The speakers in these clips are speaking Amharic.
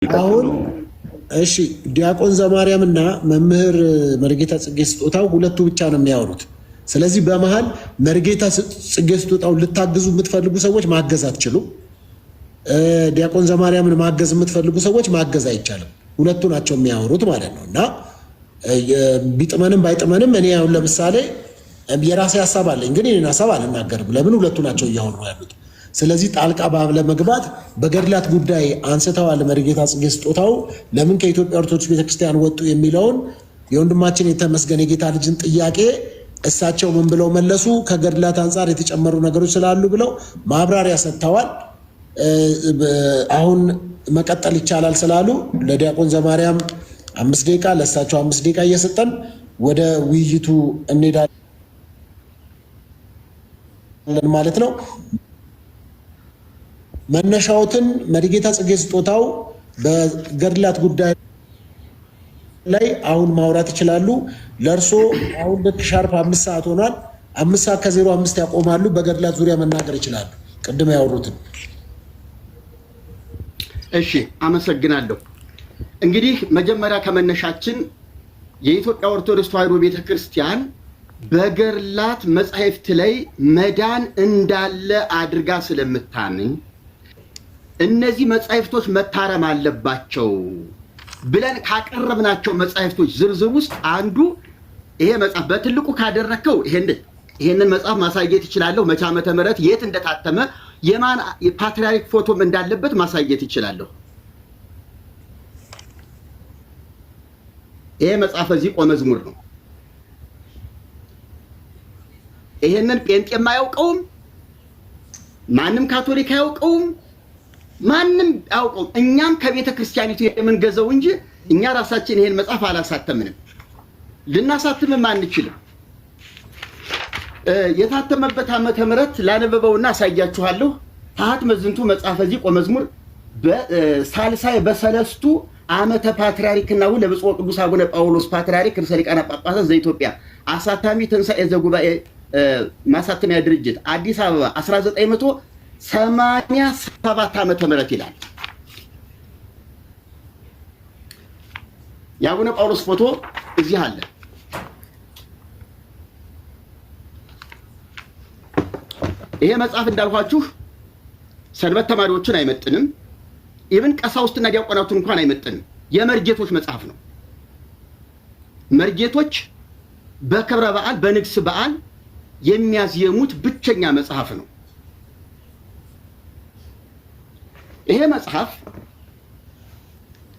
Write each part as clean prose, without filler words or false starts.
አሁን እሺ ዲያቆን ዘማርያምና መምህር መርጌታ ጽጌ ስጦታው ሁለቱ ብቻ ነው የሚያወሩት። ስለዚህ በመሃል መርጌታ ጽጌ ስጦታው ልታግዙ የምትፈልጉ ሰዎች ማገዝ አትችሉ። ዲያቆን ዘማርያምን ማገዝ የምትፈልጉ ሰዎች ማገዝ አይቻልም። ሁለቱ ናቸው የሚያወሩት ማለት ነው። እና ቢጥመንም ባይጥመንም እኔ አሁን ለምሳሌ የራሴ ሐሳብ አለኝ፣ ግን እኔን ሐሳብ አልናገርም። ለምን ሁለቱ ናቸው እያወሩ ያሉት። ስለዚህ ጣልቃ ለመግባት በገድላት ጉዳይ አንስተዋል መርጌታ ጽጌ ስጦታው ለምን ከኢትዮጵያ ኦርቶዶክስ ቤተክርስቲያን ወጡ የሚለውን የወንድማችን የተመስገን የጌታ ልጅን ጥያቄ እሳቸው ምን ብለው መለሱ? ከገድላት አንጻር የተጨመሩ ነገሮች ስላሉ ብለው ማብራሪያ ሰጥተዋል። አሁን መቀጠል ይቻላል ስላሉ ለዲያቆን ዘማርያም 5 ደቂቃ ለእሳቸው 5 ደቂቃ እየሰጠን ወደ ውይይቱ እንሄዳለን ማለት ነው። መነሻውትን መርጌታ ጽጌ ስጦታው በገድላት ጉዳይ ላይ አሁን ማውራት ይችላሉ። ለርሶ አሁን በሻርፕ 5 ሰዓት ሆኗል። 5 ሰዓት ከ05 ያቆማሉ። በገድላት ዙሪያ መናገር ይችላሉ። ቅድም ያወሩትን። እሺ፣ አመሰግናለሁ። እንግዲህ መጀመሪያ ከመነሻችን የኢትዮጵያ ኦርቶዶክስ ተዋሕዶ ቤተክርስቲያን በገድላት መጻሕፍት ላይ መዳን እንዳለ አድርጋ ስለምታምን እነዚህ መጻሕፍቶች መታረም አለባቸው ብለን ካቀረብናቸው መጻሕፍቶች ዝርዝር ውስጥ አንዱ ይሄ መጽሐፍ በትልቁ ካደረከው ይሄንን መጽሐፍ ማሳየት ይችላለሁ። መቼ ዓመተ ምህረት የት እንደታተመ የማን የፓትርያርክ ፎቶም እንዳለበት ማሳየት ይችላለሁ። ይሄ መጽሐፍ እዚህ ቆመ መዝሙር ነው። ይሄንን ጴንጤም አያውቀውም፣ ማንም ካቶሊክ አያውቀውም፣ ማንም አያውቀውም። እኛም ከቤተ ክርስቲያኒቱ የምንገዛው እንጂ እኛ ራሳችን ይሄን መጽሐፍ አላሳተምንም፣ ልናሳትምም አንችልም። የታተመበት ዓመተ ምህረት ላነበበውና አሳያችኋለሁ። ታህትመ ዝንቱ መጽሐፈ ዚቆ መዝሙር በሳልሳይ በሰለስቱ ዓመተ ፓትርያርክናሁ ለብፁዕ ቅዱስ አቡነ ጳውሎስ ፓትርያርክ ርዕሰ ሊቃነ ጳጳሳት ዘኢትዮጵያ አሳታሚ ትንሣኤ ዘጉባኤ ማሳተሚያ ድርጅት አዲስ አበባ 1987 ዓመተ ምህረት ይላል። የአቡነ ጳውሎስ ፎቶ እዚህ አለ። ይሄ መጽሐፍ እንዳልኳችሁ ሰንበት ተማሪዎችን አይመጥንም። ኢቭን ቀሳውስትና ዲያቆናቱን እንኳን አይመጥንም። የመርጌቶች መጽሐፍ ነው። መርጌቶች በክብረ በዓል በንግስ በዓል የሚያዝየሙት ብቸኛ መጽሐፍ ነው። ይሄ መጽሐፍ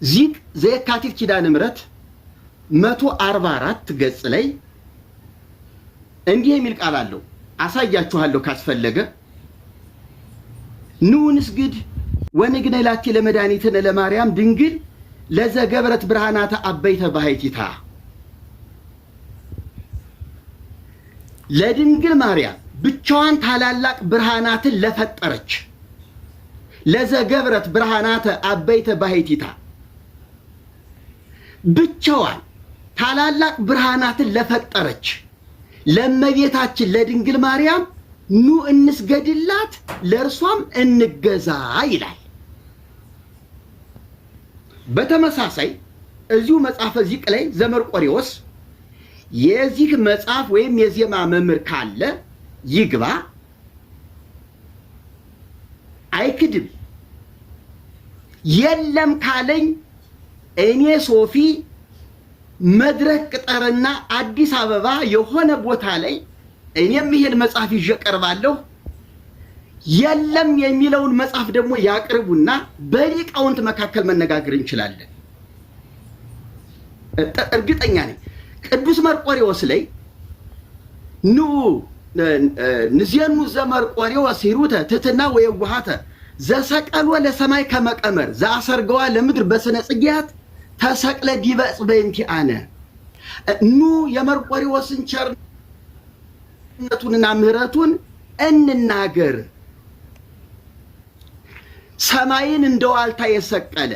ዚቅ ዘየካቲት ኪዳነ ምህረት 144 ገጽ ላይ እንዲህ የሚል ቃል አለው። አሳያችኋለሁ ካስፈለገ። ኑ ንስግድ ወንግነይ ላቲ ለመድኃኒትነ ለማርያም ድንግል ለዘገብረት ብርሃናተ አበይተ ባሕቲታ። ለድንግል ማርያም ብቻዋን ታላላቅ ብርሃናትን ለፈጠረች ለዘገብረት ብርሃናተ አበይተ ባሕቲታ፣ ብቻዋን ታላላቅ ብርሃናትን ለፈጠረች ለእመቤታችን ለድንግል ማርያም ኑ እንስገድላት ለእርሷም እንገዛ ይላል። በተመሳሳይ እዚሁ መጽሐፈ ዚቅ ላይ ዘመርቆሬዎስ የዚህ መጽሐፍ ወይም የዜማ መምህር ካለ ይግባ፣ አይክድም። የለም ካለኝ እኔ ሶፊ መድረክ ቅጠርና አዲስ አበባ የሆነ ቦታ ላይ እኔም ይሄን መጽሐፍ ይዤ ቀርባለሁ። የለም የሚለውን መጽሐፍ ደግሞ ያቅርቡና በሊቃውንት መካከል መነጋገር እንችላለን። እርግጠኛ ነኝ ቅዱስ መርቆሬዎስ ላይ ኑ ንዜኑ ዘመርቆሬዎስ ሂሩተ ትሕትና ወየዋሃተ ዘሰቀሎ ለሰማይ ከመቀመር ዘአሰርገዋ ለምድር በስነ ጽጌያት ተሰቅለ ዲበ ዕፅ በእንቲአነ። ኑ የመርቆሬዎስን ቸርነቱንና ምሕረቱን እንናገር። ሰማይን እንደ ዋልታ የሰቀለ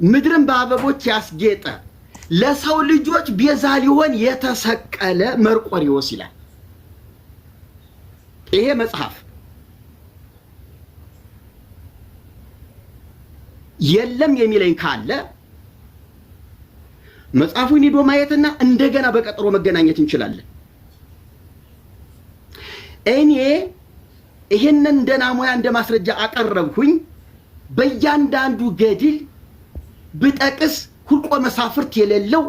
ምድርን በአበቦች ያስጌጠ ለሰው ልጆች ቤዛ ሊሆን የተሰቀለ መርቆሬዎስ ይላል ይሄ መጽሐፍ። የለም የሚለኝ ካለ መጽሐፉን ሄዶ ማየትና እንደገና በቀጠሮ መገናኘት እንችላለን። እኔ ይሄንን እንደ ናሙና እንደ ማስረጃ አቀረብኩኝ። በእያንዳንዱ ገድል ብጠቅስ ሁልቆ መሳፍርት የሌለው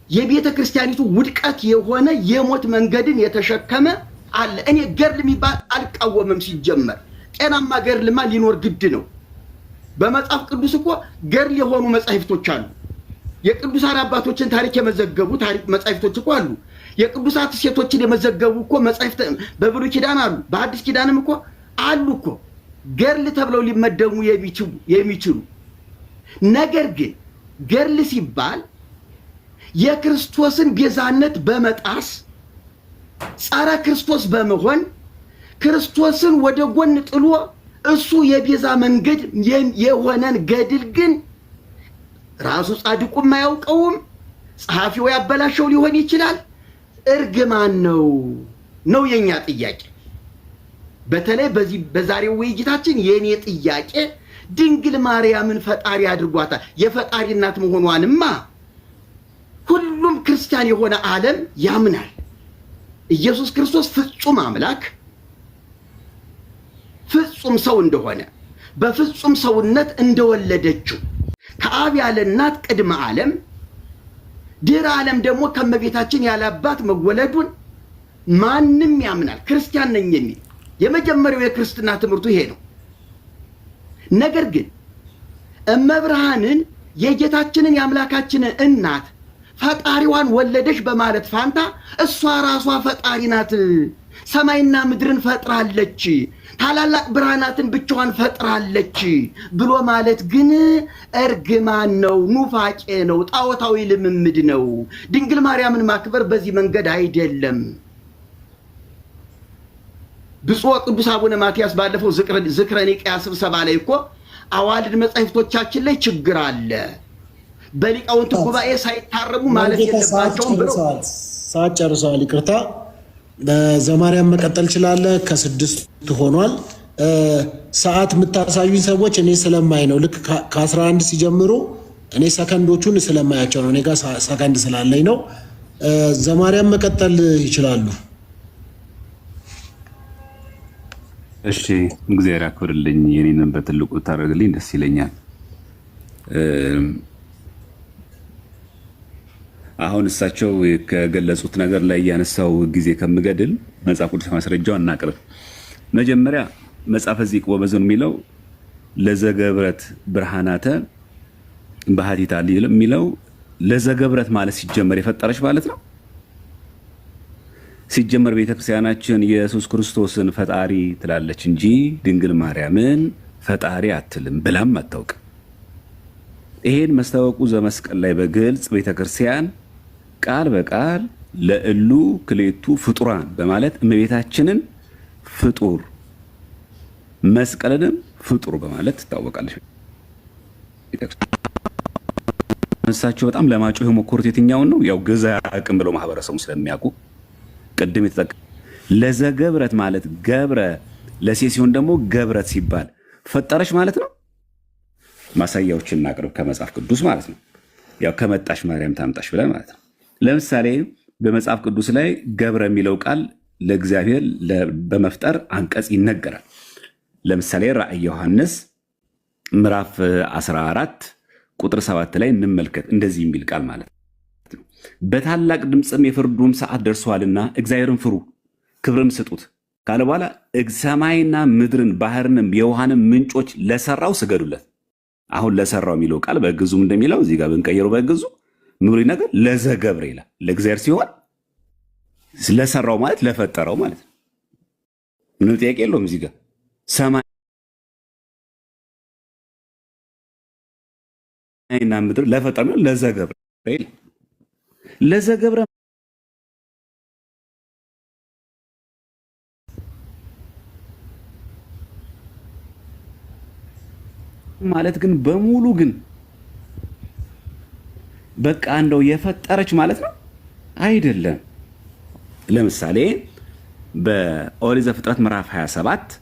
የቤተ ክርስቲያኒቱ ውድቀት የሆነ የሞት መንገድን የተሸከመ አለ። እኔ ገድል የሚባል አልቃወምም። ሲጀመር ጤናማ ገድልማ ሊኖር ግድ ነው። በመጽሐፍ ቅዱስ እኮ ገድል የሆኑ መጻሕፍቶች አሉ። የቅዱሳን አባቶችን ታሪክ የመዘገቡ መጻሕፍቶች እኮ አሉ። የቅዱሳት ሴቶችን የመዘገቡ እኮ መጻሕፍት በብሉይ ኪዳን አሉ። በአዲስ ኪዳንም እኮ አሉ እኮ ገድል ተብለው ሊመደቡ የሚችሉ። ነገር ግን ገድል ሲባል የክርስቶስን ቤዛነት በመጣስ ጸረ ክርስቶስ በመሆን ክርስቶስን ወደ ጎን ጥሎ እሱ የቤዛ መንገድ የሆነን ገድል ግን ራሱ ጻድቁም አያውቀውም፣ ጸሐፊው ያበላሸው ሊሆን ይችላል። እርግማን ነው የኛ ጥያቄ። በተለይ በዛሬው ውይይታችን የኔ ጥያቄ ድንግል ማርያምን ፈጣሪ አድርጓታል። የፈጣሪ እናት መሆኗንማ ሁሉም ክርስቲያን የሆነ ዓለም ያምናል። ኢየሱስ ክርስቶስ ፍጹም አምላክ ፍጹም ሰው እንደሆነ በፍጹም ሰውነት እንደወለደችው ከአብ ያለ እናት ቅድመ ዓለም ድህረ ዓለም ደግሞ ከመቤታችን ያለ አባት መወለዱን ማንም ያምናል። ክርስቲያን ነኝ የሚል የመጀመሪያው የክርስትና ትምህርቱ ይሄ ነው። ነገር ግን እመብርሃንን የጌታችንን የአምላካችንን እናት ፈጣሪዋን ወለደች በማለት ፋንታ እሷ ራሷ ፈጣሪ ናት፣ ሰማይና ምድርን ፈጥራለች፣ ታላላቅ ብርሃናትን ብቻዋን ፈጥራለች ብሎ ማለት ግን እርግማን ነው፣ ኑፋቄ ነው፣ ጣዖታዊ ልምምድ ነው። ድንግል ማርያምን ማክበር በዚህ መንገድ አይደለም። ብፁዕ ቅዱስ አቡነ ማትያስ ባለፈው ዝክረ ኒቅያ ስብሰባ ላይ እኮ አዋልድ መጻሕፍቶቻችን ላይ ችግር አለ፣ በሊቃውንት ጉባኤ ሳይታረሙ ማለት የለባቸውም ብለው ሰዓት ጨርሰዋል። ይቅርታ ዘማርያም መቀጠል ይችላል። ከ6 ሆኗል። ሰዓት የምታሳዩኝ ሰዎች እኔ ስለማይ ነው። ልክ ከ11 ሲጀምሩ እኔ ሰከንዶቹን ስለማያቸው ነው። እኔ ጋር ሰከንድ ስላለኝ ነው። ዘማርያም መቀጠል ይችላሉ። እሺ እግዚአብሔር ያክብርልኝ። የኔንም በትልቁ ታደርግልኝ ደስ ይለኛል። አሁን እሳቸው ከገለጹት ነገር ላይ ያነሳው ጊዜ ከምገድል መጽሐፍ ቅዱስ ማስረጃው እናቅርብ። መጀመሪያ መጽሐፈ ዚቅ ወበዘን የሚለው ለዘገብረት ብርሃናተ ባህቲታ የሚለው ለዘገብረት ማለት ሲጀመር የፈጠረች ማለት ነው። ሲጀመር ቤተክርስቲያናችን ኢየሱስ ክርስቶስን ፈጣሪ ትላለች እንጂ ድንግል ማርያምን ፈጣሪ አትልም ብላም አታውቅም። ይሄን መስታወቁ ዘመስቀል ላይ በግልጽ ቤተክርስቲያን ቃል በቃል ለእሉ ክሌቱ ፍጡራን በማለት እመቤታችንን ፍጡር መስቀልንም ፍጡር በማለት ትታወቃለች። እሳቸው በጣም ለማጮህ የሞከሩት የትኛውን ነው? ያው ገዛ አቅም ብለው ማህበረሰቡ ስለሚያውቁ ቅድም የተጠቀ ለዘገብረት ማለት ገብረ ለሴት ሲሆን ደግሞ ገብረት ሲባል ፈጠረች ማለት ነው። ማሳያዎችን እናቅርብ ከመጽሐፍ ቅዱስ ማለት ነው። ያው ከመጣሽ ማርያም ታምጣሽ ብለን ማለት ነው። ለምሳሌ በመጽሐፍ ቅዱስ ላይ ገብረ የሚለው ቃል ለእግዚአብሔር በመፍጠር አንቀጽ ይነገራል። ለምሳሌ ራእይ ዮሐንስ ምዕራፍ 14 ቁጥር 7 ላይ እንመልከት። እንደዚህ የሚል ቃል ማለት ነው። በታላቅ ድምፅም የፍርዱም ሰዓት ደርሷልና እግዚአብሔርን ፍሩ ክብርም ስጡት ካለ በኋላ ሰማይና ምድርን ባህርንም የውሃንም ምንጮች ለሰራው ስገዱለት። አሁን ለሰራው የሚለው ቃል በግዙም እንደሚለው እዚህ ጋር ብንቀይረው በግዙ ኑሪ ነገር ለዘገብረ ይላል። ለእግዚአብሔር ሲሆን ለሰራው ማለት ለፈጠረው ማለት ነው። ምንም ጥያቄ የለውም። እዚህ ጋር ሰማይና ምድር ለፈጠረው ለዘገብረ ይላል። ለዘገብረ ማለት ግን በሙሉ ግን በቃ እንደው የፈጠረች ማለት ነው አይደለም። ለምሳሌ በኦሪት ዘፍጥረት ምዕራፍ 27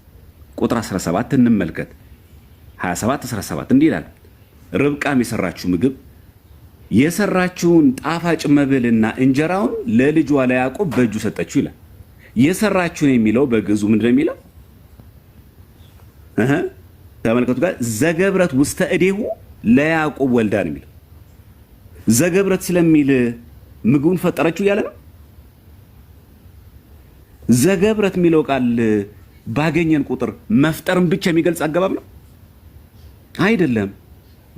ቁጥር 17 እንመልከት። 27 17 እንዲህ ይላል። ርብቃም የሰራችው ምግብ የሰራችውን ጣፋጭ መብልና እንጀራውን ለልጇ ለያዕቆብ በእጁ ሰጠችው ይላል። የሰራችውን የሚለው በግዕዙ ምንድን ነው የሚለው? ተመልከቱ ጋር ዘገብረት ውስተ እዴሁ ለያዕቆብ ወልዳ ነው የሚለው። ዘገብረት ስለሚል ምግቡን ፈጠረችው እያለ ነው። ዘገብረት የሚለው ቃል ባገኘን ቁጥር መፍጠርን ብቻ የሚገልጽ አገባብ ነው አይደለም።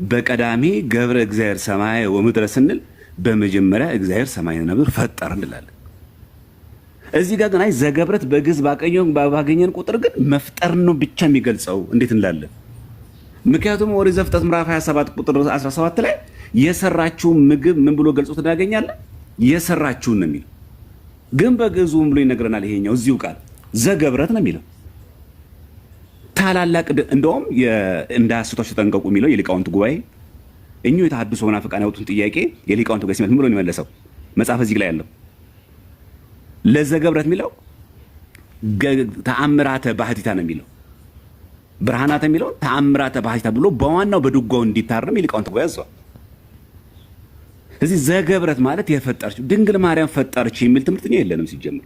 በቀዳሜ ገብረ እግዚአብሔር ሰማይ ወምድረ ስንል በመጀመሪያ እግዚአብሔር ሰማይና ምድር ፈጠረ እንላለን። እዚህ ጋር ግን አይ ዘገብረት በግዕዝ ባገኘን ቁጥር ግን መፍጠርን ነው ብቻ የሚገልጸው እንዴት እንላለን? ምክንያቱም ኦሪት ዘፍጥረት ምዕራፍ 27 ቁጥር 17 ላይ የሰራችውን ምግብ ምን ብሎ ገልጾት እናገኛለን? የሰራችውን ነው የሚለው። ግን በግዕዙ ምን ብሎ ይነግረናል? ይሄኛው እዚሁ ቃል ዘገብረት ነው የሚለው። ታላላቅ እንደውም እንዳያስቷችሁ ተጠንቀቁ የሚለው የሊቃውንት ጉባኤ እኚሁ የተሐድሶ መናፍቃን ያወጡን ጥያቄ የሊቃውንት ጉባኤ ሲመት ምን ብሎ የሚመለሰው መጽሐፍ እዚህ ላይ ያለው ለዘገብረት የሚለው ተአምራተ ባህቲታ ነው የሚለው። ብርሃናት የሚለው ተአምራተ ባህቲታ ብሎ በዋናው በድጓው እንዲታረም የሊቃውንት ጉባኤ ያዘዋል። እዚህ ዘገብረት ማለት የፈጠረች ድንግል ማርያም ፈጠረች የሚል ትምህርት የለንም ሲጀምር።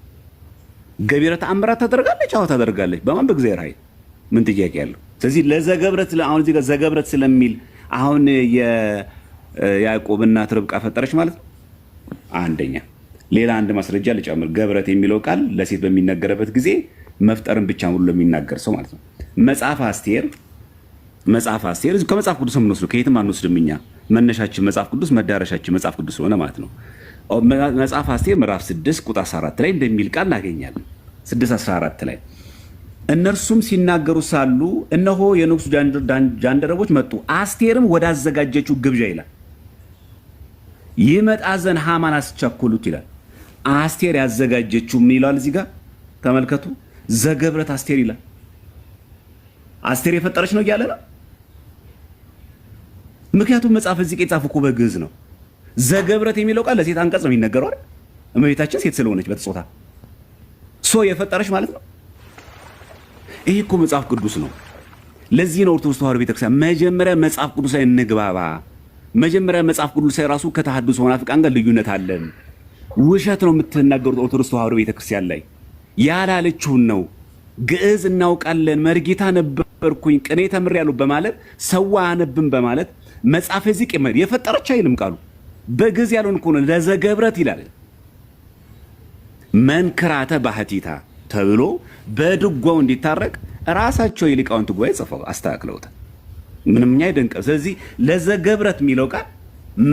ገቢረ ተአምራት ታደርጋለች፣ አዎ ታደርጋለች። በማን? በእግዚአብሔር ኃይል። ምን ጥያቄ ያለው? ስለዚህ ለዘገብረት አሁን እዚህ ጋር ዘገብረት ስለሚል አሁን የያዕቆብ እናት ርብቃ ፈጠረች ማለት ነው። አንደኛ ሌላ አንድ ማስረጃ ልጨምር። ገብረት የሚለው ቃል ለሴት በሚነገርበት ጊዜ መፍጠርን ብቻ ሙሉ ለሚናገር ሰው ማለት ነው። መጽሐፍ አስቴር ከመጽሐፍ ቅዱስ የምንወስዱ ከየትም አንወስድም እኛ። መነሻችን መጽሐፍ ቅዱስ፣ መዳረሻችን መጽሐፍ ቅዱስ ሆነ ማለት ነው። መጽሐፍ አስቴር ምዕራፍ 6 ቁጥር 14 ላይ እንደሚል ቃል እናገኛለን። 6:14 ላይ እነርሱም ሲናገሩ ሳሉ እነሆ የንጉሡ ጃንደረቦች መጡ፣ አስቴርም ወዳዘጋጀችው ግብዣ ይላል ይመጣ ዘንድ ሃማን አስቸኩሉት ይላል። አስቴር ያዘጋጀችው ምን ይላል እዚህ ጋር ተመልከቱ። ዘገብረት አስቴር ይላል። አስቴር የፈጠረች ነው እያለ ነው። ምክንያቱም መጽሐፍ እዚህ የጻፉ እኮ በግዕዝ ነው። ዘገብረት የሚለው ቃል ለሴት አንቀጽ ነው የሚነገረው አይደል? እመቤታችን ሴት ስለሆነች በተጾታ የፈጠረች ማለት ነው። ይሄ እኮ መጽሐፍ ቅዱስ ነው። ለዚህ ነው ኦርቶዶክስ ተዋሕዶ ቤተክርስቲያን መጀመሪያ መጽሐፍ ቅዱስ ላይ እንግባባ። መጀመሪያ መጽሐፍ ቅዱስ ላይ ራሱ ከተሐድሶ መናፍቃን ጋር ልዩነት አለን። ውሸት ነው የምትናገሩት ኦርቶዶክስ ተዋሕዶ ቤተክርስቲያን ላይ ያላለችውን ነው። ግዕዝ እናውቃለን፣ መርጌታ ነበርኩኝ፣ ቅኔ ተምሬያለሁ በማለት ሰው አያነብም በማለት መጽሐፈ ዚቅ የፈጠረች አይልም ቃሉ። በግዕዝ ያለውን እኮ ነው ለዘገብረት ይላል። መንክራተ ባህቲታ ተብሎ በድጓው እንዲታረቅ ራሳቸው የሊቃውንት ጉባኤ ጽፈው አስተካክለውታል። ምንም እኛ አይደንቀም። ስለዚህ ለዘገብረት የሚለው ቃል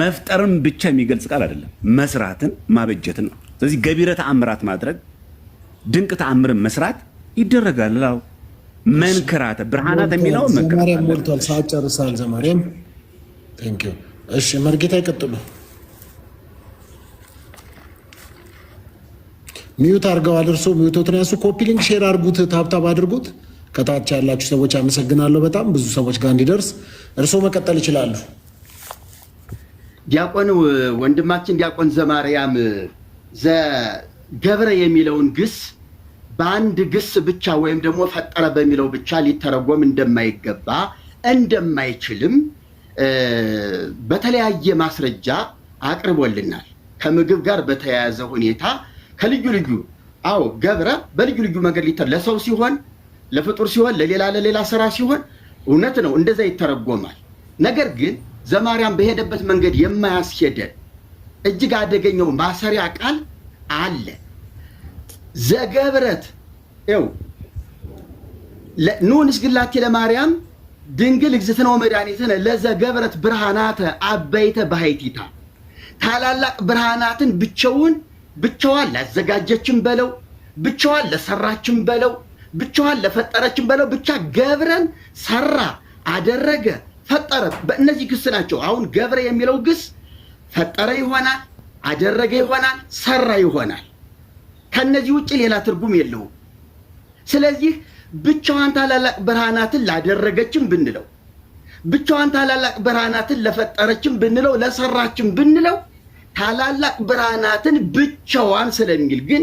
መፍጠርን ብቻ የሚገልጽ ቃል አይደለም፣ መስራትን ማበጀትን ነው። ስለዚህ ገቢረ ተአምራት ማድረግ ድንቅ ተአምርን መስራት ይደረጋል። አዎ መንክራተ ብርሃናት የሚለው ዘማርያም ሞልቷል። ሰዓት ጨርሳል ዘማርያም። ቴንክ ዩ። እሺ መርጌታ ይቀጥሉ። ሚዩት አድርገዋል። እርሶ ሚዩቶትን ያሱ። ኮፒ ሊንክ ሼር አድርጉት፣ ታብታብ አድርጉት። ከታች ያላችሁ ሰዎች አመሰግናለሁ። በጣም ብዙ ሰዎች ጋር እንዲደርስ እርሶ መቀጠል ይችላሉ። ዲያቆን ወንድማችን ዲያቆን ዘማርያም ዘገብረ የሚለውን ግስ በአንድ ግስ ብቻ ወይም ደግሞ ፈጠረ በሚለው ብቻ ሊተረጎም እንደማይገባ እንደማይችልም በተለያየ ማስረጃ አቅርቦልናል። ከምግብ ጋር በተያያዘ ሁኔታ ከልዩ ልዩ ገብረ በልዩ ልዩ መንገድ ለሰው ሲሆን፣ ለፍጡር ሲሆን፣ ለሌላ ስራ ሲሆን እውነት ነው እንደዛ ይተረጎማል። ነገር ግን ዘማርያም በሄደበት መንገድ የማያስሄደን እጅግ አደገኛው ማሰሪያ ቃል አለ። ዘገብረት ኑ ንስግላቴ ለማርያም ድንግል እግዝእትነ ወመድኃኒትነ ለዘገብረት ብርሃናተ አበይተ ባህቲታ። ታላላቅ ብርሃናትን ብቻዋን ላዘጋጀችን በለው፣ ብቻዋን ለሰራችን በለው፣ ብቻዋን ለፈጠረችን በለው፣ ብቻ ገብረን ሰራ፣ አደረገ፣ ፈጠረ። በእነዚህ ግስ ናቸው። አሁን ገብረ የሚለው ግስ ፈጠረ ይሆናል፣ አደረገ ይሆናል፣ ሰራ ይሆናል። ከነዚህ ውጭ ሌላ ትርጉም የለውም። ስለዚህ ብቻዋን ታላላቅ ብርሃናትን ላደረገችን ብንለው፣ ብቻዋን ታላላቅ ብርሃናትን ለፈጠረችን ብንለው፣ ለሰራችን ብንለው ታላላቅ ብርሃናትን ብቻዋን ስለሚል ግን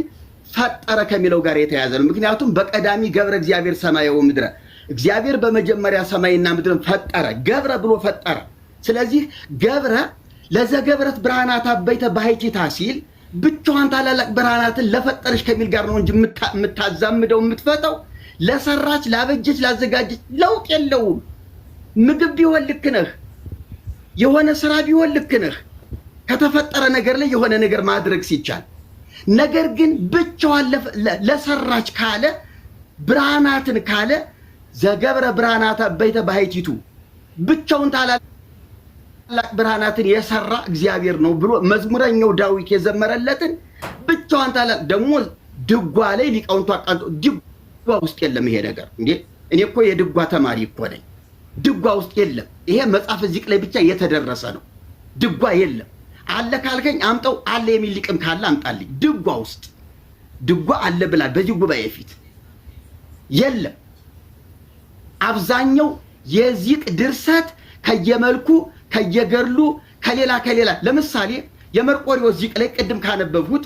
ፈጠረ ከሚለው ጋር የተያያዘ ነው። ምክንያቱም በቀዳሚ ገብረ እግዚአብሔር ሰማየ ወምድረ እግዚአብሔር በመጀመሪያ ሰማይና ምድርን ፈጠረ፣ ገብረ ብሎ ፈጠረ። ስለዚህ ገብረ ለዘገብረት ብርሃናት አበይተ ባሕቲታ ሲል ብቻዋን ታላላቅ ብርሃናትን ለፈጠረች ከሚል ጋር ነው እንጂ የምታዛምደው የምትፈተው ለሰራች ላበጀች ላዘጋጀች ለውጥ የለውም። ምግብ ቢሆን ልክ ነህ፣ የሆነ ስራ ቢሆን ልክ ነህ፣ ከተፈጠረ ነገር ላይ የሆነ ነገር ማድረግ ሲቻል። ነገር ግን ብቻዋን ለሰራች ካለ ብርሃናትን ካለ ዘገብረ ብርሃናት አበይተ ባሕቲቱ ብቻውን ታላላቅ ብርሃናትን የሰራ እግዚአብሔር ነው ብሎ መዝሙረኛው ዳዊት የዘመረለትን ብቻዋን ታላላቅ ደግሞ ድጓ ላይ ሊቃውንቱ አቃንቶ ድጓ ውስጥ የለም ይሄ ነገር። እንዴ እኔ እኮ የድጓ ተማሪ እኮ ነኝ። ድጓ ውስጥ የለም ይሄ መጽሐፍ ዚቅ ላይ ብቻ የተደረሰ ነው። ድጓ የለም። አለ ካልከኝ አምጠው፣ አለ የሚል ሊቅም ካለ አምጣልኝ። ድጓ ውስጥ ድጓ አለ ብላል በዚህ ጉባኤ ፊት የለም። አብዛኛው የዚቅ ድርሰት ከየመልኩ ከየገርሉ ከሌላ ለምሳሌ የመርቆሪዎስ ዚቅ ላይ ቅድም ካነበብሁት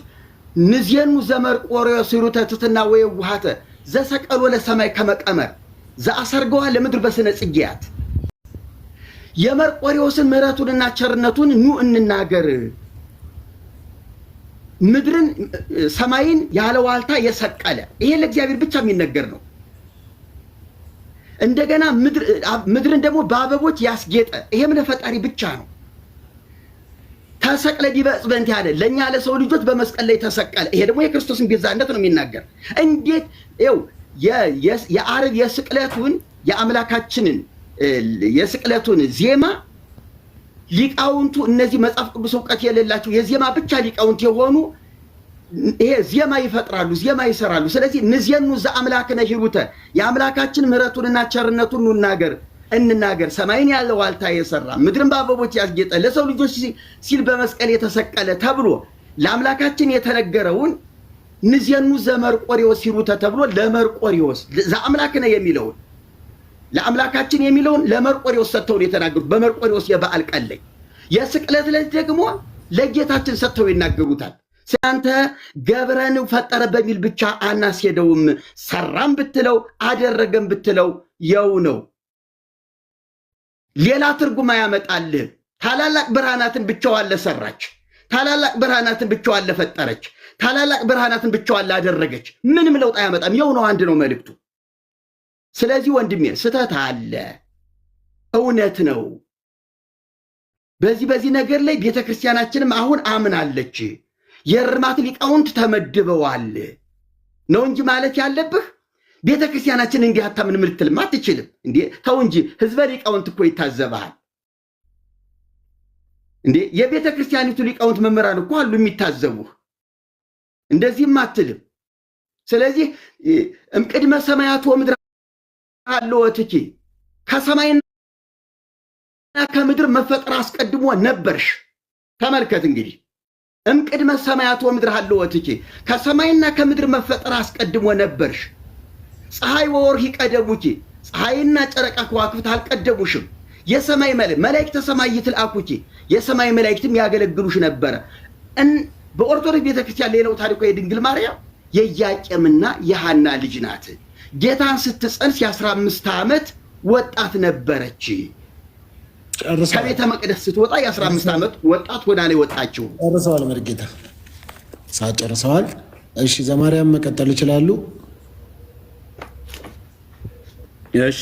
ንዜኑ ዘመርቆሪዎስ ሩተትትና ወይ ውሃተ ዘሰቀሎ ለሰማይ ከመቀመር ዘአሰርገዋ ለምድር በስነ ጽጌያት የመርቆሪዎስን ምሕረቱንና ቸርነቱን ኑ እንናገር። ምድርን ሰማይን ያለ ዋልታ የሰቀለ ይሄ ለእግዚአብሔር ብቻ የሚነገር ነው። እንደገና ምድርን ደግሞ በአበቦች ያስጌጠ ይሄም ለፈጣሪ ብቻ ነው። ተሰቅለ ዲበ ዕፅ በእንተ ያለ ለእኛ ለሰው ልጆች በመስቀል ላይ ተሰቀለ። ይሄ ደግሞ የክርስቶስን ቤዛነት ነው የሚናገር። እንዴት ይኸው የዓርብ የስቅለቱን የአምላካችንን የስቅለቱን ዜማ ሊቃውንቱ እነዚህ መጽሐፍ ቅዱስ እውቀት የሌላቸው የዜማ ብቻ ሊቃውንት የሆኑ ይሄ ዜማ ይፈጥራሉ፣ ዜማ ይሰራሉ። ስለዚህ ንዜኑ ዘአምላክነ ሂሩተ የአምላካችን ምሕረቱንና ቸርነቱን እንናገር። ሰማይን ያለ ዋልታ የሰራ ምድርን በአበቦች ያስጌጠ ለሰው ልጆች ሲል በመስቀል የተሰቀለ ተብሎ ለአምላካችን የተነገረውን ንዜኑ ዘመርቆሪዎስ ሂሩተ ተብሎ ለመርቆሪዎስ ዘአምላክነ የሚለውን ለአምላካችን የሚለውን ለመርቆሪዎስ ሰጥተው የተናገሩት በመርቆሪዎስ የበዓል ቀን ላይ የስቅለት ላይ ደግሞ ለጌታችን ሰጥተው ይናገሩታል። ስለአንተ ገብረን ፈጠረ በሚል ብቻ አናስሄደውም። ሰራም ብትለው አደረገም ብትለው የው ነው። ሌላ ትርጉም ያመጣልህ። ታላላቅ ብርሃናትን ብቻዋን ለሰራች፣ ታላላቅ ብርሃናትን ብቻዋን ለፈጠረች፣ ታላላቅ ብርሃናትን ብቻዋን ላደረገች ምንም ለውጥ አያመጣም። የው ነው፣ አንድ ነው መልእክቱ። ስለዚህ ወንድሜ ስተት አለ፣ እውነት ነው። በዚህ ነገር ላይ ቤተክርስቲያናችንም አሁን አምናለች። የእርማት ሊቃውንት ተመድበዋል ነው እንጂ ማለት ያለብህ ቤተክርስቲያናችን እንዲህ አታምንም ልትልም አትችልም። እንዴ ተው እንጂ ህዝበ ሊቃውንት እኮ ይታዘባል። እንዴ የቤተክርስቲያኒቱ ሊቃውንት መምህራን እኮ አሉ የሚታዘቡህ። እንደዚህም አትልም። ስለዚህ እምቅድመ ሰማያት ወምድር አለወትኪ ከሰማይና ከምድር መፈጠር አስቀድሞ ነበርሽ። ተመልከት እንግዲህ እምቅድመ ሰማያት ወምድር አለወትኪ ከሰማይና ከምድር መፈጠር አስቀድሞ ነበርሽ። ፀሐይ ወወርኅ ቀደሙኪ ፀሐይና ጨረቃ ከዋክብት አልቀደሙሽም። የሰማይ መላእክተ ሰማይ ይትልአኩኪ የሰማይ መላእክትም ያገለግሉሽ ነበረ። በኦርቶዶክስ ቤተክርስቲያን ሌላው ታሪኳ የድንግል ማርያም የኢያቄምና የሐና ልጅ ናት። ጌታን ስትጸንስ የ15 ዓመት ወጣት ነበረች። ከቤተ መቅደስ ስትወጣ የ15 ዓመት ወጣት ሆና ነው የወጣችው። ጨርሰዋል። መርጌታ ሰዓት ጨርሰዋል። እሺ ዘማርያም መቀጠል ይችላሉ። እሺ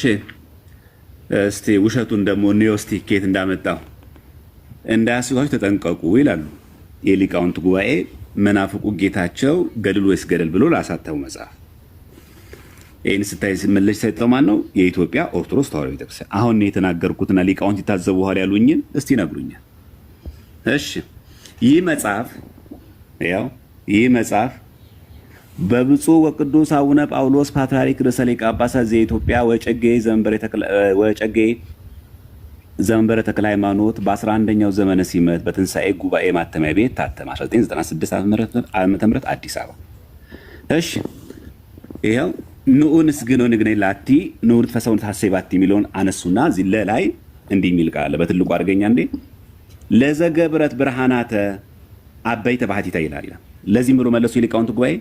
እስቲ ውሸቱን ደግሞ ኒዮስቲ ኬት እንዳመጣው እንዳያስዋችሁ ተጠንቀቁ ይላሉ የሊቃውንት ጉባኤ። መናፍቁ ጌታቸው ገድል ወይስ ገደል ብሎ ላሳተሙ መጽሐፍ ይህን ስታይ መለሽ ሰጠው ማን ነው? የኢትዮጵያ ኦርቶዶክስ ተዋሕዶ ቤተክርስቲያን። አሁን የተናገርኩትና ሊቃውንት ይታዘቡ በኋላ ያሉኝን እስቲ ነግሩኛል። እሺ ይህ መጽሐፍ በብፁዕ ወቅዱስ አቡነ ጳውሎስ ፓትርያርክ ርዕሰ ሊቃነ ጳጳሳት ዘኢትዮጵያ ወጨጌ ዘመንበረ ተክለ ሃይማኖት በ11ኛው ዘመነ ሲመት በትንሣኤ ጉባኤ ማተሚያ ቤት ታተመ 1996 ዓ.ም አዲስ አበባ። እሺ ይኸው ንዑንስ ግን ንግነኝ ላቲ ንዑን ፈሰውነት ሐሴባቲ የሚለውን አነሱና እዚህ ላይ እንዲህ የሚል ቃል በትልቁ አድርገኛ እንዴ ለዘገብረት ብርሃናተ አበይተ ባሕቲታ ይላል። ለዚህ ምሮ መለሱ የሊቃውንት ጉባኤ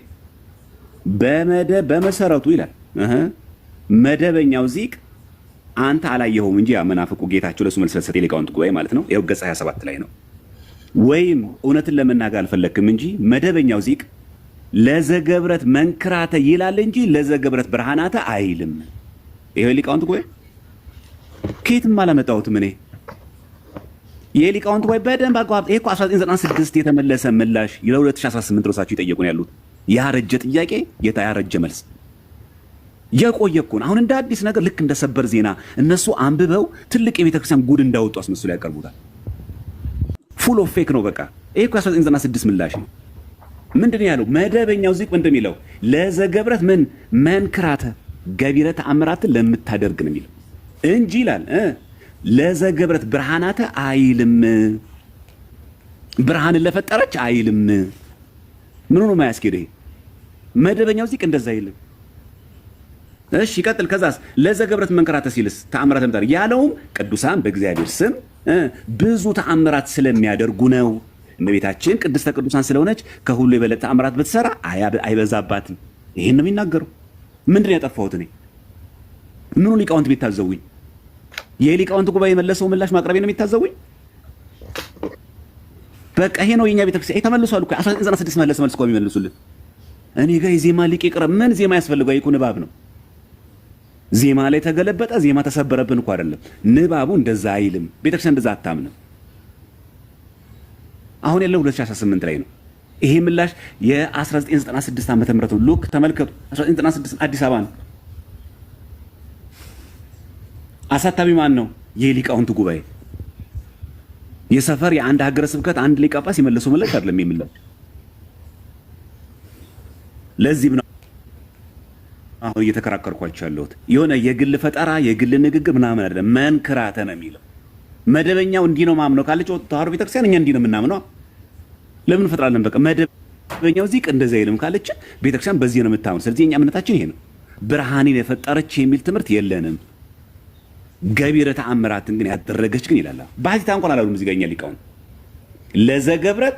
በመሰረቱ ይላል መደበኛው ዚቅ አንተ አላየኸውም እንጂ ያ መናፍቁ ጌታቸው ለሱ መልስ ሰጠ ሊቃውንት ጉባኤ ማለት ነው። ይኸው ገጽ 27 ላይ ነው። ወይም እውነትን ለመናገር አልፈለክም እንጂ መደበኛው ዚቅ ለዘገብረት መንክራተ ይላል እንጂ ለዘገብረት ብርሃናተ አይልም። ይሄው ሊቃውንት ጉባኤ ከየትም አላመጣሁትም እኔ። የሊቃውንት ጉባኤ በደንብ አቋም ይሄ እኮ 1996 የተመለሰ ምላሽ ለ2018 ራሳቸው ይጠየቁን ያሉት ያረጀ ጥያቄ ያረጀ መልስ የቆየ እኮ ነው። አሁን እንደ አዲስ ነገር ልክ እንደ ሰበር ዜና እነሱ አንብበው ትልቅ የቤተክርስቲያን ጉድ እንዳወጡ አስመስሎ ያቀርቡታል። ፉል ኦፍ ፌክ ነው በቃ። ይሄ እኮ 1996 ምላሽ ነው። ምንድን ያለው መደበኛው ዚቅ ምንድን የሚለው ለዘገብረት ምን መንክራተ ገቢረ ተአምራትን ለምታደርግ ነው የሚለው እንጂ ይላል ለዘገብረት ብርሃናተ አይልም። ብርሃንን ለፈጠረች አይልም። ምን ነው ማያስኬድ? ይሄ መደበኛው ዚቅ እንደዛ አይልም። እሺ ይቀጥል። ከዛስ ለዘገብረት መንክራተ ሲልስ ተአምራት ለምታደርግ ያለውም ቅዱሳን በእግዚአብሔር ስም ብዙ ተአምራት ስለሚያደርጉ ነው። እመቤታችን ቅድስተ ቅዱሳን ስለሆነች ከሁሉ የበለጠ ተአምራት ብትሰራ አይበዛባትም። ይሄን ነው የሚናገረው። ምንድን ያጠፋሁት እኔ? ምኑ ሊቃውንት ቢታዘውኝ? የሊቃውንት ጉባኤ የመለሰው ምላሽ ማቅረቤ ነው የሚታዘውኝ? በቃ ይሄ ነው የኛ ቤተክርስቲያን ተመልሷል እኮ 1996 መለሰ መልስ እኮ የሚመልሱልን። እኔ ጋር የዜማ ሊቅ ይቅረብ። ምን ዜማ ያስፈልገው? ይኩ ንባብ ነው። ዜማ ላይ ተገለበጠ፣ ዜማ ተሰበረብን እኮ አይደለም። ንባቡ እንደዛ አይልም። ቤተክርስቲያን እንደዛ አታምንም። አሁን ያለው 2018 ላይ ነው። ይሄ ምላሽ የ1996 ዓመተ ምህረት ሉክ ተመልከቱ። 1996 አዲስ አበባ ነው። አሳታሚ ማን ነው? የሊቃውንት ጉባኤ። የሰፈር የአንድ ሀገረ ስብከት አንድ ሊቀ ጳጳስ የመለሰው ምላሽ አይደለም የሚለው። ለዚህም ነው አሁን እየተከራከርኳቸው ያለሁት። የሆነ የግል ፈጠራ የግል ንግግር ምናምን አይደለም፣ መንክራተ ነው የሚለው። መደበኛው እንዲህ ነው ማምነው ካለች ተዋሕዶ ቤተክርስቲያን እኛ እንዲህ ነው የምናምነው። ለምን ፈጥራለን? በቃ መደበኛው ዚቅ እንደዛ ይልም ካለች ቤተክርስቲያን በዚህ ነው የምታምነው። ስለዚህ የኛ እምነታችን ይሄ ነው። ብርሃንን የፈጠረች የሚል ትምህርት የለንም። ገቢረ ተአምራትን ግን ያደረገች ግን ይላል። ባሕቲታ እንኳን አላሉም እዚህ ጋር እኛ ሊቃውንት። ለዘገብረት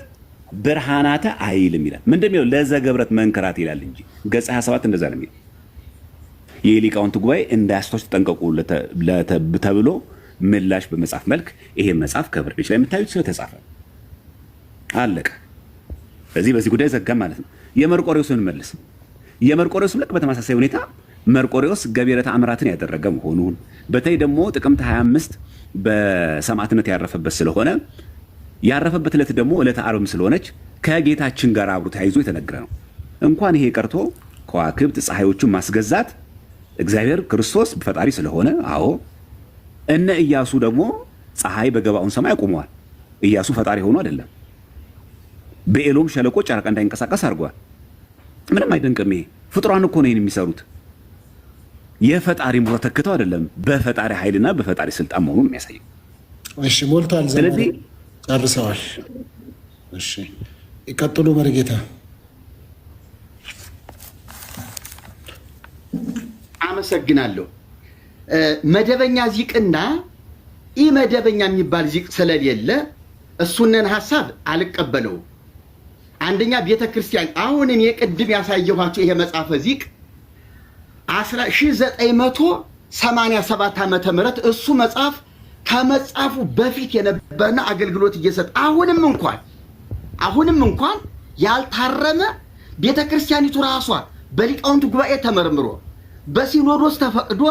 ብርሃናተ አይልም ይላል። ምንድን ነው የሚለው? ለዘገብረት መንክራት ይላል እንጂ ገጽ 27 እንደዛ ነው የሚለው። የሊቃውንት ጉባኤ እንዳያስቷችሁ ተጠንቀቁ ተብሎ ምላሽ በመጽሐፍ መልክ ይሄ መጽሐፍ ከብር ቤት ላይ የምታዩት ስለተጻፈ አለቀ። በዚህ ጉዳይ ዘጋም ማለት ነው። የመርቆሬዎስን መልስ። የመርቆሬዎስም ልክ በተመሳሳይ ሁኔታ መርቆሬዎስ ገቢረ ተአምራትን ያደረገ መሆኑን በተለይ ደግሞ ጥቅምት 25 በሰማዕትነት ያረፈበት ስለሆነ ያረፈበት ዕለት ደግሞ ዕለተ ዓርብም ስለሆነች ከጌታችን ጋር አብሮ ተያይዞ የተነገረ ነው። እንኳን ይሄ ቀርቶ ከዋክብት ፀሐዮቹን ማስገዛት እግዚአብሔር ክርስቶስ ፈጣሪ ስለሆነ አዎ እነ ኢያሱ ደግሞ ፀሐይ በገባውን ሰማይ አቁመዋል። ኢያሱ ፈጣሪ ሆኖ አይደለም። በኤሎም ሸለቆ ጨረቃ እንዳይንቀሳቀስ አድርጓል። ምንም አይደንቅም። ይሄ ፍጥሯን እኮ ነው የሚሰሩት። የፈጣሪ ሞት ተክተው አይደለም፣ በፈጣሪ ኃይልና በፈጣሪ ስልጣን መሆኑን የሚያሳየው። እሺ ሞልቷል። ስለዚህ ጨርሰዋል። እሺ ይቀጥሉ መርጌታ። አመሰግናለሁ። መደበኛ ዚቅና ኢ መደበኛ የሚባል ዚቅ ስለሌለ እሱንን ሐሳብ አልቀበለውም። አንደኛ ቤተክርስቲያን አሁን እኔ ቅድም ያሳየኋቸው ይሄ መጽሐፈ ዚቅ 1987 ዓመተ ምህረት እሱ መጽሐፍ ከመጽሐፉ በፊት የነበረና አገልግሎት እየሰጠ አሁንም እንኳን ያልታረመ ቤተክርስቲያኒቱ ራሷ በሊቃውንት ጉባኤ ተመርምሮ በሲኖዶስ ተፈቅዶ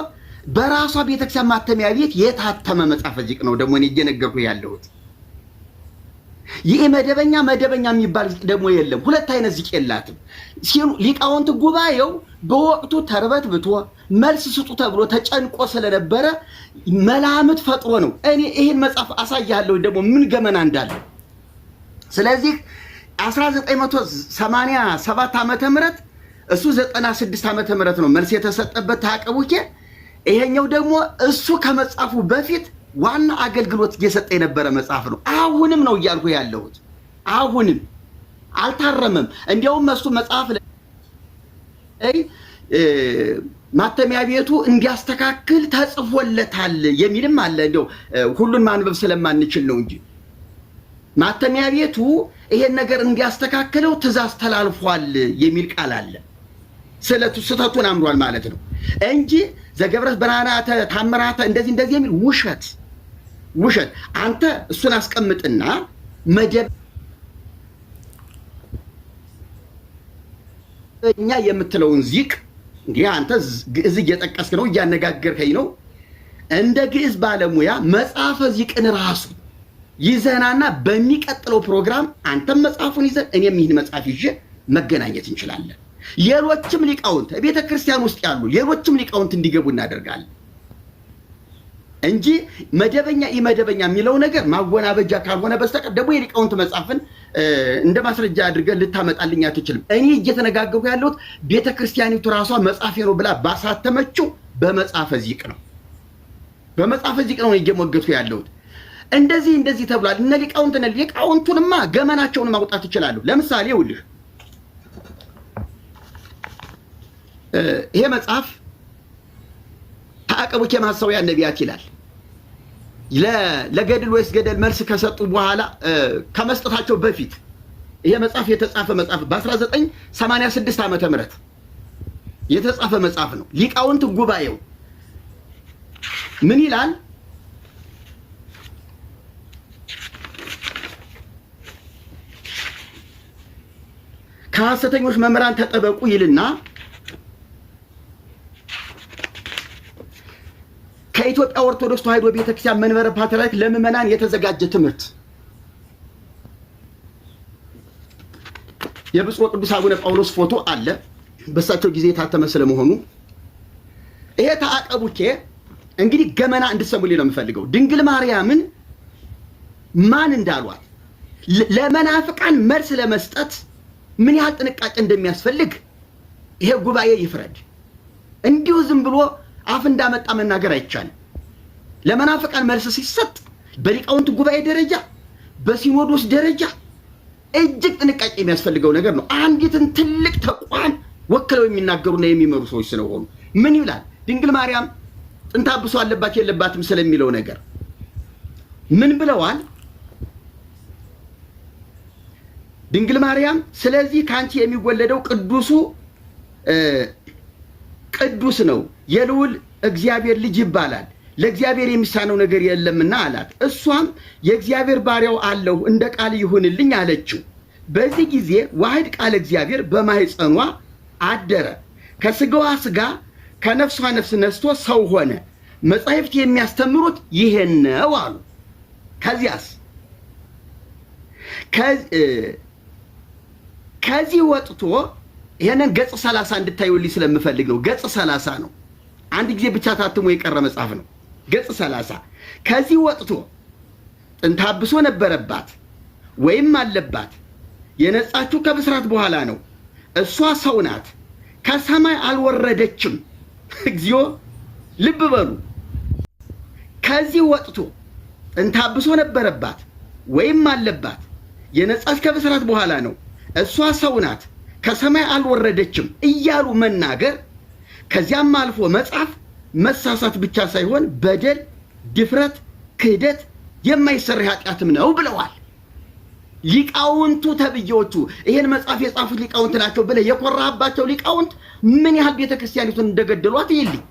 በራሷ ቤተክርስቲያን ማተሚያ ቤት የታተመ መጽሐፈ ዚቅ ነው። ደግሞ እኔ እየነገርኩ ያለሁት ይህ መደበኛ የሚባል ዚቅ ደግሞ የለም። ሁለት አይነት ዚቅ የላትም። ሊቃውንት ጉባኤው በወቅቱ ተርበትብቶ መልስ ስጡ ተብሎ ተጨንቆ ስለነበረ መላምት ፈጥሮ ነው። እኔ ይሄን መጽሐፍ አሳያለሁ ደግሞ ምን ገመና እንዳለ። ስለዚህ 1987 ዓመተ ምህረት እሱ 96 ዓመተ ምህረት ነው መልስ የተሰጠበት ታቀቡኬ። ይሄኛው ደግሞ እሱ ከመጽሐፉ በፊት ዋና አገልግሎት እየሰጠ የነበረ መጽሐፍ ነው። አሁንም ነው እያልኩ ያለሁት። አሁንም አልታረመም። እንዲያውም እሱ መጽሐፍ ላይ ማተሚያ ቤቱ እንዲያስተካክል ተጽፎለታል የሚልም አለ። እንዲያው ሁሉን ማንበብ ስለማንችል ነው እንጂ ማተሚያ ቤቱ ይሄን ነገር እንዲያስተካክለው ትእዛዝ ተላልፏል የሚል ቃል አለ። ስህተቱን አምኗል ማለት ነው እንጂ ዘገብረት ብርሃናተ ታምራተ እንደዚህ የሚል ውሸት። አንተ እሱን አስቀምጥና መደበኛ የምትለውን ዚቅ እንግዲህ አንተ ግዕዝ እየጠቀስክ ነው፣ እያነጋገርከኝ ነው። እንደ ግዕዝ ባለሙያ መጽሐፈ ዚቅን ራሱ ይዘናና በሚቀጥለው ፕሮግራም አንተም መጽሐፉን ይዘን እኔም ይህን መጽሐፍ ይዤ መገናኘት እንችላለን። ሌሎችም ሊቃውንት ቤተ ክርስቲያን ውስጥ ያሉ ሌሎችም ሊቃውንት እንዲገቡ እናደርጋለን እንጂ መደበኛ ኢመደበኛ የሚለው ነገር ማወናበጃ ካልሆነ በስተቀር ደግሞ የሊቃውንት መጽሐፍን እንደ ማስረጃ አድርገን ልታመጣልኝ አትችልም። እኔ እየተነጋገርኩ ያለሁት ቤተ ክርስቲያኒቱ ራሷ መጽሐፌ ነው ብላ ባሳተመችው በመጽሐፈ ዚቅ ነው። በመጽሐፈ ዚቅ ነው እየሞገቱ ያለሁት። እንደዚህ ተብሏል። እነ ሊቃውንቱንማ ገመናቸውን ማውጣት ይችላሉ። ለምሳሌ ይኸውልህ ይሄ መጽሐፍ ተአቀቡኬ ማሰውያ ነቢያት ይላል። ለገድል ወይስ ገደል መልስ ከሰጡ በኋላ ከመስጠታቸው በፊት ይሄ መጽሐፍ የተጻፈ መጽሐፍ በ1986 ዓመተ ምህረት የተጻፈ መጽሐፍ ነው። ሊቃውንት ጉባኤው ምን ይላል? ከሐሰተኞች መምህራን ተጠበቁ ይልና ከኢትዮጵያ ኦርቶዶክስ ተዋሕዶ ቤተክርስቲያን መንበረ ፓትርያርክ ለምዕመናን የተዘጋጀ ትምህርት የብፁዕ ቅዱስ አቡነ ጳውሎስ ፎቶ አለ። በሳቸው ጊዜ የታተመ ስለመሆኑ ይሄ ተአቀቡኬ እንግዲህ ገመና እንድትሰሙልኝ ነው የምፈልገው። ድንግል ማርያምን ማን እንዳሏት ለመናፍቃን መልስ ለመስጠት ምን ያህል ጥንቃቄ እንደሚያስፈልግ ይሄ ጉባኤ ይፍረድ። እንዲሁ ዝም ብሎ አፍ እንዳመጣ መናገር አይቻልም። ለመናፍቃን መልስ ሲሰጥ በሊቃውንት ጉባኤ ደረጃ በሲኖዶስ ደረጃ እጅግ ጥንቃቄ የሚያስፈልገው ነገር ነው። አንዲትን ትልቅ ተቋም ወክለው የሚናገሩና የሚመሩ ሰዎች ስለሆኑ ምን ይላል? ድንግል ማርያም ጥንተ አብሶ አለባት የለባትም ስለሚለው ነገር ምን ብለዋል? ድንግል ማርያም ስለዚህ ካንቺ የሚወለደው ቅዱስ ነው፣ የልዑል እግዚአብሔር ልጅ ይባላል፣ ለእግዚአብሔር የሚሳነው ነገር የለምና አላት። እሷም የእግዚአብሔር ባሪያው አለሁ እንደ ቃል ይሁንልኝ አለችው። በዚህ ጊዜ ዋሕድ ቃል እግዚአብሔር በማኅፀኗ አደረ፣ ከስጋዋ ስጋ ከነፍሷ ነፍስ ነስቶ ሰው ሆነ። መጻሕፍት የሚያስተምሩት ይሄን ነው አሉ። ከዚያስ ከዚህ ወጥቶ ይሄንን ገጽ 30 እንድታዩልኝ ስለምፈልግ ነው። ገጽ 30 ነው። አንድ ጊዜ ብቻ ታትሞ የቀረ መጽሐፍ ነው። ገጽ 30 ከዚህ ወጥቶ ጥንተ አብሶ ነበረባት ወይም አለባት፣ የነጻችው ከብስራት በኋላ ነው። እሷ ሰው ናት፣ ከሰማይ አልወረደችም። እግዚኦ ልብ በሉ። ከዚህ ወጥቶ ጥንተ አብሶ ነበረባት ወይም አለባት፣ የነጻች ከብስራት በኋላ ነው። እሷ ሰው ናት፣ ከሰማይ አልወረደችም እያሉ መናገር ከዚያም አልፎ መጻፍ መሳሳት ብቻ ሳይሆን በደል፣ ድፍረት፣ ክህደት የማይሰራ ኃጢአትም ነው ብለዋል ሊቃውንቱ ተብዬዎቹ። ይሄን መጽሐፍ የጻፉት ሊቃውንት ናቸው ብለህ የኮራባቸው ሊቃውንት ምን ያህል ቤተክርስቲያኒቱን እንደገደሏት ይልኝ።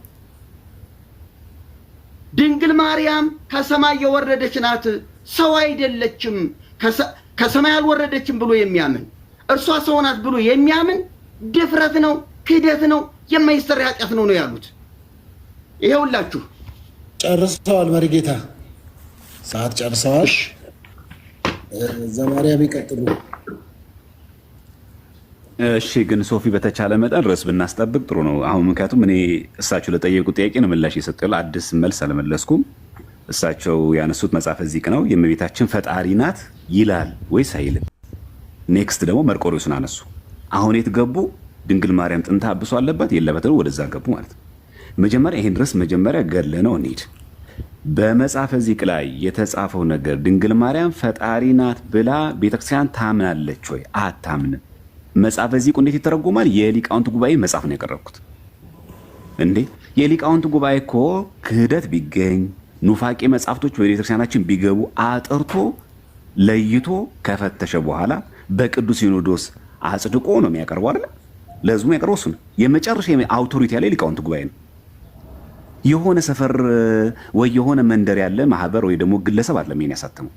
ድንግል ማርያም ከሰማይ የወረደች ናት፣ ሰው አይደለችም። ከሰማይ አልወረደችም ብሎ የሚያምን እርሷ ሰው ናት ብሎ የሚያምን ድፍረት ነው፣ ክህደት ነው፣ የማይሰራ ኃጢአት ነው ያሉት። ይሄውላችሁ ጨርሰዋል። መሪጌታ ሰዓት ጨርሰዋል። ዘማርያም ይቀጥሉ። እሺ፣ ግን ሶፊ በተቻለ መጠን ርዕስ ብናስጠብቅ ጥሩ ነው። አሁን ምክንያቱም እኔ እሳቸው ለጠየቁት ጥያቄ ነው ምላሽ የሰጠው፣ አዲስ መልስ አልመለስኩም። እሳቸው ያነሱት መጽሐፈ ዚቅ ነው። የእመቤታችን ፈጣሪ ናት ይላል ወይስ አይልም? ኔክስት ደግሞ መርቆሬዎስን አነሱ። አሁን የት ገቡ? ድንግል ማርያም ጥንተ አብሶ አለባት የለበት ነው፣ ወደዛ ገቡ ማለት ነው። መጀመሪያ ይሄን ድረስ መጀመሪያ ገድለ ነው እንሂድ። በመጽሐፈ ዚቅ ላይ የተጻፈው ነገር ድንግል ማርያም ፈጣሪ ናት ብላ ቤተክርስቲያን ታምናለች ወይ? አታምንም። መጽሐፈ ዚቁ እንዴት ይተረጎማል? የሊቃውንት ጉባኤ መጽሐፍ ነው ያቀረብኩት። እንዴ የሊቃውንት ጉባኤ እኮ ክህደት ቢገኝ ኑፋቄ መጽሐፍቶች ወደ ቤተክርስቲያናችን ቢገቡ አጥርቶ ለይቶ ከፈተሸ በኋላ በቅዱስ ሲኖዶስ አጽድቆ ነው የሚያቀርበው አይደል? ለህዝቡ ያቀርበው እሱ ነው። የመጨረሻ አውቶሪቲ ያለ ሊቃውንት ጉባኤ ነው። የሆነ ሰፈር ወይ የሆነ መንደር ያለ ማህበር ወይ ደግሞ ግለሰብ አይደለም ይሄን ያሳተመው።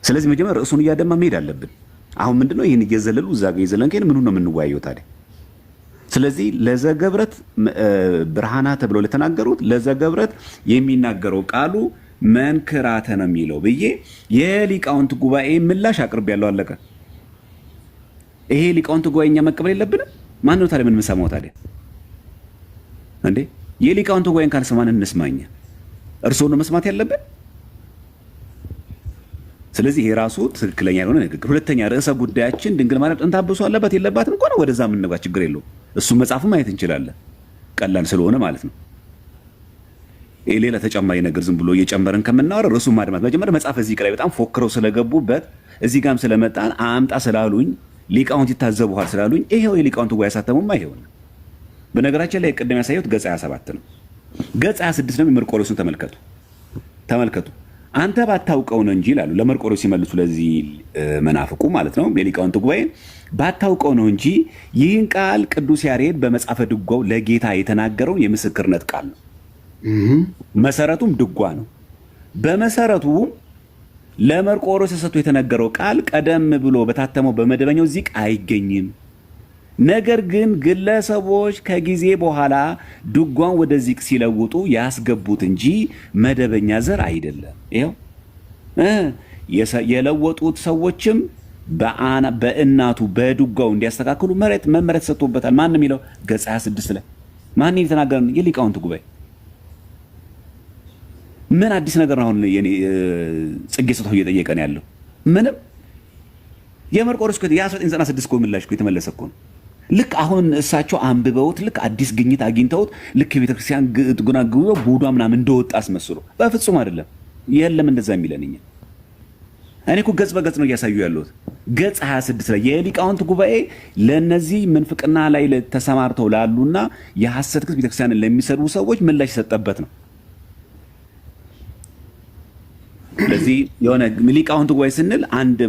ስለዚህ መጀመሪያ ርዕሱን እያደማ መሄድ አለብን። አሁን ምንድነው ይሄን እየዘለሉ እዛ ጋር እየዘለልን ከሄን ምኑን ነው የምንወያየው ታዲያ? ስለዚህ ለዘገብረት ብርሃና ተብሎ ለተናገሩት ለዘገብረት የሚናገረው ቃሉ መንክራተ ነው የሚለው ብዬ የሊቃውንት ጉባኤ ምላሽ አቅርብ ያለው አለቀ። ይሄ ሊቃውንት ጉባኤ እኛ መቀበል የለብንም። ማን ነው ታዲያ ምን የምንሰማው ታዲያ እንዴ? የሊቃውንት ጉባኤን ካልሰማን እንስማኛ? እርስዎ ነው መስማት ያለብን። ስለዚህ ይሄ ራሱ ትክክለኛ ያልሆነ ንግግር። ሁለተኛ ርዕሰ ጉዳያችን ድንግል ማርያም ጥንተ አብሶ አለባት የለባትም እንኳን ወደዛ የምንገባ ችግር የለውም። እሱ መጽሐፍ ማየት እንችላለን፣ ቀላል ስለሆነ ማለት ነው። ሌላ ተጨማሪ ነገር ዝም ብሎ እየጨመርን ከምናወራ ርዕሱ ማድማት መጀመሪያ መጽሐፍ እዚህ ላይ በጣም ፎክረው ስለገቡበት እዚህ ጋርም ስለመጣን አምጣ ስላሉኝ ሊቃውንት ይታዘቡሃል ስላሉኝ ይሄው የሊቃውንት ጉባኤ ያሳተሙማ ይሄው ነው። በነገራችን ላይ ቅድም ያሳየሁት ገጽ 27 ነው። ገጽ 26 ነው። መርቆሬዎስን ተመልከቱ። አንተ ባታውቀው ነው እንጂ ይላሉ ለመርቆሬዎስ ሲመልሱ፣ ለዚህ መናፍቁ ማለት ነው የሊቃውንት ጉባኤ ባታውቀው ነው እንጂ ይህን ቃል ቅዱስ ያሬድ በመጽሐፈ ድጓው ለጌታ የተናገረውን የምስክርነት ቃል ነው። መሰረቱም ድጓ ነው። በመሰረቱ ለመርቆሬዎስ ተሰጥቶ የተነገረው ቃል ቀደም ብሎ በታተመው በመደበኛው ዚቅ አይገኝም። ነገር ግን ግለሰቦች ከጊዜ በኋላ ድጓን ወደ ዚቅ ሲለውጡ ያስገቡት እንጂ መደበኛ ዘር አይደለም። ይኸው የለወጡት ሰዎችም በእናቱ በድጓው እንዲያስተካክሉ መመሪያ ተሰጥቶበታል። ማን የሚለው ገጽ 26 ላይ ማን የተናገረ? የሊቃውንት ጉባኤ። ምን አዲስ ነገር ነው አሁን ጽጌ ስጦታው እየጠየቀ ነው ያለው? ምንም። የመርቆሬዎስ የ1996 እኮ ምላሽ እኮ የተመለሰ እኮ ነው። ልክ አሁን እሳቸው አንብበውት ልክ አዲስ ግኝት አግኝተውት ልክ ቤተክርስቲያን ጉናግቦ ቡዳ ምናምን እንደወጣ አስመስሎ፣ በፍጹም አይደለም። የለም እንደዛ የሚለን እኛ። እኔ እኮ ገጽ በገጽ ነው እያሳዩ ያለሁት። ገጽ 26 ላይ የሊቃውንት ጉባኤ ለነዚህ ምንፍቅና ላይ ተሰማርተው ላሉና የሐሰት ክስ ቤተክርስቲያንን ለሚሰሩ ሰዎች ምላሽ የሰጠበት ነው። ስለዚህ የሆነ ሊቃውንት ጉባኤ ስንል አንድ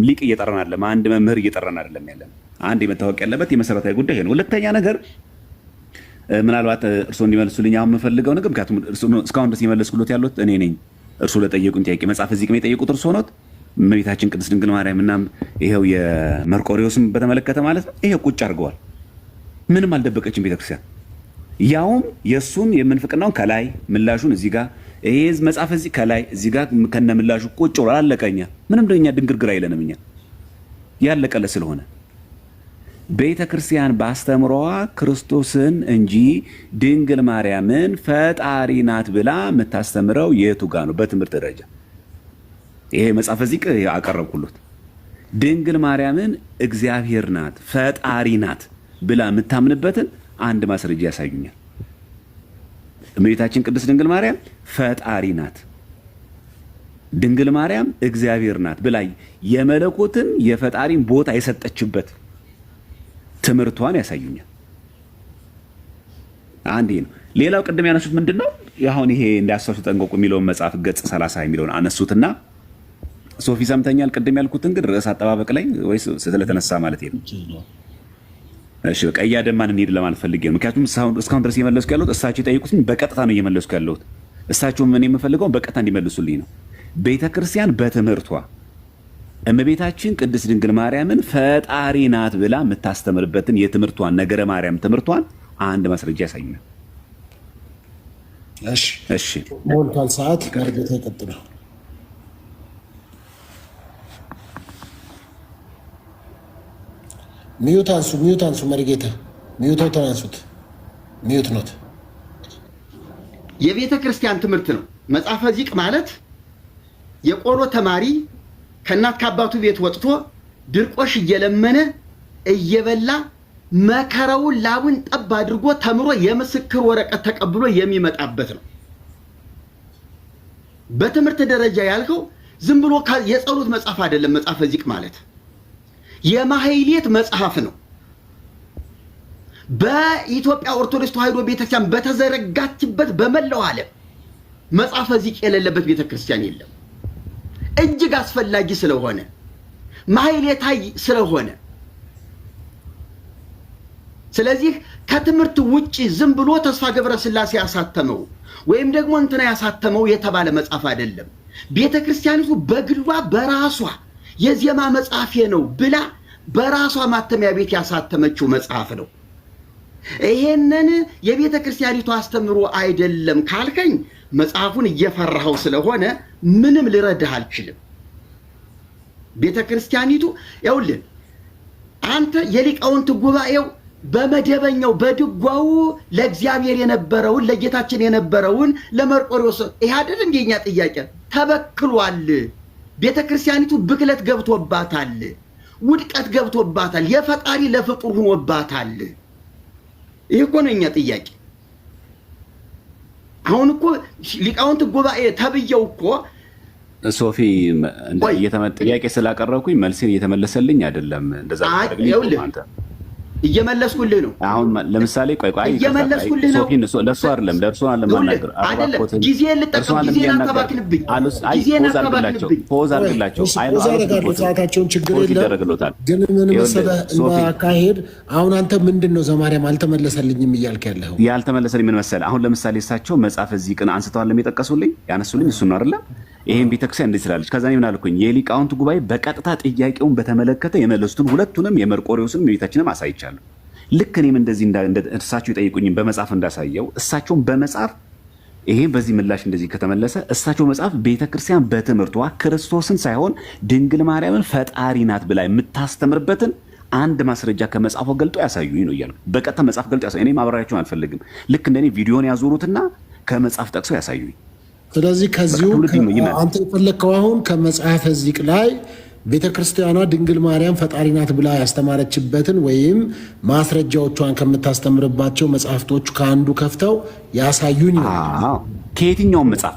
ሊቅ እየጠራን አይደለም፣ አንድ መምህር እየጠራን አይደለም ያለን። አንድ የመታወቅ ያለበት የመሰረታዊ ጉዳይ ነው። ሁለተኛ ነገር ምናልባት እርስዎ እንዲመልሱልኝ አሁን የምፈልገው ነገር፣ ምክንያቱም እስካሁን ድረስ የመለስኩሎት ያለሁት እኔ ነኝ። እርስዎ ለጠየቁን ጥያቄ መጽሐፈ ዚቅ የጠየቁት እርስዎ ኖት። እመቤታችን ቅድስት ድንግል ማርያም እና ይሄው የመርቆሬዎስን በተመለከተ ማለት ነው። ይሄው ቁጭ አድርገዋል። ምንም አልደበቀችም ቤተክርስቲያን። ያውም የእሱን የምንፍቅናውን ከላይ ምላሹን እዚህ ጋር ይሄ መጽሐፈ ዚቅ ከላይ እዚህ ጋር ከነ ምላሹ ቁጭ ብሎ አላለቀኛ። ምንም ደኛ ድንግርግር አይለንም እኛ ያለቀለ ስለሆነ ቤተ ክርስቲያን ባስተምሮዋ ክርስቶስን እንጂ ድንግል ማርያምን ፈጣሪ ናት ብላ የምታስተምረው የቱ ጋር ነው? በትምህርት ደረጃ ይሄ መጽሐፈ ዚቅ አቀረብኩሎት። ድንግል ማርያምን እግዚአብሔር ናት ፈጣሪ ናት ብላ የምታምንበትን አንድ ማስረጃ ያሳዩኛል። እመቤታችን ቅድስት ድንግል ማርያም ፈጣሪ ናት፣ ድንግል ማርያም እግዚአብሔር ናት ብላ የመለኮትን የፈጣሪን ቦታ የሰጠችበት ትምህርቷን ያሳዩኛል። አንድ ነው። ሌላው ቅድም ያነሱት ምንድነው? አሁን ይሄ እንዳያሳሱ ጠንቀቁ የሚለውን መጽሐፍ ገጽ 30 የሚለውን አነሱትና ሶፊ ሰምተኛል። ቅድም ያልኩትን ግን ርዕስ አጠባበቅ ላይ ወይስ ስለተነሳ ማለት ነው? እሺ በቃ እያደማን እንሂድ ለማለት ፈልጌ ነው። ምክንያቱም እስካሁን ድረስ እየመለስኩ ያለሁት እሳቸው የጠየቁትን በቀጥታ ነው እየመለስኩ ያለሁት። እሳቸውም እኔ የምፈልገውን በቀጥታ እንዲመልሱልኝ ነው። ቤተ ክርስቲያን በትምህርቷ እመቤታችን ቅድስት ድንግል ማርያምን ፈጣሪ ናት ብላ የምታስተምርበትን የትምህርቷን ነገረ ማርያም ትምህርቷን አንድ ማስረጃ ያሳዩናል። እሺ ሞልቷል። ሰዓት መርጌታ ይቀጥሉ። ሚዩት አንሱ መርጌታ ሚዩት ተናንሱት። ሚዩት ኖት። የቤተ ክርስቲያን ትምህርት ነው። መጽሐፈ ዚቅ ማለት የቆሎ ተማሪ ከእናት ከአባቱ ቤት ወጥቶ ድርቆሽ እየለመነ እየበላ መከራውን ላቡን ጠብ አድርጎ ተምሮ የምስክር ወረቀት ተቀብሎ የሚመጣበት ነው። በትምህርት ደረጃ ያልከው ዝም ብሎ የጸሎት መጽሐፍ አይደለም። መጽሐፈ ዚቅ ማለት የማህሌት መጽሐፍ ነው። በኢትዮጵያ ኦርቶዶክስ ተዋሕዶ ቤተክርስቲያን በተዘረጋችበት በመላው ዓለም መጽሐፈ ዚቅ የሌለበት ቤተክርስቲያን የለም። እጅግ አስፈላጊ ስለሆነ ማህሌታይ ስለሆነ ስለዚህ ከትምህርት ውጪ ዝም ብሎ ተስፋ ገብረስላሴ ያሳተመው ወይም ደግሞ እንትና ያሳተመው የተባለ መጽሐፍ አይደለም። ቤተክርስቲያኒቱ በግሏ በራሷ የዜማ መጽሐፌ ነው ብላ በራሷ ማተሚያ ቤት ያሳተመችው መጽሐፍ ነው። ይሄንን የቤተክርስቲያኒቱ አስተምሮ አይደለም ካልከኝ መጽሐፉን እየፈራኸው ስለሆነ ምንም ልረዳህ አልችልም። ቤተክርስቲያኒቱ ይኸውልህ አንተ የሊቃውንት ጉባኤው በመደበኛው በድጓው ለእግዚአብሔር የነበረውን ለጌታችን የነበረውን ለመርቆሬዎስ ይሄ አይደል እንደኛ ጥያቄ ተበክሏል። ቤተክርስቲያኒቱ ብክለት ገብቶባታል፣ ውድቀት ገብቶባታል፣ የፈጣሪ ለፍጡር ሆኖባታል። ይሄ እኮ ነው የኛ ጥያቄ። አሁን እኮ ሊቃውንት ጉባኤ ተብየው እኮ ሶፊ ጥያቄ ስላቀረብኩኝ መልሴን እየተመለሰልኝ አይደለም። እንደዛ ታደርግልኝ አንተ እየመለስኩልህ ነው። አሁን ለምሳሌ ቆይ እየመለስኩልህ ነው። ሶፊ ለሱ አይደለም ለእርሱ አይደለም ማናገር አይደለም። ጊዜን ልጠቀም፣ ጊዜን አታባክንብኝ፣ ጊዜን አታባክንብኝ። ፖዝ አድርግላቸው። ሰዓታቸውን ችግር የለም ግን ምን መሰለህ አካሄድ። አሁን አንተ ምንድን ነው ዘማርያም አልተመለሰልኝም እያልክ ያለኸው? ያልተመለሰልኝ ምን መሰለህ፣ አሁን ለምሳሌ እሳቸው መጽሐፈ ዚቅን አንስተዋል የጠቀሱልኝ ያነሱልኝ እሱን ነው አይደለም። ይሄን ቤተክርስቲያን እንዴት ስላለች ከዛ ምን አልኩኝ፣ የሊቃውንት ጉባኤ በቀጥታ ጥያቄውን በተመለከተ የመለሱትን ሁለቱንም የመርቆሬዎስንም የቤታችንም አሳይቻለሁ። ልክ እኔም እንደዚህ እሳቸው የጠይቁኝ በመጽሐፍ እንዳሳየው እሳቸውን በመጽሐፍ ይሄን በዚህ ምላሽ እንደዚህ ከተመለሰ እሳቸው መጽሐፍ ቤተክርስቲያን በትምህርቷ ክርስቶስን ሳይሆን ድንግል ማርያምን ፈጣሪ ናት ብላ የምታስተምርበትን አንድ ማስረጃ ከመጽሐፉ ገልጦ ያሳዩኝ ነው እያልኩ በቀጥታ መጽሐፍ ገልጦ ያሳዩኝ። እኔ ማብራሪያቸውን አልፈልግም። ልክ እንደኔ ቪዲዮን ያዞሩትና ከመጽሐፍ ጠቅሰው ያሳዩኝ። ስለዚህ ከዚሁ አንተ የፈለግከው አሁን ከመጽሐፈ ዚቅ ላይ ቤተክርስቲያኗ ድንግል ማርያም ፈጣሪ ናት ብላ ያስተማረችበትን ወይም ማስረጃዎቿን ከምታስተምርባቸው መጽሐፍቶቹ ከአንዱ ከፍተው ያሳዩኝ ነው። ከየትኛውም መጽሐፍ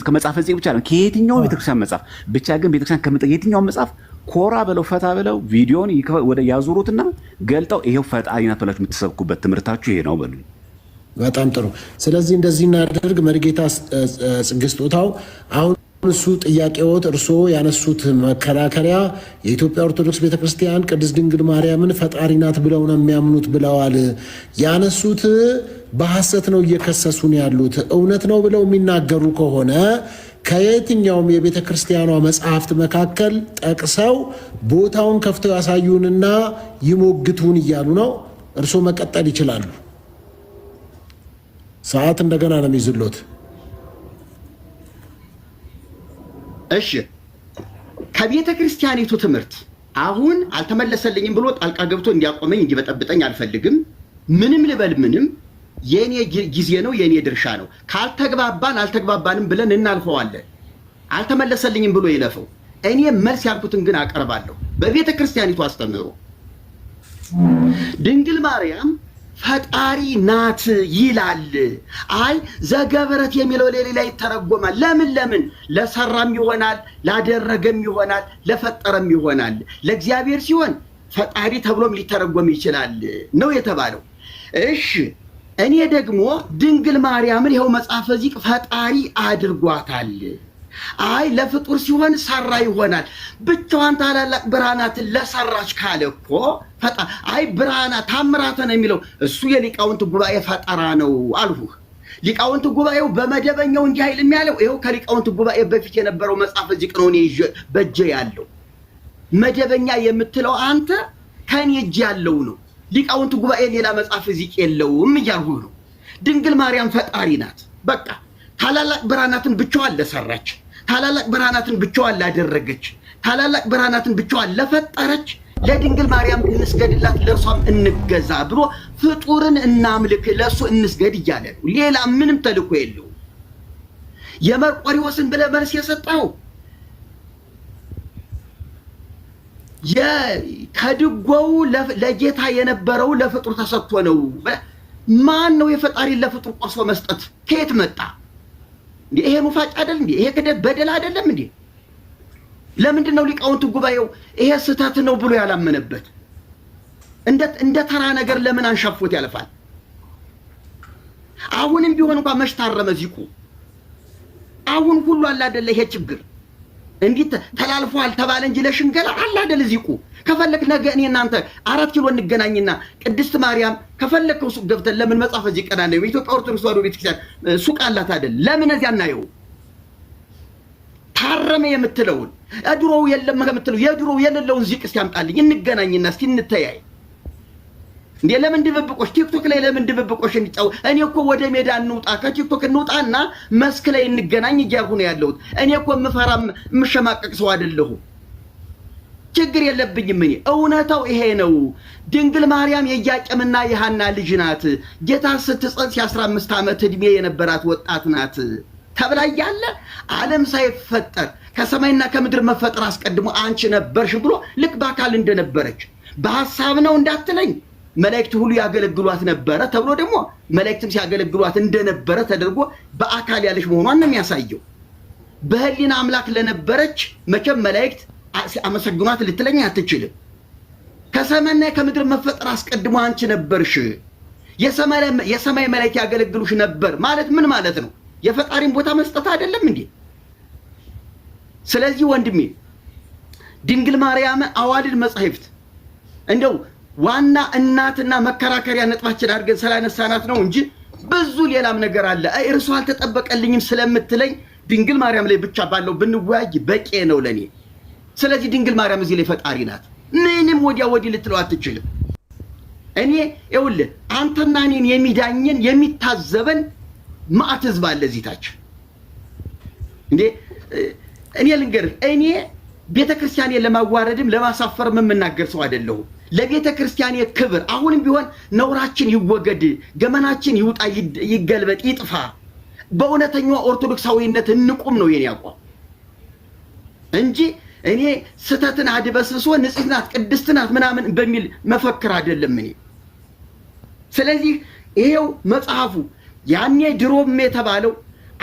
ከመጽሐፈ ዚቅ ብቻ ነው፣ ከየትኛውም ቤተክርስቲያን መጽሐፍ ብቻ ግን ቤተክርስቲያን ከየትኛውም መጽሐፍ ኮራ ብለው ፈታ ብለው ቪዲዮን ወደ ያዙሩትና ገልጠው ይሄው ፈጣሪ ናት ብላችሁ የምትሰብኩበት ትምህርታችሁ ይሄ ነው በሉ። በጣም ጥሩ። ስለዚህ እንደዚህ እናደርግ። መርጌታ ጽጌ ስጦታው አሁን እሱ ጥያቄዎት እርስዎ ያነሱት መከራከሪያ የኢትዮጵያ ኦርቶዶክስ ቤተክርስቲያን ቅድስት ድንግል ማርያምን ፈጣሪ ናት ብለው ነው የሚያምኑት ብለዋል። ያነሱት በሐሰት ነው እየከሰሱን ያሉት። እውነት ነው ብለው የሚናገሩ ከሆነ ከየትኛውም የቤተ ክርስቲያኗ መጽሐፍት መካከል ጠቅሰው ቦታውን ከፍተው ያሳዩንና ይሞግቱን እያሉ ነው። እርስዎ መቀጠል ይችላሉ። ሰዓት እንደገና ነው የሚይዝሎት። እሺ ከቤተ ክርስቲያኒቱ ትምህርት አሁን አልተመለሰልኝም ብሎ ጣልቃ ገብቶ እንዲያቆመኝ እንዲበጠብጠኝ አልፈልግም። ምንም ልበል ምንም የኔ ጊዜ ነው፣ የኔ ድርሻ ነው። ካልተግባባን አልተግባባንም ብለን እናልፈዋለን። አልተመለሰልኝም ብሎ ይለፈው። እኔ መልስ ያልኩትን ግን አቀርባለሁ። በቤተ ክርስቲያኒቱ አስተምህሮ ድንግል ማርያም ፈጣሪ ናት ይላል። አይ ዘገብረት የሚለው ሌላ ይተረጎማል። ለምን ለሰራም ይሆናል፣ ላደረገም ይሆናል፣ ለፈጠረም ይሆናል። ለእግዚአብሔር ሲሆን ፈጣሪ ተብሎም ሊተረጎም ይችላል ነው የተባለው። እሺ እኔ ደግሞ ድንግል ማርያምን ይኸው መጽሐፈ ዚቅ ፈጣሪ አድርጓታል። አይ ለፍጡር ሲሆን ሰራ ይሆናል። ብቻዋን ታላላቅ ብርሃናትን ለሰራች ካለ እኮ አይ ብርሃናት ታምራተ ነው የሚለው እሱ የሊቃውንት ጉባኤ ፈጠራ ነው አልሁህ። ሊቃውንት ጉባኤው በመደበኛው እንዲህ አይልም ያለው ይኸው ከሊቃውንት ጉባኤ በፊት የነበረው መጽሐፈ ዚቅ ነው እኔ በእጄ ያለው። መደበኛ የምትለው አንተ ከኔ እጄ ያለው ነው። ሊቃውንት ጉባኤ ሌላ መጽሐፈ ዚቅ የለውም እያልሁህ ነው። ድንግል ማርያም ፈጣሪ ናት። በቃ ታላላቅ ብርሃናትን ብቻዋን ለሰራች፣ ታላላቅ ብርሃናትን ብቻዋን ላደረገች፣ ታላላቅ ብርሃናትን ብቻዋን ለፈጠረች ለድንግል ማርያም እንስገድላት፣ ለእርሷም እንገዛ ብሎ ፍጡርን እናምልክ፣ ለእሱ እንስገድ እያለ ነው። ሌላ ምንም ተልኮ የለው። የመርቆሬዎስን ብለህ መልስ የሰጠው ከድጓው ለጌታ የነበረው ለፍጡር ተሰጥቶ ነው። ማን ነው የፈጣሪን ለፍጡር ቆርሶ መስጠት? ከየት መጣ? ይሄ ሙፋጭ አይደል እንዴ? ይሄ ክደት በደል አይደለም እንዴ? ለምንድን ነው ሊቃውንት ጉባኤው ይሄ ስህተት ነው ብሎ ያላመነበት? እንደ ተራ ነገር ለምን አንሻፎት ያልፋል? አሁንም ቢሆን እንኳን መሽታረመ ዚቁ አሁን ሁሉ አለ አይደለ? ይሄ ችግር እንዲህ ተላልፏል ተባለ እንጂ ለሽንገላ አለ አይደል? ዚቁ ከፈለክ ነገ እኔ እናንተ 4 ኪሎ እንገናኝና ቅድስት ማርያም ከፈለከው ሱቅ ገብተን ለምን መጽሐፈ ዚህ ቀና ነው የኢትዮጵያ ኦርቶዶክስ ተዋሕዶ ቤተክርስቲያን ሱቅ አላት አይደል? ለምን እዚያ እናየው? ታረመ የምትለውን ድሮው የለም ከምትለው የድሮው የሌለውን ዚቅ እስቲ ያምጣልኝ እንገናኝና እስቲ እንተያይ። እንዴ ለምን ድብብቆሽ ቲክቶክ ላይ ለምን ድብብቆሽ እንጫው? እኔ እኮ ወደ ሜዳ እንውጣ ከቲክቶክ እንውጣና መስክ ላይ እንገናኝ እያልኩ ነው ያለሁት። እኔ እኮ የምፈራም የምሸማቀቅ ሰው አይደለሁም። ችግር የለብኝም። እኔ እውነታው ይሄ ነው። ድንግል ማርያም የኢያቄምና የሐና ልጅ ናት። ጌታ ስትጸንስ የ15 ዓመት ዕድሜ የነበራት ወጣት ናት ተብላ እያለ ዓለም ሳይፈጠር ከሰማይና ከምድር መፈጠር አስቀድሞ አንቺ ነበርሽ ብሎ ልክ በአካል እንደነበረች በሐሳብ ነው እንዳትለኝ መላእክት ሁሉ ያገለግሏት ነበረ ተብሎ ደግሞ መላእክትም ሲያገለግሏት እንደነበረ ተደርጎ በአካል ያለች መሆኗን ነው የሚያሳየው። በህሊና አምላክ ለነበረች መቼም መላእክት አመሰግኗት ልትለኝ አትችልም። ከሰማይና ከምድር መፈጠር አስቀድሞ አንቺ ነበርሽ፣ የሰማይ መላእክት ያገለግሉሽ ነበር ማለት ምን ማለት ነው? የፈጣሪን ቦታ መስጠት አይደለም እንዴ? ስለዚህ ወንድሜ ድንግል ማርያም አዋልድ መጻሕፍት እንደው ዋና እናትና መከራከሪያ ነጥባችን አድርገን ስላነሳናት ነው እንጂ ብዙ ሌላም ነገር አለ። እርሱ አልተጠበቀልኝም ስለምትለኝ ድንግል ማርያም ላይ ብቻ ባለው ብንወያይ በቂ ነው ለኔ። ስለዚህ ድንግል ማርያም እዚህ ላይ ፈጣሪ ናት። ምንም ወዲያ ወዲህ ልትለው አትችልም። እኔ ይኸውልህ አንተና እኔን የሚዳኘን የሚታዘበን ማዕት ህዝብ አለ እዚህ ታች። እንዴ እኔ ልንገርህ፣ እኔ ቤተክርስቲያኔ ለማዋረድም ለማሳፈርም የምናገር ሰው አይደለሁም። ለቤተክርስቲያኔ ክብር አሁንም ቢሆን ነውራችን ይወገድ፣ ገመናችን ይውጣ፣ ይገልበጥ፣ ይጥፋ፣ በእውነተኛው ኦርቶዶክሳዊነት እንቁም ነው የኔ አቋም እንጂ እኔ ስተትን አድበስብሶ ንጽሕት ናት ቅድስት ናት ምናምን በሚል መፈክር አይደለም እኔ። ስለዚህ ይሄው መጽሐፉ ያኔ ድሮም የተባለው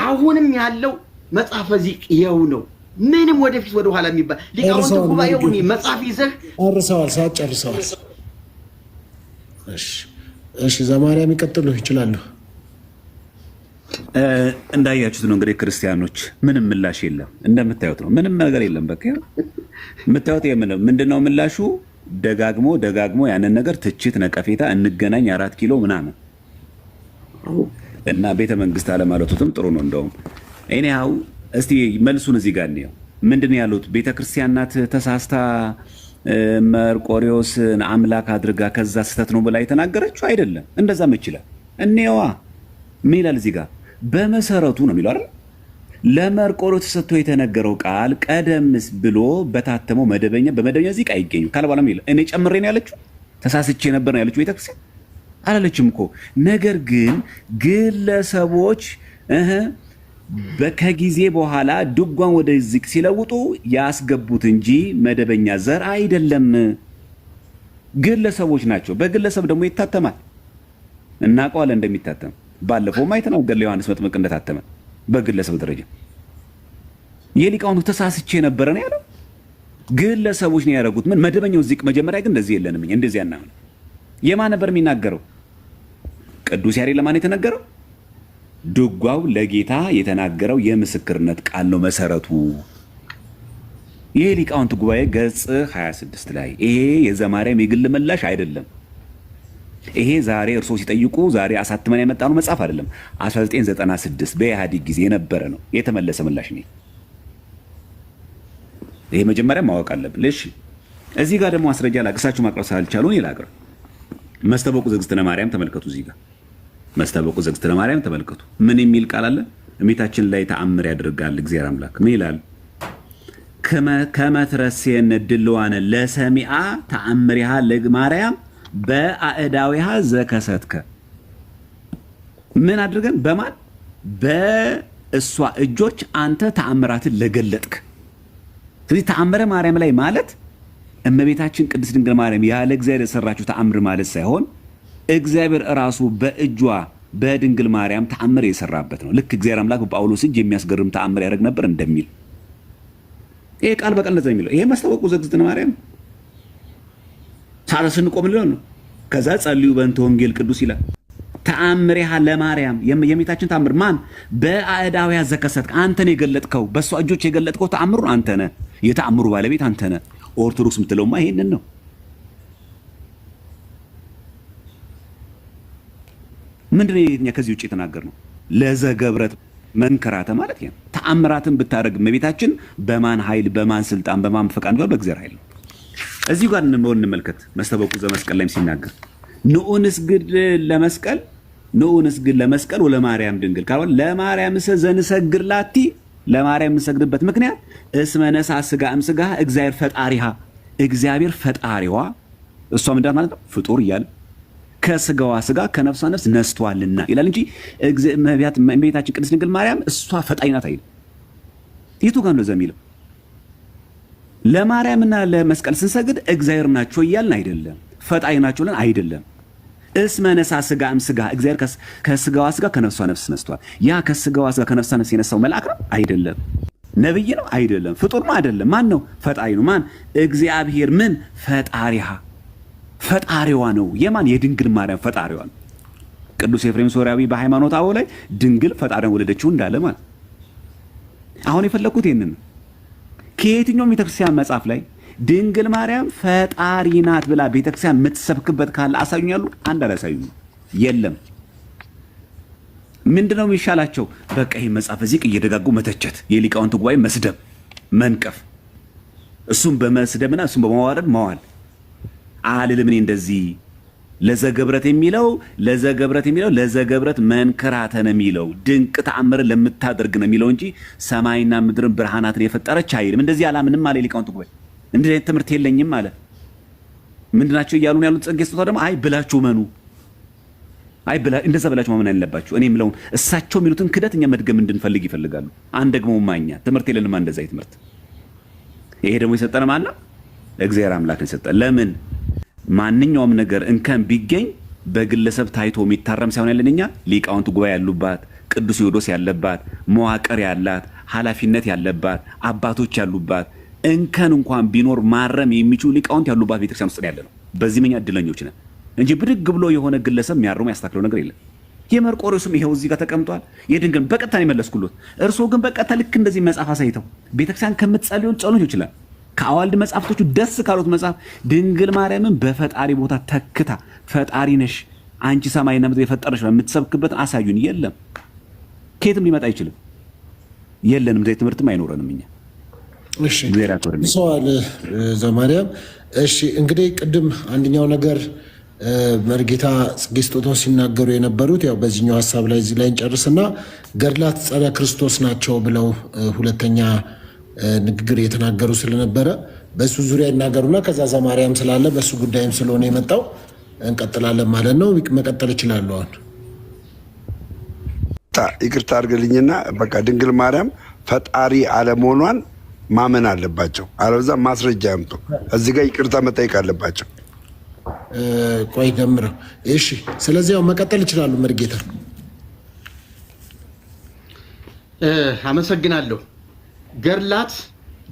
አሁንም ያለው መጽሐፈ ዚቅ ይኸው ነው። ምንም ወደፊት ወደ ኋላ የሚባል ሊቃውንት ጉባኤው መጽሐፍ ይዘህ ጨርሰዋል። ሰዓት ጨርሰዋል። እሺ ዘማርያም ይቀጥሉ ይችላሉ። እንዳያችሁት ነው እንግዲህ ክርስቲያኖች ምንም ምላሽ የለም። እንደምታዩት ነው ምንም ነገር የለም። በቃ የምታዩት ምንድነው ምላሹ? ደጋግሞ ያንን ነገር ትችት፣ ነቀፌታ፣ እንገናኝ 4 ኪሎ ምናምን እና ቤተ መንግስት አለማለቱትም ጥሩ ነው። እንደውም እኔው እስቲ መልሱን እዚህ ጋር ነው። ምንድነው ያሉት? ቤተ ክርስቲያን ናት ተሳስታ መርቆሪዎስን አምላክ አድርጋ ከዛ ስተት ነው ብላ የተናገረችው አይደለም። እንደዛም ይችላል። እኔዋ ምን ይላል እዚህ ጋር? በመሰረቱ ነው የሚለው አይደል? ለመርቆሪዎስ ተሰጥቶ የተነገረው ቃል ቀደምስ ብሎ በታተመው በመደበኛ እዚህ ቃል አይገኝም ካለ በኋላ እኔ ጨምሬ ነው ያለችው። ተሳስቼ ነበር ነው ያለችው ቤተክርስቲያን አላለችም እኮ። ነገር ግን ግለሰቦች ከጊዜ በኋላ ድጓን ወደ ዚቅ ሲለውጡ ያስገቡት እንጂ መደበኛ ዘር አይደለም። ግለሰቦች ናቸው። በግለሰብ ደግሞ ይታተማል። እናውቀዋለን እንደሚታተም። ባለፈው አይተናል ገድለ ዮሐንስ መጥምቅ እንደታተመ በግለሰብ ደረጃ። የሊቃውንቱ ተሳስቼ ነበር ነው ያለው። ግለሰቦች ነው ያደረጉት። ምን መደበኛው ዚቅ መጀመሪያ ግን እንደዚህ የለንም እኛ እንደዚህ ያናምን። የማን ነበር የሚናገረው? ቅዱስ ያሬድ ለማን የተነገረው? ድጓው ለጌታ የተናገረው የምስክርነት ቃል ነው መሰረቱ። ይሄ ሊቃውንት ጉባኤ ገጽ 26 ላይ ይሄ የዘማርያም የግል ምላሽ አይደለም። ይሄ ዛሬ እርሶ ሲጠይቁ ዛሬ አሳትመን ያመጣነው መጽሐፍ አይደለም። 1996 በኢህአዴግ ጊዜ የነበረ ነው የተመለሰ ምላሽ ነው። ይሄ መጀመሪያ ማወቅ አለብን። እሺ እዚህ ጋር ደግሞ ማስረጃ ላቅሳችሁ ማቅረብ ሳልቻሉ ይላቀር መስተበቁ ዘግዝትነ ማርያም ተመልከቱ። እዚህ ጋር መስተበቁ ዘግዝትነ ማርያም ተመልከቱ። ምን የሚል ቃል አለ? እመቤታችን ላይ ተአምር ያደርጋል እግዚአብሔር አምላክ። ምን ይላል? ከመትረሴን ድልዋነ ለሰሚዓ ተአምሪሃ ለማርያም በአእዳዊሃ ዘከሰትከ። ምን አድርገን? በማን? በእሷ እጆች አንተ ተአምራትን ለገለጥክ። ስለዚህ ተአምረ ማርያም ላይ ማለት እመቤታችን ቅድስት ድንግል ማርያም ያለ እግዚአብሔር የሰራችው ተአምር ማለት ሳይሆን እግዚአብሔር እራሱ በእጇ በድንግል ማርያም ተአምር የሰራበት ነው። ልክ እግዚአብሔር አምላክ በጳውሎስ እጅ የሚያስገርም ተአምር ያደርግ ነበር እንደሚል ይሄ ቃል በቃል ነው የሚለው። ይሄ ማስተዋወቁ ዘግዝትነ ማርያም ሳራ ስንቆም ነው። ከዛ ጸልዩ በእንተ ወንጌል ቅዱስ ይላል። ተአምሪሃ ለማርያም የእመቤታችን ተአምር ማን በአእዳውያ ዘከሰትክ አንተን የገለጥከው በእሷ እጆች የገለጥከው ተአምሩን አንተ ነህ። የተአምሩ ባለቤት አንተ ነህ። ኦርቶዶክስ የምትለውማ ይሄንን ነው። ምንድነው የኛ ከዚህ ውጭ የተናገርነው? ለዘገብረት መንከራተ ማለት ይሄ ተአምራትን ብታደርግ እመቤታችን በማን ኃይል በማን ስልጣን በማን ፈቃድ ነው? በእግዚአብሔር ኃይል ነው። እዚህ ጋር እንመልከት መስተበቁ ዘመስቀል ላይም ሲናገር ንዑንስግድ ለመስቀል ንዑንስግድ ለመስቀል ወለማርያም ድንግል ካልሆነ ለማርያም ዘንሰግድ ላቲ ለማርያም የምንሰግድበት ምክንያት እስመ ነሳ ስጋ እምስጋ እግዚአብሔር ፈጣሪሃ እግዚአብሔር ፈጣሪዋ እሷ ምንድን ማለት ነው? ፍጡር እያለ ከስጋዋ ስጋ ከነፍሷ ነፍስ ነስቷልና ይላል እንጂ እመቤታችን ቅድስት ድንግል ማርያም እሷ ፈጣሪ ናት አይደል? የቱ ጋር ነው ዘሚለው? ለማርያምና ለመስቀል ስንሰግድ እግዚአብሔር ናቸው እያልን አይደለም። ፈጣሪ ናቸው ለን አይደለም። እስመ ነሳ ስጋ እምስጋ እግዚአብሔር ከስጋዋ ስጋ ከነፍሷ ነፍስ ነስቷል። ያ ከስጋዋ ስጋ ከነፍሷ ነፍስ የነሳው መልአክ ነው አይደለም። ነብይ ነው አይደለም። ፍጡር ነው አይደለም። ማን ነው? ፈጣሪ ነው። ማን? እግዚአብሔር ምን ፈጣሪሃ ፈጣሪዋ ነው። የማን? የድንግል ማርያም ፈጣሪዋ ነው። ቅዱስ ኤፍሬም ሶርያዊ በሃይማኖት አበው ላይ ድንግል ፈጣሪን ወለደችው እንዳለ ማለት። አሁን የፈለኩት ይሄንን ከየትኛውም ቤተክርስቲያን መጽሐፍ ላይ ድንግል ማርያም ፈጣሪ ናት ብላ ቤተክርስቲያን የምትሰብክበት ካለ አሳዩኛሉ። አንድ አላሳዩኝ። የለም። ምንድነው የሚሻላቸው? በቃ ይሄ መጽሐፍ እዚህ እየደጋጉ መተቸት፣ የሊቃውንት ጉባኤ መስደብ፣ መንቀፍ፣ እሱም በመስደብና እሱም በማዋረድ ማዋል አልልም። እኔ እንደዚህ ለዘገብረት የሚለው ለዘገብረት መንከራተ ነው የሚለው ድንቅ ተአምር ለምታደርግ ነው የሚለው እንጂ ሰማይና ምድርን ብርሃናትን የፈጠረች አይልም። እንደዚህ አላምንም አለ ሊቃውንት ጉባኤ። እንደዚህ አይነት ትምህርት የለኝም አለ። ምንድናቸው እያሉ ያሉት? ጽጌ ስጦታ ደግሞ አይ ብላችሁ መኑ፣ አይ እንደዛ ብላችሁ ማመን አለባችሁ። እኔ የምለውን እሳቸው የሚሉትን ክደት እኛ መድገም እንድንፈልግ ይፈልጋሉ። አንድ ደግሞ ማኛ ትምህርት የለንም እንደዛ ትምህርት። ይሄ ደግሞ የሰጠን ማን ነው? እግዚአብሔር አምላክ የሰጠን። ለምን ማንኛውም ነገር እንከን ቢገኝ በግለሰብ ታይቶ የሚታረም ሳይሆን ያለን እኛ ሊቃውንት ጉባኤ ያሉባት፣ ቅዱስ ሲኖዶስ ያለባት፣ መዋቅር ያላት፣ ኃላፊነት ያለባት፣ አባቶች ያሉባት እንከን እንኳን ቢኖር ማረም የሚችሉ ሊቃውንት ያሉባት ቤተክርስቲያን ውስጥ ያለ ነው። በዚህ መኛ እድለኞች ነን እንጂ ብድግ ብሎ የሆነ ግለሰብ የሚያርሙ ያስተካክለው ነገር የለም። የመርቆሬዎስም ይሄው እዚህ ጋር ተቀምጧል። የድንግል በቀጥታ ነው የመለስኩለት። እርስዎ ግን በቀጥታ ልክ እንደዚህ መጽሐፍ አሳይተው ቤተክርስቲያን ከምትጸልዩ ጸሎት ይችላል። ከአዋልድ መጽሐፍቶቹ ደስ ካሉት መጽሐፍ ድንግል ማርያምን በፈጣሪ ቦታ ተክታ ፈጣሪ ነሽ አንቺ ሰማይና ምድር የፈጠረሽ የምትሰብክበት አሳዩን። የለም፣ ከየትም ሊመጣ አይችልም። የለንም። ዘይ ትምህርትም አይኖረንም እኛ። እሺ ሰዋል ዘማርያም። እሺ እንግዲህ ቅድም አንደኛው ነገር መርጌታ ጽጌ ስጦታው ሲናገሩ የነበሩት ያው በዚህኛው ሀሳብ ላይ እዚህ ላይ እንጨርስና ገድላት ጸረ ክርስቶስ ናቸው ብለው ሁለተኛ ንግግር እየተናገሩ ስለነበረ በሱ ዙሪያ ይናገሩና ከዛ ዘማርያም ስላለ በሱ ጉዳይም ስለሆነ የመጣው እንቀጥላለን ማለት ነው። መቀጠል ይችላሉ። አሁን ይቅርታ አድርግልኝና በቃ ድንግል ማርያም ፈጣሪ አለመሆኗን ማመን አለባቸው። አለበዛ ማስረጃ ያምጡ። እዚህ ጋር ይቅርታ መጠየቅ አለባቸው። ቆይ ደምረው። እሺ ስለዚህ ያው መቀጠል ይችላሉ መርጌታ። አመሰግናለሁ። ገድላት፣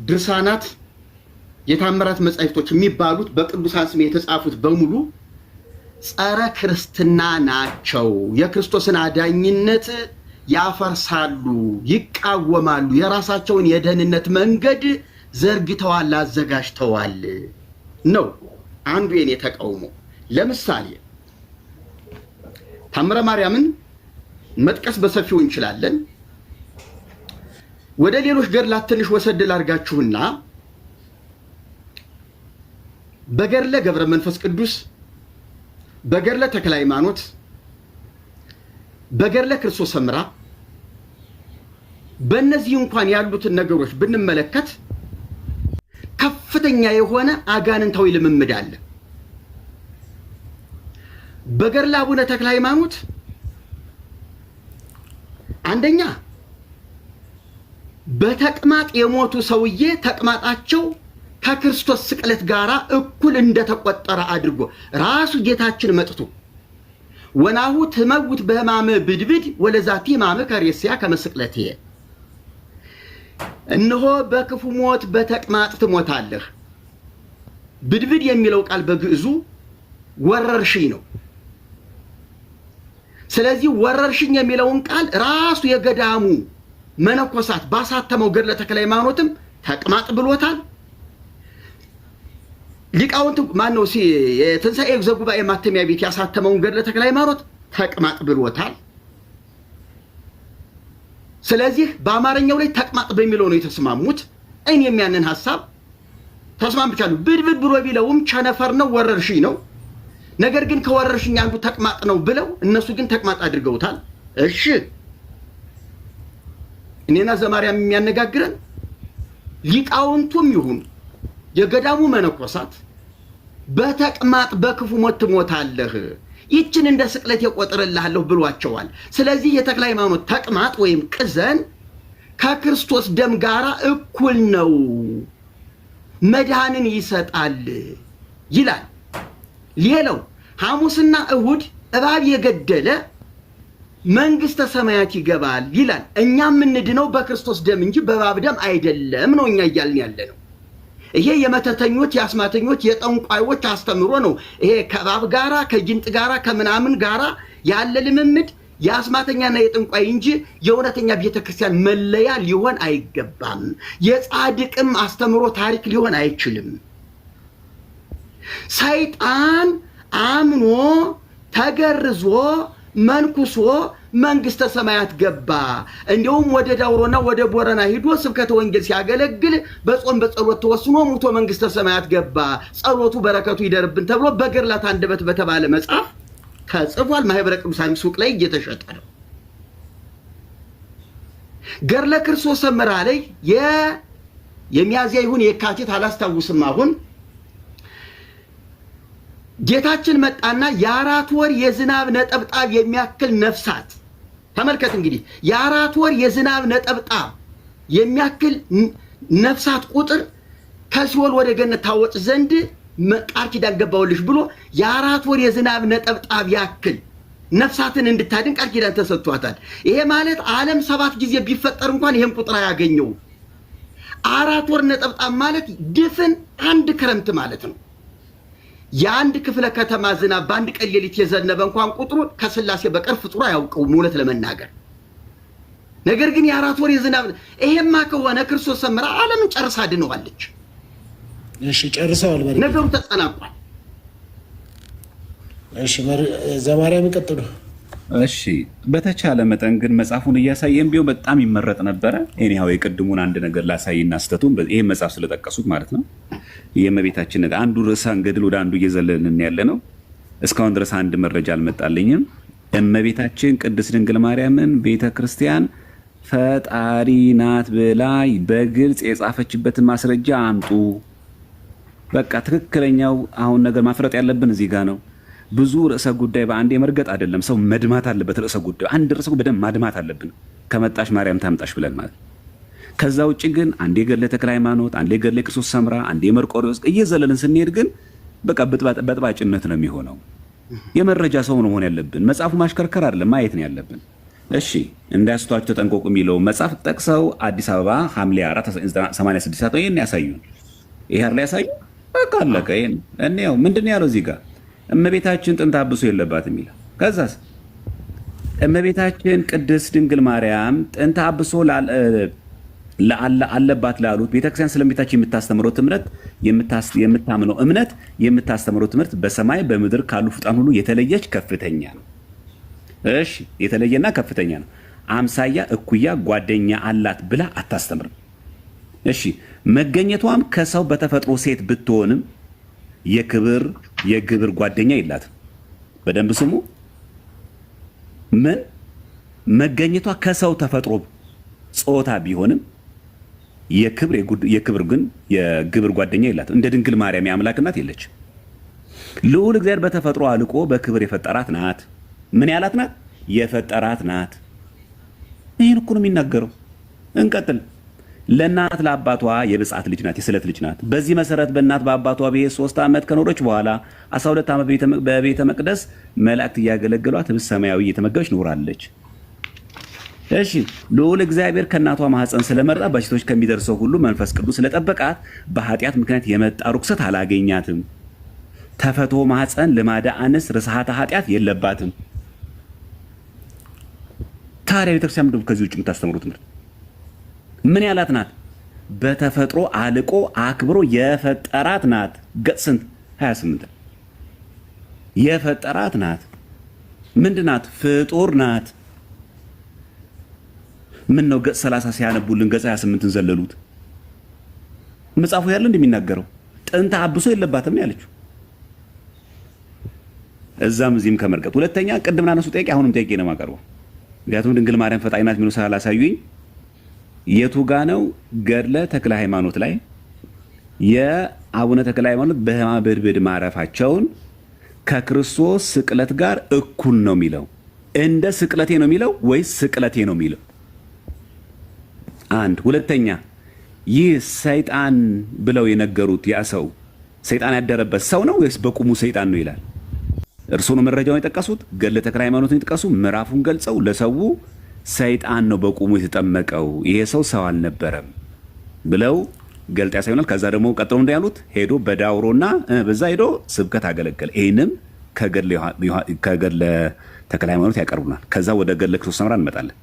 ድርሳናት፣ የታምራት መጻሕፍቶች የሚባሉት በቅዱሳን ስም የተጻፉት በሙሉ ጸረ ክርስትና ናቸው። የክርስቶስን አዳኝነት ያፈርሳሉ፣ ይቃወማሉ። የራሳቸውን የደህንነት መንገድ ዘርግተዋል፣ አዘጋጅተዋል ነው አንዱ የኔ ተቃውሞ። ለምሳሌ ታምረ ማርያምን መጥቀስ በሰፊው እንችላለን። ወደ ሌሎች ገድላት ትንሽ ወሰድ ላድርጋችሁና በገድለ ገብረ መንፈስ ቅዱስ፣ በገድለ ተክለ ሃይማኖት፣ በገድለ ክርስቶስ ሰምራ በእነዚህ እንኳን ያሉትን ነገሮች ብንመለከት ከፍተኛ የሆነ አጋንንታዊ ልምምድ አለ። በገድለ አቡነ ተክለ ሃይማኖት አንደኛ በተቅማጥ የሞቱ ሰውዬ ተቅማጣቸው ከክርስቶስ ስቅለት ጋር እኩል እንደተቆጠረ አድርጎ ራሱ ጌታችን መጥቶ ወናሁ ትመውት በሕማመ ብድብድ ወለዛቲ ሕማመ ከሬስያ ከመስቅለቴ፣ እነሆ በክፉ ሞት በተቅማጥ ትሞታለህ። ብድብድ የሚለው ቃል በግዕዙ ወረርሽኝ ነው። ስለዚህ ወረርሽኝ የሚለውን ቃል ራሱ የገዳሙ መነኮሳት ባሳተመው ገድለ ተክለ ሃይማኖትም ተቅማጥ ብሎታል። ሊቃውንት ማነው የትንሣኤ ዘጉባኤ ማተሚያ ቤት ያሳተመውን ገድለ ተክለ ሃይማኖት ተቅማጥ ብሎታል። ስለዚህ በአማርኛው ላይ ተቅማጥ በሚለው ነው የተስማሙት። እኔም ያንን ሐሳብ ተስማምቻለሁ። ብድብድ ብሎ ቢለውም ቸነፈር ነው፣ ወረርሽኝ ነው። ነገር ግን ከወረርሽኝ አንዱ ተቅማጥ ነው ብለው እነሱ ግን ተቅማጥ አድርገውታል። እሺ እኔና ዘማርያም የሚያነጋግረን ሊቃውንቱም ይሁን የገዳሙ መነኮሳት በተቅማጥ በክፉ ሞት ትሞታለህ፣ ይችን እንደ ስቅለት የቆጥርልሃለሁ ብሏቸዋል። ስለዚህ የተክለ ሃይማኖት ተቅማጥ ወይም ቅዘን ከክርስቶስ ደም ጋር እኩል ነው፣ መድኃንን ይሰጣል ይላል። ሌላው ሐሙስና እሁድ እባብ የገደለ መንግስተ ሰማያት ይገባል ይላል። እኛ የምንድነው በክርስቶስ ደም እንጂ በእባብ ደም አይደለም ነው እኛ እያልን ያለ ነው። ይሄ የመተተኞች የአስማተኞች የጠንቋዮች አስተምሮ ነው። ይሄ ከእባብ ጋራ ከጅንጥ ጋራ ከምናምን ጋራ ያለ ልምምድ የአስማተኛና የጠንቋይ እንጂ የእውነተኛ ቤተክርስቲያን መለያ ሊሆን አይገባም። የጻድቅም አስተምሮ ታሪክ ሊሆን አይችልም። ሰይጣን አምኖ ተገርዞ መንኩሶ መንግስተ ሰማያት ገባ። እንዲሁም ወደ ዳውሮና ወደ ቦረና ሂዶ ስብከተ ወንጌል ሲያገለግል በጾም በጸሎት ተወስኖ ሙቶ መንግስተ ሰማያት ገባ። ጸሎቱ በረከቱ ይደርብን ተብሎ በገድላት አንደበት በተባለ መጽሐፍ ተጽፏል። ማህበረ ቅዱሳን ሱቅ ላይ እየተሸጠ ነው። ገድለ ክርስቶስ ሰምራ ላይ የሚያዝያ ይሁን የካቲት አላስታውስም አሁን ጌታችን መጣና የ4 ወር የዝናብ ነጠብጣብ የሚያክል ነፍሳት ተመልከት። እንግዲህ የ4 ወር የዝናብ ነጠብጣብ የሚያክል ነፍሳት ቁጥር ከሲኦል ወደ ገነት ታወጥ ዘንድ ቃል ኪዳን ገባሁልሽ ብሎ የ4 ወር የዝናብ ነጠብጣብ ያክል ነፍሳትን እንድታድን ቃል ኪዳን ተሰጥቷታል። ይሄ ማለት ዓለም 7 ጊዜ ቢፈጠር እንኳን ይሄን ቁጥር አያገኘው። 4 ወር ነጠብጣብ ማለት ድፍን አንድ ክረምት ማለት ነው። የአንድ ክፍለ ከተማ ዝናብ በአንድ ቀን ሌሊት የዘነበ እንኳን ቁጥሩ ከስላሴ በቀር ፍጡር አያውቀውም እውነት ለመናገር። ነገር ግን የ4 ወር የዝናብ ይሄማ ከሆነ ክርስቶስ ሰምራ ዓለምን ጨርሳ ድነዋለች። እሺ ጨርሰዋል። ነገሩ ተጠናቋል። እሺ ዘማርያም ቀጥሉ። እሺ በተቻለ መጠን ግን መጽሐፉን እያሳየን ቢሆን በጣም ይመረጥ ነበረ። እኔው የቅድሙን አንድ ነገር ላሳይና ስተቱን ይሄ መጽሐፍ ስለጠቀሱት ማለት ነው። የእመቤታችን ነገር አንዱ ርዕሰ አንገድል ወደ አንዱ እየዘለልን ያለ ነው። እስካሁን ድረስ አንድ መረጃ አልመጣልኝም። እመቤታችን ቅድስት ድንግል ማርያምን ቤተክርስቲያን ፈጣሪ ናት ብላ በግልጽ የጻፈችበትን ማስረጃ አምጡ። በቃ ትክክለኛው አሁን ነገር ማፍረጥ ያለብን እዚህ ጋር ነው። ብዙ ርዕሰ ጉዳይ በአንድ የመርገጥ አይደለም። ሰው መድማት አለበት። ርዕሰ ጉዳይ አንድ ርዕሰ ጉዳይ በደንብ ማድማት አለብን። ከመጣሽ ማርያም ታምጣሽ ብለን ማለት። ከዛ ውጭ ግን አንዴ ገድለ ተክለ ሃይማኖት፣ አንዴ ገድለ ክርስቶስ ሰምራ፣ አንዴ መርቆሬዎስ እየዘለልን ስንሄድ ግን በቃ በጥባጭነት ነው የሚሆነው። የመረጃ ሰው ነው መሆን ያለብን። መጽሐፉ ማሽከርከር አይደለም ማየት ነው ያለብን። እሺ እንዳያስቷችሁ ተጠንቀቁ የሚለው መጽሐፍ ጠቅሰው አዲስ አበባ ሐምሌ 4 1986 ይሄን ያሳዩን። ይሄ አይደል ያሳዩ። በቃ አለቀ። ይሄን እኔው ምንድነው ያለው እዚህ ጋር እመቤታችን ጥንተ አብሶ የለባትም ይላል። ከዛስ እመቤታችን ቅድስት ድንግል ማርያም ጥንተ አብሶ አለባት ላሉት ቤተክርስቲያን ስለእመቤታችን የምታስተምረው ትምህርት የምታምነው እምነት የምታስተምረው ትምህርት በሰማይ በምድር ካሉ ፍጡራን ሁሉ የተለየች ከፍተኛ ነው። እሺ የተለየና ከፍተኛ ነው። አምሳያ እኩያ ጓደኛ አላት ብላ አታስተምርም። እሺ መገኘቷም ከሰው በተፈጥሮ ሴት ብትሆንም የግብር ጓደኛ የላትም። በደንብ ስሙ። ምን መገኘቷ ከሰው ተፈጥሮ ጾታ ቢሆንም የግብር ጓደኛ የላትም። እንደ ድንግል ማርያም የአምላክ እናት የለች። ልዑል እግዚአብሔር በተፈጥሮ አልቆ በክብር የፈጠራት ናት። ምን ያላት ናት? የፈጠራት ናት። ይህን እኮ ነው የሚናገረው። እንቀጥል። ለእናት ለአባቷ የብፅዓት ልጅ ናት፣ የስለት ልጅ ናት። በዚህ መሰረት በእናት በአባቷ ቤት 3 ዓመት ከኖረች በኋላ 12 ዓመት በቤተ መቅደስ መላእክት እያገለገሏት ህብስተ ሰማያዊ እየተመገበች ኖራለች። እሺ ልዑል እግዚአብሔር ከእናቷ ማህፀን ስለመረጣ በሴቶች ከሚደርሰው ሁሉ መንፈስ ቅዱስ ስለጠበቃት በኃጢአት ምክንያት የመጣ ርኩሰት አላገኛትም። ተፈቶ ማህፀን ልማደ አንስ ርስሃተ ኃጢአት የለባትም። ታዲያ ቤተክርስቲያን ምንድን ነው ከዚህ ውጭ የምታስተምሩት ትምህርት? ምን ያላት ናት? በተፈጥሮ አልቆ አክብሮ የፈጠራት ናት። ገጽ ስንት? 28 የፈጠራት ናት። ምንድን ናት? ፍጡር ናት። ምን ነው ገጽ 30 ሲያነቡልን ገጽ 28ን ዘለሉት? መጽሐፉ ያለ እንደሚናገረው ጥንተ አብሶ የለባትም ነው ያለችው። እዛም እዚህም ከመርቀት ሁለተኛ ቅድም ናነሱ ጠይቄ አሁንም ጠይቄ ነው የማቀርበው። ምክንያቱም ድንግል ማርያም ፈጣሪ ናት የሚሉ ስላላሳዩኝ የቱ ጋ ነው ገድለ ተክለ ሃይማኖት ላይ የአቡነ ተክለ ሃይማኖት በማበድበድ ማረፋቸውን ከክርስቶስ ስቅለት ጋር እኩል ነው የሚለው? እንደ ስቅለቴ ነው የሚለው ወይስ ስቅለቴ ነው የሚለው? አንድ ሁለተኛ ይህ ሰይጣን ብለው የነገሩት ያ ሰው ሰይጣን ያደረበት ሰው ነው ወይስ በቁሙ ሰይጣን ነው ይላል? እርሱ ነው መረጃውን የጠቀሱት። ገድለ ተክለ ሃይማኖትን የጠቀሱ ምዕራፉን ገልጸው ለሰው ሰይጣን ነው በቁሙ የተጠመቀው ይሄ ሰው አልነበረም ብለው ገልጥ ያሳዩናል። ከዛ ደግሞ ቀጥሎ እንዳሉት ሄዶ በዳውሮና በዛ ሄዶ ስብከት አገለገለ። ይህንም ከገድለ ተክለ ሃይማኖት ያቀርቡናል። ከዛ ወደ ገድለ ክርስቶስ ሰምራ እንመጣለን።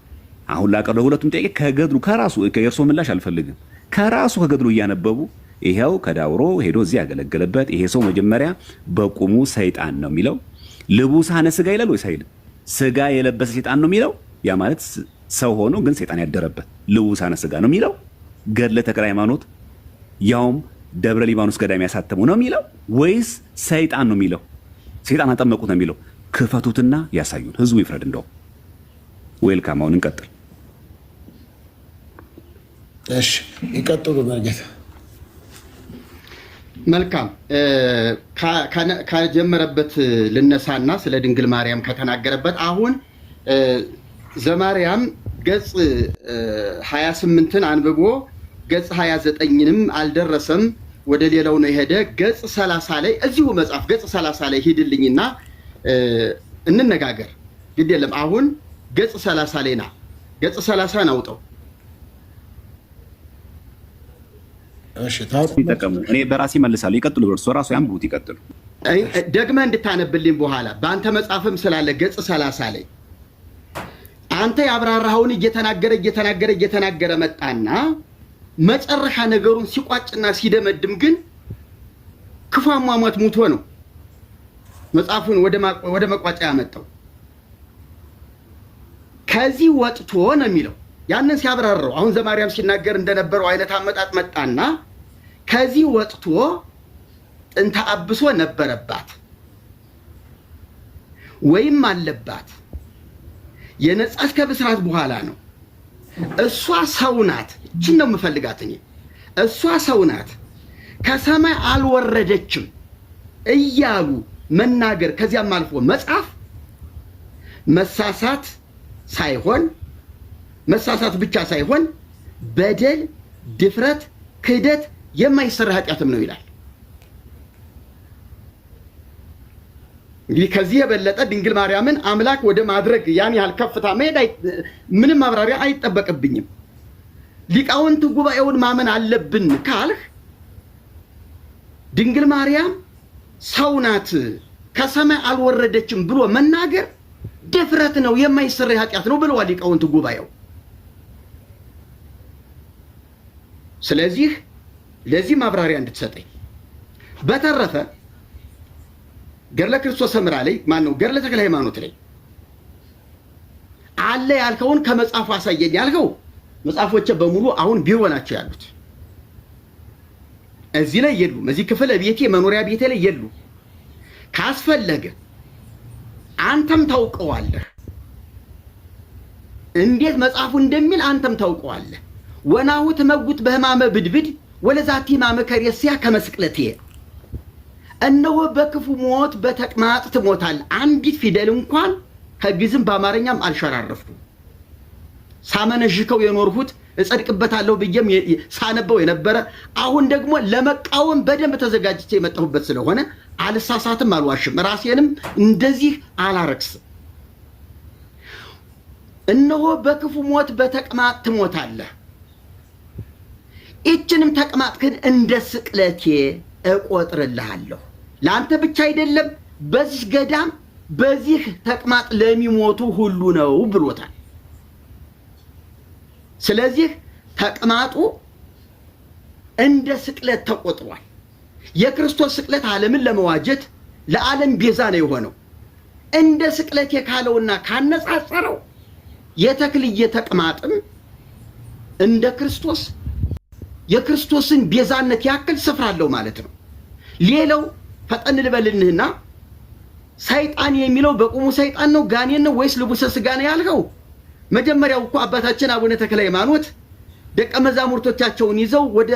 አሁን ላቀርበው ሁለቱም ጥያቄ ከገድሉ ከራሱ የእርሶ ምላሽ አልፈልግም። ከራሱ ከገድሉ እያነበቡ ይሄው ከዳውሮ ሄዶ እዚህ ያገለገለበት ይሄ ሰው መጀመሪያ በቁሙ ሰይጣን ነው የሚለው ልቡሳነ ስጋ ይላል ወይስ አይልም? ስጋ የለበሰ ሰይጣን ነው የሚለው ያ ማለት ሰው ሆኖ ግን ሰይጣን ያደረበት ልቡሳነ ስጋ ነው የሚለው ገድለ ተክለ ሃይማኖት ያውም ደብረ ሊባኖስ ገዳም ያሳተሙ ነው የሚለው ወይስ ሰይጣን ነው የሚለው? ሰይጣን አጠመቁት ነው የሚለው? ክፈቱትና ያሳዩን፣ ህዝቡ ይፍረድ። እንደው ዌልካም። አሁን እንቀጥል። እሺ ይቀጥሉ መርጌታ። መልካም ከጀመረበት ልነሳና ስለ ድንግል ማርያም ከተናገረበት አሁን ዘማርያም ገጽ 28ን አንብቦ ገጽ 29ንም አልደረሰም፣ ወደ ሌላው ነው የሄደ። ገጽ 30 ላይ እዚሁ መጽሐፍ ገጽ 30 ላይ ሂድልኝና እንነጋገር። ግድ የለም አሁን ገጽ 30 ላይ ና። ገጽ 30 አውጣው። እሺ ታውቁ። እኔ በራሴ መልሳለሁ። ይቀጥሉ፣ እርሶ ራሱ ያንብቡት። ይቀጥሉ። ደግመህ እንድታነብልኝ በኋላ በአንተ መጽሐፍም ስላለ ገጽ 30 ላይ አንተ ያብራራኸውን እየተናገረ መጣና መጨረሻ ነገሩን ሲቋጭና ሲደመድም ግን ክፉ አሟሟት ሙቶ ነው መጽሐፉን ወደ መቋጫ ያመጣው። ከዚህ ወጥቶ ነው የሚለው ያንን ሲያብራራው አሁን ዘማርያም ሲናገር እንደነበረው አይነት አመጣጥ መጣና ከዚህ ወጥቶ ጥንተ አብሶ ነበረባት ወይም አለባት የነጻች ከብስራት በኋላ ነው። እሷ ሰው ናት። እቺን ነው የምፈልጋት እኔ። እሷ ሰው ናት ከሰማይ አልወረደችም እያሉ መናገር ከዚያም አልፎ መጻፍ መሳሳት ብቻ ሳይሆን በደል፣ ድፍረት፣ ክህደት የማይሰራ ኃጢአትም ነው ይላል። እንግዲህ ከዚህ የበለጠ ድንግል ማርያምን አምላክ ወደ ማድረግ ያን ያህል ከፍታ መሄድ ምንም ማብራሪያ አይጠበቅብኝም። ሊቃውንት ጉባኤውን ማመን አለብን ካልህ ድንግል ማርያም ሰው ናት ከሰማይ አልወረደችም ብሎ መናገር ድፍረት ነው፣ የማይሰራ ኃጢአት ነው ብለዋል ሊቃውንት ጉባኤው። ስለዚህ ለዚህ ማብራሪያ እንድትሰጠኝ። በተረፈ ገድለ ክርስቶስ ሰምራ ላይ ገድለ ተክለ ሃይማኖት ላይ አለ ያልከውን ከመጽሐፉ አሳየኝ ያልከው መጽሐፎች በሙሉ አሁን ቢሮ ናቸው ያሉት። እዚህ ላይ የሉም። እዚህ ክፍለ ቤቴ መኖሪያ ቤቴ ላይ የሉ። ካስፈለገ አንተም ታውቀዋለህ እንዴት መጽሐፉ እንደሚል አንተም ታውቀዋለህ። ወናሁ ትመጉት በህማመ ብድብድ ወለዛቲ ማመከሪያ ከመስቅለቴ እነሆ በክፉ ሞት በተቅማጥ ትሞታል። አንዲት ፊደል እንኳን ከግዕዝም በአማርኛም አልሸራረፍኩም። ሳመነዥከው የኖርሁት እጸድቅበታለሁ ብዬም ሳነበው የነበረ አሁን ደግሞ ለመቃወም በደንብ ተዘጋጅቼ የመጣሁበት ስለሆነ አልሳሳትም፣ አልዋሽም፣ ራሴንም እንደዚህ አላረክስም። እነሆ በክፉ ሞት በተቅማጥ ትሞታለህ። ይህችንም ተቅማጥ ግን እንደ ስቅለቴ እቆጥርልሃለሁ። ለአንተ ብቻ አይደለም፣ በዚህ ገዳም በዚህ ተቅማጥ ለሚሞቱ ሁሉ ነው ብሎታል። ስለዚህ ተቅማጡ እንደ ስቅለት ተቆጥሯል። የክርስቶስ ስቅለት ዓለምን ለመዋጀት ለዓለም ቤዛ ነው የሆነው። እንደ ስቅለት የካለውና ካነጻጸረው የተክልየ ተቅማጥም እንደ ክርስቶስ የክርስቶስን ቤዛነት ያክል ስፍራ አለው ማለት ነው። ሌላው ፈጠን ልበልንህና ሰይጣን የሚለው በቁሙ ሰይጣን ነው ጋኔን ነው ወይስ ልቡሰ ስጋ ነው ያልከው? መጀመሪያው እኮ አባታችን አቡነ ተክለ ሃይማኖት ደቀ መዛሙርቶቻቸውን ይዘው ወደ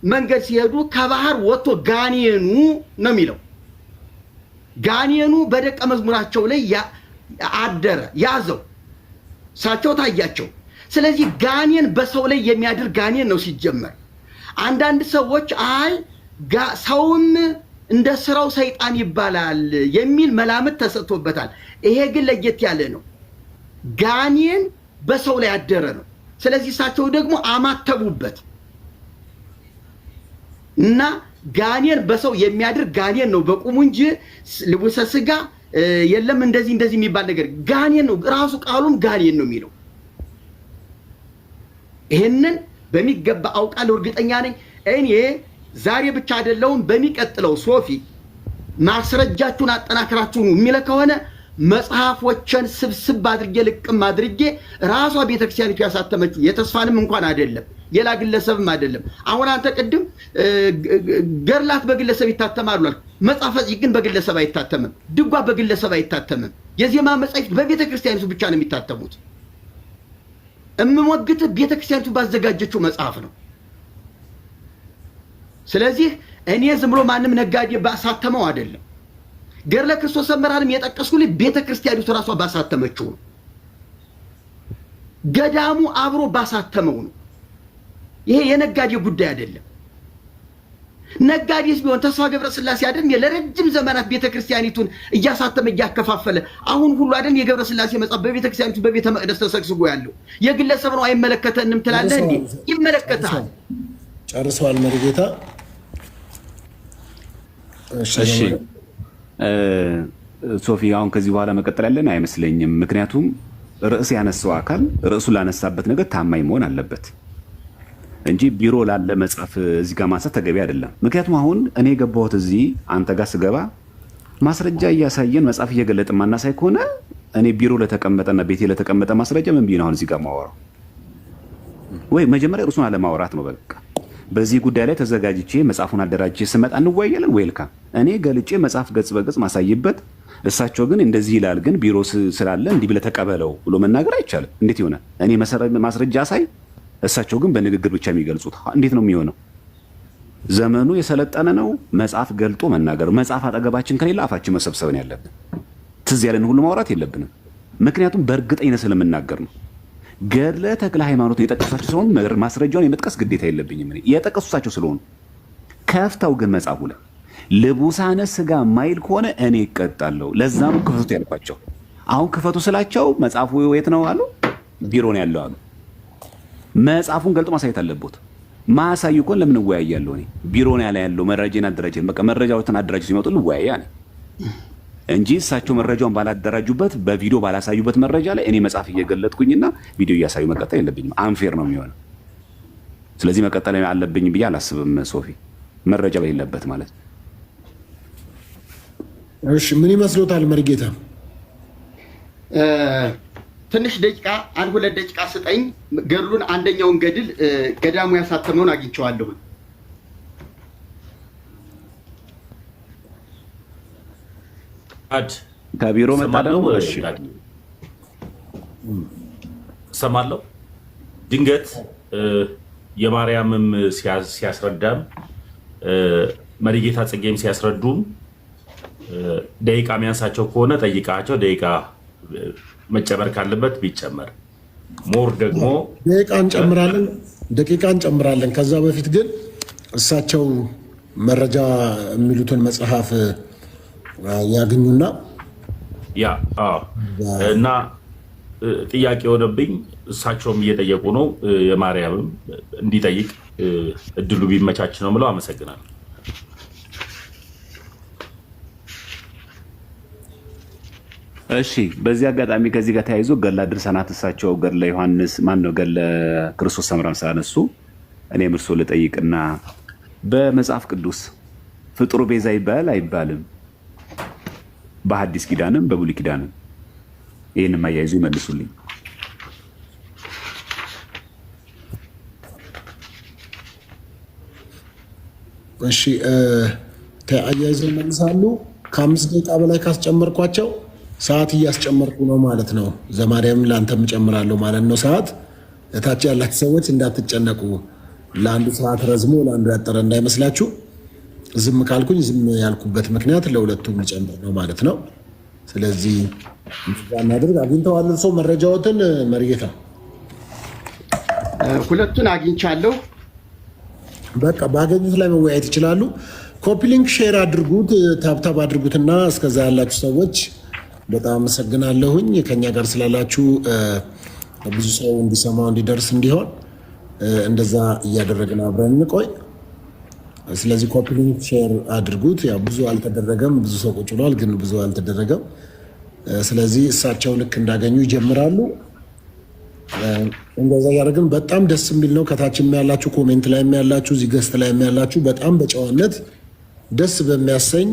መንገድ ሲሄዱ ከባህር ወጥቶ ጋኔኑ ነው የሚለው። ጋኔኑ በደቀ መዝሙራቸው ላይ አደረ፣ ያዘው፣ እሳቸው ታያቸው። ስለዚህ ጋኔን በሰው ላይ የሚያድር ጋኔን ነው ሲጀመር። አንዳንድ ሰዎች አይ ሰውም እንደ ስራው ሰይጣን ይባላል የሚል መላምት ተሰጥቶበታል። ይሄ ግን ለየት ያለ ነው። ጋኔን በሰው ላይ ያደረ ነው። ስለዚህ እሳቸው ደግሞ አማተቡበት እና ጋኔን በሰው የሚያድር ጋኔን ነው በቁሙ እንጂ ልቡሰ ስጋ የለም እንደዚህ የሚባል ነገር ጋኔን ነው። ራሱ ቃሉም ጋኔን ነው የሚለው። ይሄንን በሚገባ አውቃለሁ፣ እርግጠኛ ነኝ። እኔ ዛሬ ብቻ አይደለሁም፣ በሚቀጥለው ሶፊ ማስረጃችሁን አጠናክራችሁ የሚለ ከሆነ መጽሐፎችን ስብስብ አድርጌ ልቅም አድርጌ ራሷ ቤተክርስቲያኒቱ ያሳተመችው የተስፋንም እንኳን አይደለም ሌላ ግለሰብም አይደለም። አሁን አንተ ቅድም ገርላት በግለሰብ ይታተማሉ አልክ። መጽሐፈ ግን በግለሰብ አይታተምም። ድጓ በግለሰብ አይታተምም። የዜማ መጽሐፍት በቤተክርስቲያኒቱ ብቻ ነው የሚታተሙት። እምሞግት ቤተክርስቲያኒቱ ባዘጋጀችው መጽሐፍ ነው። ስለዚህ እኔ ዝም ብሎ ማንም ነጋዴ ባሳተመው አይደለም። ገርለ ክርስቶስ ሰምራንም የጠቀስኩልህ ቤተክርስቲያኒቱ ራሷ ባሳተመችው ነው። ገዳሙ አብሮ ባሳተመው ነው። ይሄ የነጋዴ ጉዳይ አይደለም። ነጋዴስ ቢሆን ተስፋ ገብረ ስላሴ አይደል ለረጅም ዘመናት ቤተክርስቲያኒቱን እያሳተመ እያከፋፈለ አሁን ሁሉ አይደል የገብረ ስላሴ መጽሐፍ በቤተክርስቲያኒቱ በቤተ መቅደስ ተሰግስጎ ያለው የግለሰብ ነው አይመለከተንም ትላለህ እንዴ? ይመለከታል። ጨርሰዋል መርጌታ። እሺ ሶፊ፣ አሁን ከዚህ በኋላ መቀጠል ያለን አይመስለኝም። ምክንያቱም ርዕስ ያነሳው አካል ርዕሱ ላነሳበት ነገር ታማኝ መሆን አለበት እንጂ ቢሮ ላለ መጽሐፍ እዚህ ጋር ማንሳት ተገቢ አይደለም። ምክንያቱም አሁን እኔ የገባሁት እዚህ አንተ ጋር ስገባ ማስረጃ እያሳየን መጽሐፍ እየገለጥን ማናሳይ ከሆነ እኔ ቢሮ ለተቀመጠና ቤቴ ለተቀመጠ ማስረጃ ምን ብዬ ነው አሁን እዚህ ጋር ማወራው? ወይ መጀመሪያ ርዕሱን አለማውራት ነው በቃ። በዚህ ጉዳይ ላይ ተዘጋጅቼ መጽሐፉን አደራጅቼ ስመጣ እንወያያለን። ዌልካም። እኔ ገልጬ መጽሐፍ ገጽ በገጽ ማሳይበት፣ እሳቸው ግን እንደዚህ ይላል ግን ቢሮ ስላለ እንዲህ ብለህ ተቀበለው ብሎ መናገር አይቻልም። እንዴት ይሆናል? እኔ ማስረጃ ሳይ እሳቸው ግን በንግግር ብቻ የሚገልጹት እንዴት ነው የሚሆነው? ዘመኑ የሰለጠነ ነው። መጽሐፍ ገልጦ መናገር። መጽሐፍ አጠገባችን ከሌላ አፋችን መሰብሰብን ያለብን። ትዝ ያለን ሁሉ ማውራት የለብንም። ምክንያቱም በእርግጠኝነት ስለምናገር ነው። ገድለ ተክለ ሃይማኖትን የጠቀሳቸው ስለሆኑ ማስረጃውን የመጥቀስ ግዴታ የለብኝም። የጠቀሱ እሳቸው ስለሆኑ ከፍተው ግን መጽሐፉ ላይ ልቡሳነ ስጋ ማይል ከሆነ እኔ ይቀጣለሁ። ለዛ ነው ክፈቱ ያልኳቸው። አሁን ክፈቱ ስላቸው መጽሐፉ የት ነው አሉ? ቢሮ ነው ያለው አሉ። መጽሐፉን ገልጦ ማሳየት አለበት። ማሳዩ እኮ ለምን እወያያለሁ? እኔ ቢሮ ነው ያለው መረጃን አደራጀን። በቃ መረጃዎችን አደራጅ ሲመጡ ልወያያ ነው እንጂ እሳቸው መረጃውን ባላደራጁበት በቪዲዮ ባላሳዩበት መረጃ ላይ እኔ መጽሐፍ እየገለጥኩኝና ቪዲዮ እያሳዩ መቀጠል የለብኝም። አንፌር ነው የሚሆነው። ስለዚህ መቀጠል አለብኝ ብዬ አላስብም። ሶፊ መረጃ በሌለበት ማለት ነው። እሺ ምን ይመስሎታል መርጌታ? ትንሽ ደቂቃ 1-2 ደቂቃ ስጠኝ። ገድሉን አንደኛውን ገድል ገዳሙ ያሳተመውን አግኝቼዋለሁ። ከቢሮ መጣ ደግሞ እሺ ሰማለሁ። ድንገት የማርያምም ሲያስረዳም መሪጌታ ጽጌም ሲያስረዱም ደቂቃ የሚያንሳቸው ከሆነ ጠይቃቸው ደቂቃ መጨመር ካለበት ቢጨመር ሞር ደግሞ ደቂቃ እንጨምራለን። ከዛ በፊት ግን እሳቸው መረጃ የሚሉትን መጽሐፍ ያገኙና እና ጥያቄ የሆነብኝ እሳቸውም እየጠየቁ ነው። የማርያምም እንዲጠይቅ እድሉ ቢመቻች ነው ብለው አመሰግናለሁ። እሺ በዚህ አጋጣሚ ከዚህ ጋር ተያይዞ ገድለ ድርሳናት እሳቸው ገድለ ዮሐንስ ማን ነው ገድለ ክርስቶስ ሰምራን ሳነሱ እኔም እርሶ ልጠይቅና በመጽሐፍ ቅዱስ ፍጡር ቤዛ ይባላል አይባልም? በሐዲስ ኪዳንም በብሉይ ኪዳንም ይህንም አያይዙ ይመልሱልኝ። እሺ ተያይዘው ይመልሳሉ። ከ5 ደቂቃ በላይ ካስጨመርኳቸው ሰዓት እያስጨመርኩ ነው ማለት ነው። ዘማሪያም ለአንተም እጨምራለሁ ማለት ነው። ሰዓት እታች ያላችሁ ሰዎች እንዳትጨነቁ፣ ለአንዱ ሰዓት ረዝሞ ለአንዱ ያጠረ እንዳይመስላችሁ። ዝም ካልኩኝ ዝም ያልኩበት ምክንያት ለሁለቱም ጨምር ነው ማለት ነው። ስለዚህ እናድርግ። አግኝተዋል እርሶ መረጃዎትን? መርጌታ ሁለቱን አግኝቻለሁ። በቃ ባገኙት ላይ መወያየት ይችላሉ። ኮፒ ሊንክ ሼር አድርጉት፣ ታብታብ አድርጉትና እስከዛ ያላችሁ ሰዎች በጣም አመሰግናለሁኝ ከኛ ጋር ስላላችሁ። ብዙ ሰው እንዲሰማው እንዲደርስ እንዲሆን እንደዛ እያደረግን አብረን እንቆይ። ስለዚህ ኮፒ ሊንክ ሼር አድርጉት። ያው ብዙ አልተደረገም፣ ብዙ ሰው ቁጭ ብሏል፣ ግን ብዙ አልተደረገም። ስለዚህ እሳቸው ልክ እንዳገኙ ይጀምራሉ። እንደዛ ያደረግን በጣም ደስ የሚል ነው። ከታችም ያላችሁ ኮሜንት ላይ ያላችሁ እዚህ ገስት ላይ ያላችሁ በጣም በጨዋነት ደስ በሚያሰኝ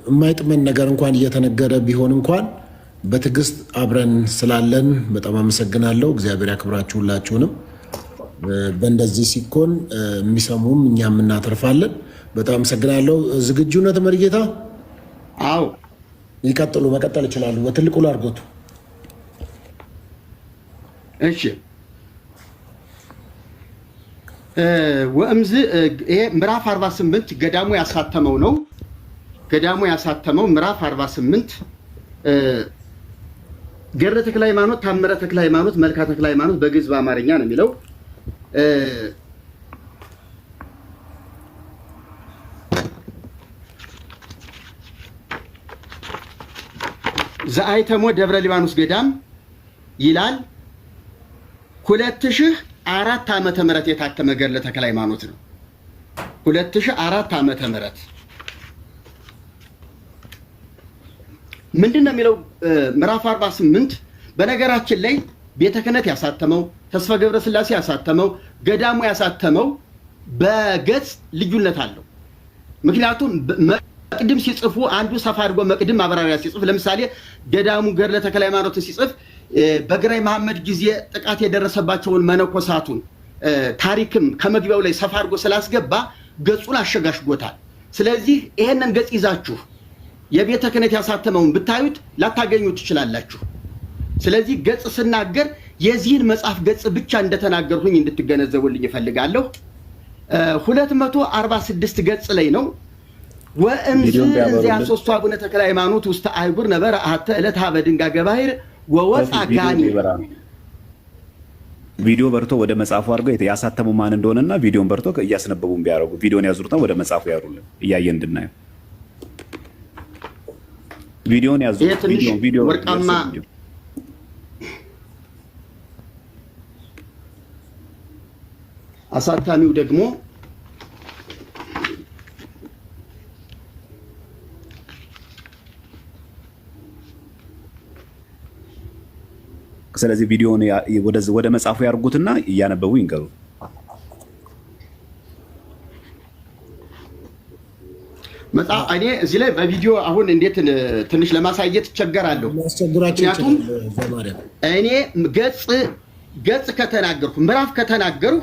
የማይጥመን ነገር እንኳን እየተነገረ ቢሆን እንኳን በትዕግስት አብረን ስላለን በጣም አመሰግናለሁ። እግዚአብሔር ያክብራችሁ ሁላችሁንም። በእንደዚህ ሲኮን የሚሰሙም እኛም እናተርፋለን። በጣም አመሰግናለሁ። ዝግጁነት መርጌታ? አዎ ይቀጥሉ፣ መቀጠል ይችላሉ። በትልቁ ላርጎቱ። እሺ ወእምዝ ይሄ ምዕራፍ 48 ገዳሙ ያሳተመው ነው። ገዳሙ ያሳተመው ምዕራፍ 48 ገድለ ተክለ ሃይማኖት፣ ታምረ ተክለ ሃይማኖት፣ መልካ ተክለ ሃይማኖት በግዕዝ በአማርኛ ነው የሚለው። ዘአይተሞ ደብረ ሊባኖስ ገዳም ይላል። 2004 ዓመተ ምህረት የታተመ ገድለ ተክለ ሃይማኖት ነው። 2004 ዓመተ ምህረት ምንድን ነው የሚለው? ምዕራፍ 48 በነገራችን ላይ ቤተ ክህነት ያሳተመው፣ ተስፋ ገብረ ሥላሴ ያሳተመው፣ ገዳሙ ያሳተመው በገጽ ልዩነት አለው። ምክንያቱም መቅድም ሲጽፉ አንዱ ሰፋ አድርጎ መቅድም ማብራሪያ ሲጽፍ፣ ለምሳሌ ገዳሙ ገድለ ተክለ ሃይማኖትን ሲጽፍ በግራኝ መሐመድ ጊዜ ጥቃት የደረሰባቸውን መነኮሳቱን ታሪክም ከመግቢያው ላይ ሰፋ አድርጎ ስላስገባ ገጹን አሸጋሽጎታል። ስለዚህ ይሄንን ገጽ ይዛችሁ የቤተ ክህነት ያሳተመውን ብታዩት ላታገኙ ትችላላችሁ። ስለዚህ ገጽ ስናገር የዚህን መጽሐፍ ገጽ ብቻ እንደተናገርኩኝ እንድትገነዘቡልኝ እፈልጋለሁ። 246 ገጽ ላይ ነው። ወእምዝ እዚያ ሶስቱ አቡነ ተክለ ሃይማኖት ውስተ አይጉር ነበረ አተ ዕለት ሀበ ድንጋይ ገባሂር ወወፃ ጋኒ። ቪዲዮ በርቶ ወደ መጽሐፉ አድርገው ያሳተሙ ማን እንደሆነና ቪዲዮን በርቶ እያስነበቡን ቢያደርጉ ቪዲዮን ያዙሩትና ወደ መጽሐፉ ያሩልን እያየን እንድናየው። ቪዲዮን ያዙ። ቪዲዮ ወርቃማ አሳታሚው ደግሞ ስለዚህ ቪዲዮውን ወደ መጽሐፉ ያርጉትና እያነበቡ ይንገሩ። እኔ እዚህ ላይ በቪዲዮ አሁን እንዴት ትንሽ ለማሳየት እቸገራለሁ። ምክንያቱም እኔ ገጽ ከተናገርኩ ምዕራፍ ከተናገርኩ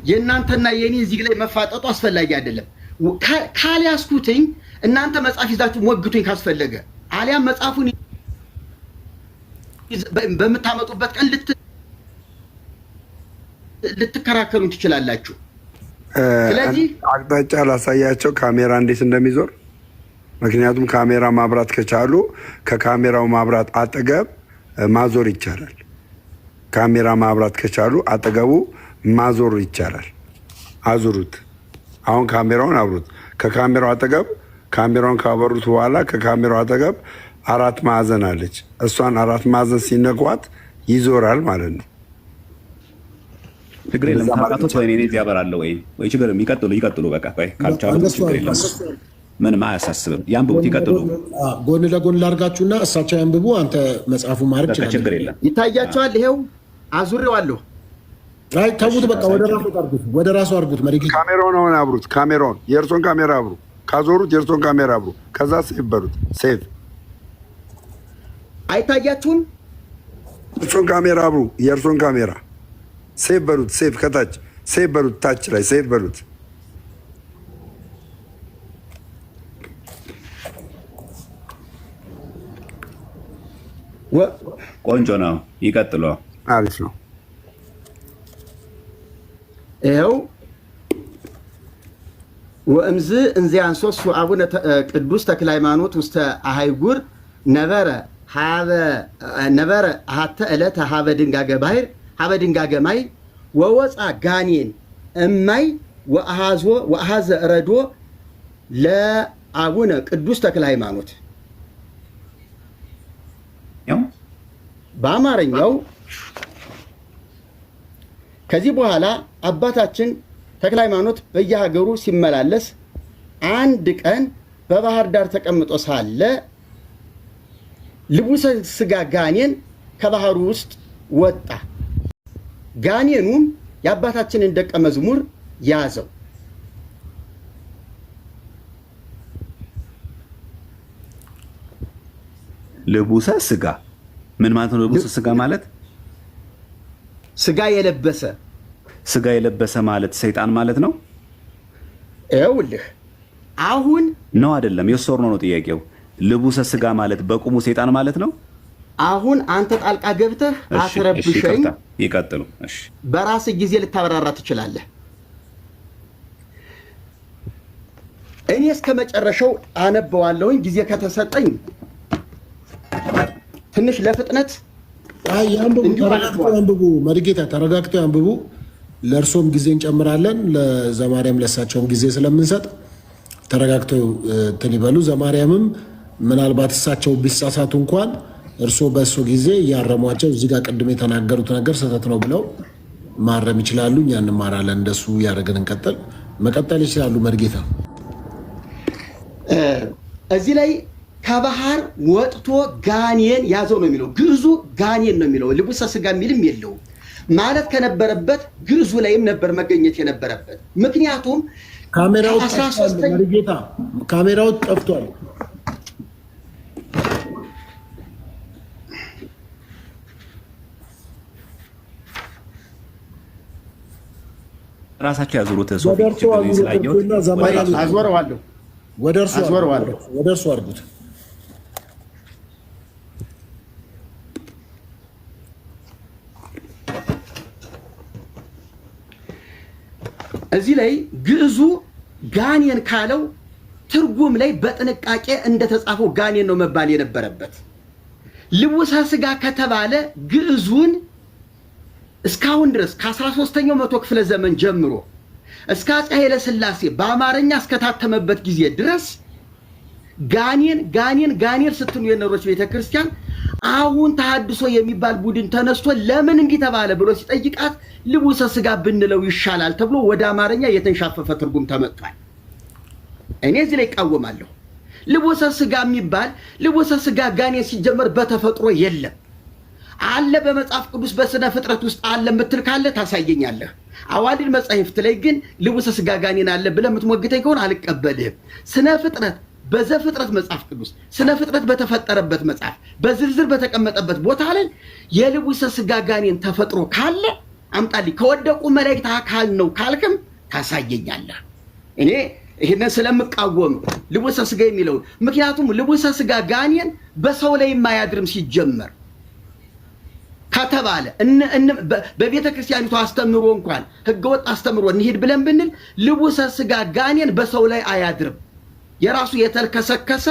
የእናንተና የኔ እዚህ ላይ መፋጠጡ አስፈላጊ አይደለም። ካልያዝኩትኝ እናንተ መጽሐፍ ይዛችሁ ሞግቱኝ ካስፈለገ፣ አሊያም መጽሐፉን በምታመጡበት ቀን ልትከራከሩኝ ትችላላችሁ። ስለዚህ አቅጣጫ ላሳያቸው ካሜራ እንዴት እንደሚዞር። ምክንያቱም ካሜራ ማብራት ከቻሉ ከካሜራው ማብራት አጠገብ ማዞር ይቻላል። ካሜራ ማብራት ከቻሉ አጠገቡ ማዞር ይቻላል። አዙሩት። አሁን ካሜራውን አብሩት። ከካሜራው አጠገብ ካሜራውን ካበሩት በኋላ ከካሜራው አጠገብ 4 ማዕዘን አለች። እሷን 4 ማዕዘን ሲነኳት ይዞራል ማለት ነው። ችግር የለም። ታቃቶች ወይ እኔ ያበራለሁ ወይ ችግር ይቀጥሉ። በቃ ካልቻሉ ችግር የለም። ምንም አያሳስብም። ያንብቡት፣ ይቀጥሉ። ጎን ለጎን ላርጋችሁና እሳቸው ያንብቡ፣ አንተ መጽሐፉ ማድረግ ይችላል። ችግር የለም። ይታያቸዋል። ይሄው አዙሬዋለሁ። አይ ተውት፣ በቃ ወደ ራሱ አርጉት፣ ወደ ራሱ አርጉት። መሪጌታ ካሜራውን አሁን አብሩት። ካሜራውን የእርሶን ካሜራ አብሩ። ካዞሩት የእርሶን ካሜራ አብሩ። ከዛ ሴቭ በሉት። ሴቭ አይታያችሁም? የእርሶን ካሜራ አብሩ። የእርሶን ካሜራ ሴቭ በሉት። ሴቭ ከታች ሴቭ በሉት። ታች ላይ ሴቭ በሉት። ቆንጆ ነው። ይቀጥሉ። አሪፍ ነው። ይኸው ወእምዝ እንዚያንሶስ አቡነ ቅዱስ ተክለ ሃይማኖት ውስተ አሃይጉር ነበረ ሀተ ዕለት ሀበ ድንጋገ ባሕር ሀበ ድንጋገ ማይ ወወፃ ጋኔን እማይ ወአሃዘ ረዶ ለአቡነ ቅዱስ ተክለ ሃይማኖት። በአማርኛው ከዚህ በኋላ አባታችን ተክለ ሃይማኖት በየሀገሩ ሲመላለስ አንድ ቀን በባህር ዳር ተቀምጦ ሳለ ልቡሰ ሥጋ ጋኔን ከባህሩ ውስጥ ወጣ። ጋኔኑም የአባታችንን ደቀ መዝሙር ያዘው። ልቡሰ ሥጋ ምን ማለት ነው? ልቡሰ ሥጋ ማለት ሥጋ የለበሰ ሥጋ የለበሰ ማለት ሰይጣን ማለት ነው። ይኸውልህ አሁን ነው አይደለም? የሶር ነው ጥያቄው። ልቡሰ ሥጋ ማለት በቁሙ ሰይጣን ማለት ነው። አሁን አንተ ጣልቃ ገብተህ አትረብሸኝ። ይቀጥሉ። እሺ፣ በራስህ ጊዜ ልታበራራ ትችላለህ። እኔ እስከ መጨረሻው አነበዋለሁኝ ጊዜ ከተሰጠኝ ትንሽ ለፍጥነት ተረጋግተው ያንብቡ። መሪጌታ ተረጋግተው ያንብቡ። ለእርሶም ጊዜ እንጨምራለን፣ ለዘማርያም ለእሳቸውም ጊዜ ስለምንሰጥ ተረጋግተው እንትን ይበሉ። ዘማርያምም ምናልባት እሳቸው ቢሳሳቱ እንኳን እርሶ በእሱ ጊዜ እያረሟቸው እዚህ ጋር ቅድም የተናገሩት ነገር ስህተት ነው ብለው ማረም ይችላሉ። እኛ እንማራለን። እንደሱ እያደረግን እንቀጥል። መቀጠል ይችላሉ። መሪጌታ እዚህ ላይ ከባህር ወጥቶ ጋኔን ያዘው ነው የሚለው። ግዕዙ ጋኔን ነው የሚለው። ልቡሰ ሥጋ የሚልም የለውም። ማለት ከነበረበት ግዕዙ ላይም ነበር መገኘት የነበረበት። ምክንያቱም ካሜራው መሪጌታ ካሜራው ጠፍቷል። ራሳቸው ያዙሩት። አዞረዋለሁ። ወደ እርሱ አድርጉት። እዚህ ላይ ግዕዙ ጋኔን ካለው ትርጉም ላይ በጥንቃቄ እንደተጻፈው ጋኔን ነው መባል የነበረበት። ልቡሰ ሥጋ ከተባለ ግዕዙን እስካሁን ድረስ ከ13ኛው መቶ ክፍለ ዘመን ጀምሮ እስከ አፄ ኃይለ ሥላሴ በአማርኛ እስከታተመበት ጊዜ ድረስ ጋኔን ስትሉ የኖሮች ቤተክርስቲያን አሁን ተሐድሶ የሚባል ቡድን ተነስቶ ለምን እንዲህ ተባለ ብሎ ሲጠይቃት ልቡሰ ሥጋ ብንለው ይሻላል ተብሎ ወደ አማርኛ የተንሻፈፈ ትርጉም ተመጥቷል። እኔ እዚህ ላይ እቃወማለሁ። ልቡሰ ሥጋ የሚባል ልቡሰ ሥጋ ጋኔን ሲጀመር በተፈጥሮ የለም። አለ በመጽሐፍ ቅዱስ በስነ ፍጥረት ውስጥ አለ የምትል ካለ ታሳየኛለህ። አዋልድ መጻሕፍት ላይ ግን ልቡሰ ሥጋ ጋኔን አለ ብለህ የምትሞግተኝ ከሆነ አልቀበልህም። ስነ ፍጥረት በዘፍጥረት መጽሐፍ ቅዱስ ስነ ፍጥረት በተፈጠረበት መጽሐፍ በዝርዝር በተቀመጠበት ቦታ ላይ የልቡሰ ሥጋ ጋኔን ተፈጥሮ ካለ አምጣልኝ። ከወደቁ መላእክት አካል ነው ካልክም ታሳየኛለህ። እኔ ይሄንን ስለምቃወም ልቡሰ ሥጋ የሚለውን ምክንያቱም ልቡሰ ሥጋ ጋኔን በሰው ላይ የማያድርም ሲጀመር ከተባለ በቤተ ክርስቲያኒቱ አስተምሮ እንኳን ህገወጥ አስተምሮ እንሂድ ብለን ብንል ልቡሰ ሥጋ ጋኔን በሰው ላይ አያድርም። የራሱ የተልከሰከሰ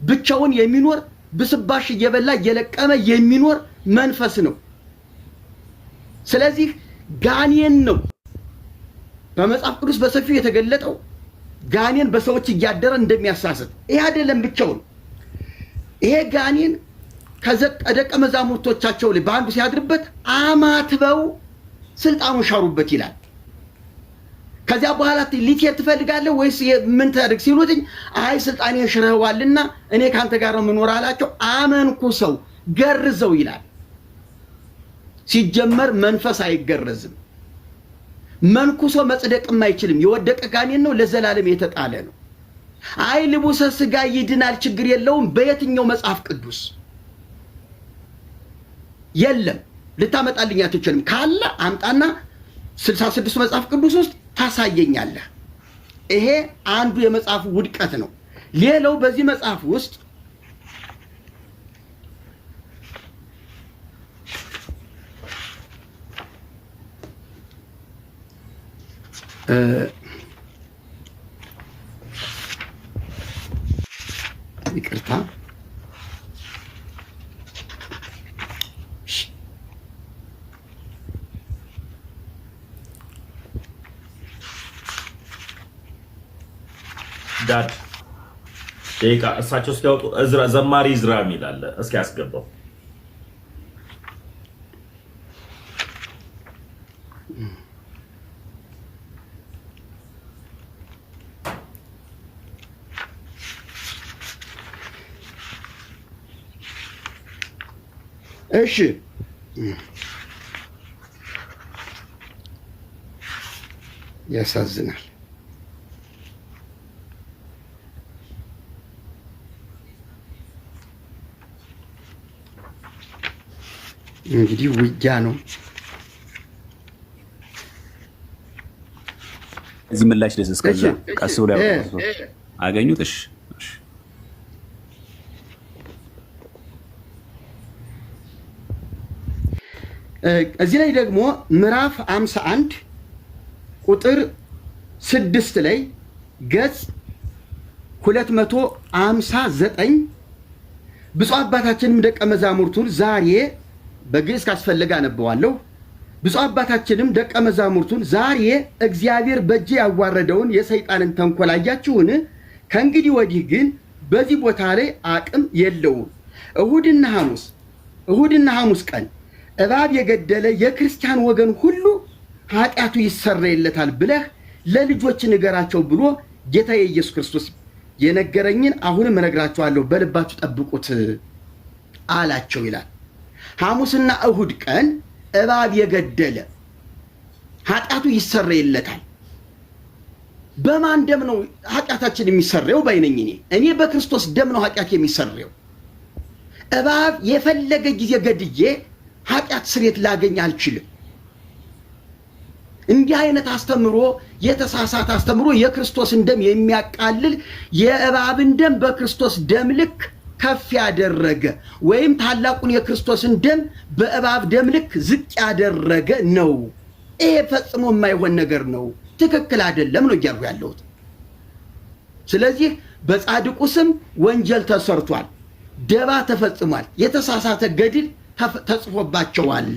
ብቻውን የሚኖር ብስባሽ እየበላ እየለቀመ የሚኖር መንፈስ ነው። ስለዚህ ጋኔን ነው በመጽሐፍ ቅዱስ በሰፊው የተገለጠው። ጋኔን በሰዎች እያደረ እንደሚያሳስት ይሄ አይደለም ብቻውን። ይሄ ጋኔን ከደቀ መዛሙርቶቻቸው ላይ በአንዱ ሲያድርበት አማትበው ስልጣኑን ሻሩበት ይላል። ከዚያ በኋላ ሊትሄድ ትፈልጋለህ ወይስ ምን ታደርግ ሲሉትኝ አይ ስልጣኔን ሽረዋልና እኔ ካንተ ጋር ነው የምኖር አላቸው። አመንኩ ሰው ገርዘው ይላል። ሲጀመር መንፈስ አይገረዝም። መንኩሶ መጽደቅም አይችልም። የወደቀ ጋኔን ነው፣ ለዘላለም የተጣለ ነው። አይ ልቡሰ ስጋ ይድናል ችግር የለውም። በየትኛው መጽሐፍ ቅዱስ የለም። ልታመጣልኝ አትችልም። ካለ አምጣና 66 መጽሐፍ ቅዱስ ውስጥ ታሳየኛለህ። ይሄ አንዱ የመጽሐፉ ውድቀት ነው። ሌላው በዚህ መጽሐፍ ውስጥ ይቅርታ ዳድ ደቂቃ እሳቸው እስኪያወጡ ዘማሪ ዝራ የሚል አለ። እስኪ ያስገባው። እሺ ያሳዝናል። እንግዲህ ውጊያ ነው። እዚህ ምላሽ ደስ እስከዛ ቀስ ብሎ አገኙት። እሺ እዚህ ላይ ደግሞ ምዕራፍ 51 ቁጥር 6 ላይ ገጽ 259 ብፁዕ አባታችንም ደቀ መዛሙርቱን ዛሬ በግዕዝ ካስፈለገ አነበዋለሁ። ብፁዕ አባታችንም ደቀ መዛሙርቱን ዛሬ እግዚአብሔር በእጅ ያዋረደውን የሰይጣንን ተንኮል አያችሁን? ከእንግዲህ ወዲህ ግን በዚህ ቦታ ላይ አቅም የለውም። እሁድና ሐሙስ ቀን እባብ የገደለ የክርስቲያን ወገን ሁሉ ኃጢአቱ ይሰረይለታል ብለህ ለልጆች ንገራቸው ብሎ ጌታ የኢየሱስ ክርስቶስ የነገረኝን አሁንም እነግራችኋለሁ፣ በልባችሁ ጠብቁት አላቸው ይላል። ሐሙስና እሁድ ቀን እባብ የገደለ ኃጢአቱ ይሰረይለታል። በማን ደም ነው ኃጢአታችን የሚሰረየው? ባይነኝ እኔ በክርስቶስ ደም ነው ኃጢአት የሚሰረየው። እባብ የፈለገ ጊዜ ገድዬ ኃጢአት ስርየት ላገኝ አልችልም። እንዲህ አይነት አስተምሮ የተሳሳተ አስተምሮ የክርስቶስን ደም የሚያቃልል የእባብን ደም በክርስቶስ ደም ልክ ከፍ ያደረገ ወይም ታላቁን የክርስቶስን ደም በእባብ ደም ልክ ዝቅ ያደረገ ነው። ይሄ ፈጽሞ የማይሆን ነገር ነው። ትክክል አይደለም ነው እያልኩ ያለሁት። ስለዚህ በጻድቁ ስም ወንጀል ተሰርቷል፣ ደባ ተፈጽሟል፣ የተሳሳተ ገድል ተጽፎባቸዋል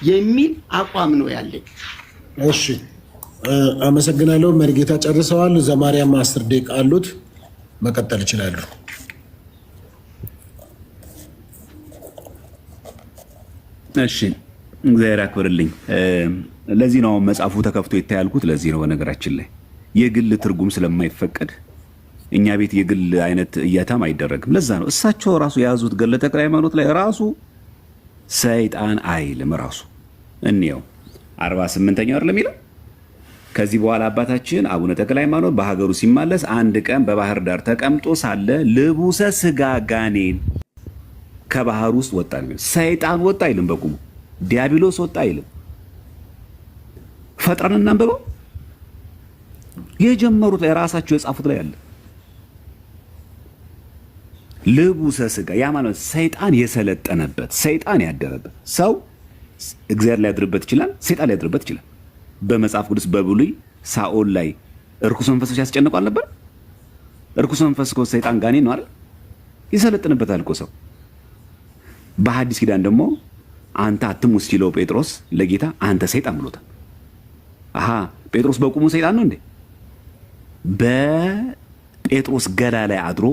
የሚል አቋም ነው ያለኝ። እሺ አመሰግናለሁ። መርጌታ ጨርሰዋል። ዘማሪያም 10 ደቂቃ አሉት፣ መቀጠል ይችላሉ። እሺ እግዚአብሔር ያክብርልኝ። ለዚህ ነው መጽሐፉ ተከፍቶ ይታያልኩት። ለዚህ ነው በነገራችን ላይ የግል ትርጉም ስለማይፈቀድ እኛ ቤት የግል አይነት እያታም አይደረግም። ለዛ ነው እሳቸው ራሱ የያዙት ገድለ ተክለ ሃይማኖት ላይ ራሱ ሰይጣን አይልም። ራሱ እንየው 48ኛው አይደለም የሚለው። ከዚህ በኋላ አባታችን አቡነ ተክለ ሃይማኖት በሀገሩ ሲማለስ አንድ ቀን በባህር ዳር ተቀምጦ ሳለ ልቡሰ ስጋ ጋኔን ከባህር ውስጥ ወጣ ነው። ሰይጣን ወጣ አይልም፣ በቁሙ ዲያብሎስ ወጣ አይልም። ፈጥረን እናንበበው። የጀመሩት ላይ ራሳቸው የጻፉት ላይ አለ። ልቡሰ ስጋ ያ ማለት ሰይጣን የሰለጠነበት ሰይጣን ያደረበት ሰው እግዚአብሔር ሊያድርበት ይችላል፣ ሰይጣን ሊያድርበት ይችላል። በመጽሐፍ ቅዱስ በብሉይ ሳኦል ላይ እርኩስ መንፈሶች ያስጨንቋል ነበር። እርኩስ መንፈስ እኮ ሰይጣን ጋኔን ነው አይደል? ይሰለጥንበታል እኮ ሰው። በሐዲስ ኪዳን ደግሞ አንተ አትሙት ሲለው ጴጥሮስ ለጌታ አንተ ሰይጣን ብሎታል። አሃ ጴጥሮስ በቁሙ ሰይጣን ነው እንዴ? በጴጥሮስ ገላ ላይ አድሮ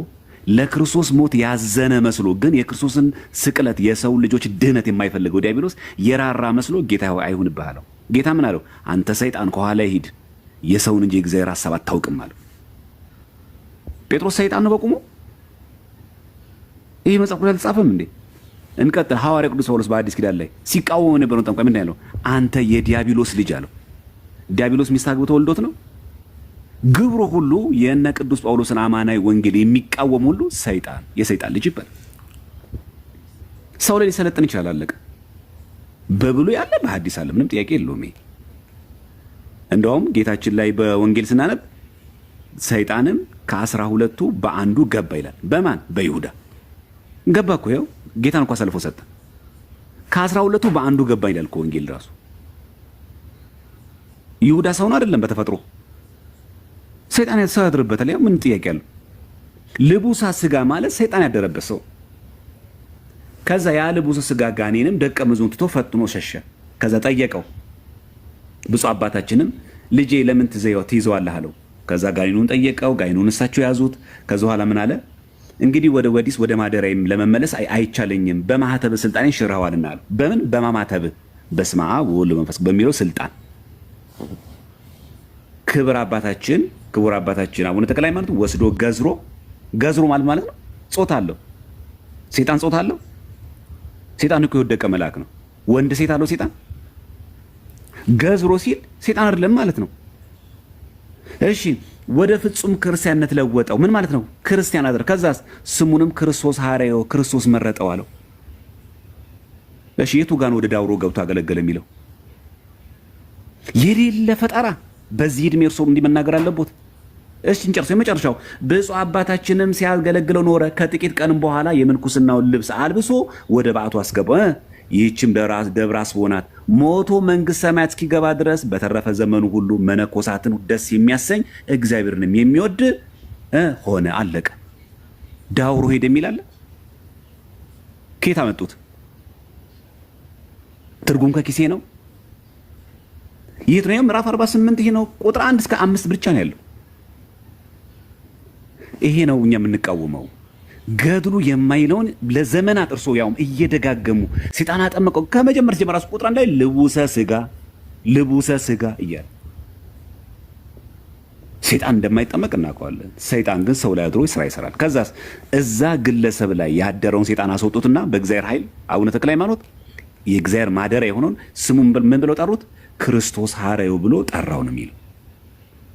ለክርስቶስ ሞት ያዘነ መስሎ ግን የክርስቶስን ስቅለት የሰው ልጆች ድህነት የማይፈልገው ዲያብሎስ የራራ መስሎ ጌታ አይሁንብህ አለው። ጌታ ምን አለው? አንተ ሰይጣን ከኋላ ሂድ፣ የሰውን እንጂ የእግዚአብሔር ሐሳብ አታውቅም አለው። ጴጥሮስ ሰይጣን ነው በቁሙ? ይህ መጽሐፍ ቅዱስ አልተጻፈም እንዴ? እንቀጥል። ሐዋርያ ቅዱስ ጳውሎስ በአዲስ ኪዳን ላይ ሲቃወም የነበረውን ጠንቋይ ምንድን ያለው? አንተ የዲያብሎስ ልጅ አለው። ዲያብሎስ ሚስት አግብቶ ወልዶት ነው። ግብሩ ሁሉ የእነ ቅዱስ ጳውሎስን አማናዊ ወንጌል የሚቃወም ሁሉ ሰይጣን፣ የሰይጣን ልጅ ይባላል። ሰው ላይ ሊሰለጥን ይችላል። አለቀ። በብሉይ ያለ በሐዲስ አለ፣ ምንም ጥያቄ የለውም። እንደውም ጌታችን ላይ በወንጌል ስናነብ ሰይጣንም ከ12ቱ በአንዱ ገባ ይላል። በማን? በይሁዳ ገባ እኮ። ይኸው ጌታን እንኳ አሳልፎ ሰጠ። ከ12ቱ በአንዱ ገባ ይላል እኮ ወንጌል ራሱ። ይሁዳ ሰውን አይደለም በተፈጥሮ ሰይጣን ሰው ያድርበታል። ያው ምን ጥያቄ አለው? ልቡሳ ስጋ ማለት ሰይጣን ያደረበት ሰው። ከዛ ያ ልቡሳ ስጋ ጋኔንም ደቀ መዝሙር ትቶ ፈጥኖ ሸሸ። ከዛ ጠየቀው። ብፁዕ አባታችንም ልጄ ለምን ትይዘዋለህ አለው። ከዛ ጋኔኑን ጠየቀው። ጋኔኑን እሳቸው ያዙት። ከዛ በኋላ ምን አለ? እንግዲህ ወደ ወዲስ ወደ ማደሪያዬም ለመመለስ አይቻለኝም፣ በማህተብ ስልጣኔን ሽረዋልና አለው። በምን? በማማተብ በስመ አብ ወወልድ ወመንፈስ በሚለው ስልጣን ክቡር አባታችን አቡነ ተክለ ሃይማኖት ወስዶ ገዝሮ ማለት ነው። ጾታ አለው ሴጣን፣ ጾታ አለው ሴጣን። እኮ የወደቀ መልአክ ነው። ወንድ ሴት አለው ሴጣን። ገዝሮ ሲል ሴጣን አይደለም ማለት ነው። እሺ ወደ ፍጹም ክርስቲያንነት ለወጠው። ምን ማለት ነው? ክርስቲያን አደረ። ከዛስ ስሙንም ክርስቶስ ሐዋርያው ክርስቶስ መረጠው አለው። እሺ የቱ ጋር ነው ወደ ዳውሮ ገብቶ አገለገለ የሚለው? የሌለ ፈጠራ። በዚህ ዕድሜ እርሶ እንዲህ መናገር አለቦት? እሺ እንጨርሰው። የመጨረሻው ብፁዕ አባታችንም ሲያገለግለው ኖረ። ከጥቂት ቀንም በኋላ የምንኩስናውን ልብስ አልብሶ ወደ በዓቱ አስገባው። ይህችም ደብረ አስቦ ናት። ሞቶ መንግሥተ ሰማያት እስኪገባ ድረስ በተረፈ ዘመኑ ሁሉ መነኮሳትን ደስ የሚያሰኝ እግዚአብሔርንም የሚወድ ሆነ። አለቀ። ዳውሮ ሄደ የሚል አለ? ከየት አመጡት? ትርጉም ከኪሴ ነው። ይህ ነው ምዕራፍ 48 ይሄ ነው። ቁጥር 1 እስከ 5 ብቻ ነው ያለው። ይሄ ነው እኛ የምንቃወመው። ገድሉ የማይለውን ለዘመናት እርሶ ያውም እየደጋገሙ ሰይጣን አጠመቀው። ከመጀመሪያ ጀምሮ ራሱ ቁጥር 1 ላይ ልቡሰ ስጋ እያለ ሰይጣን እንደማይጠመቅ እናውቀዋለን። ሰይጣን ግን ሰው ላይ አድሮ ስራ ይሰራል። ከዛስ እዛ ግለሰብ ላይ ያደረውን ሰይጣን አስወጡትና በእግዚአብሔር ኃይል አቡነ ተክለ ሃይማኖት የእግዚአብሔር ማደሪያ የሆነውን ስሙን ምን ብለው ጠሩት? ክርስቶስ ሐዋርያው ብሎ ጠራው ነው የሚለው።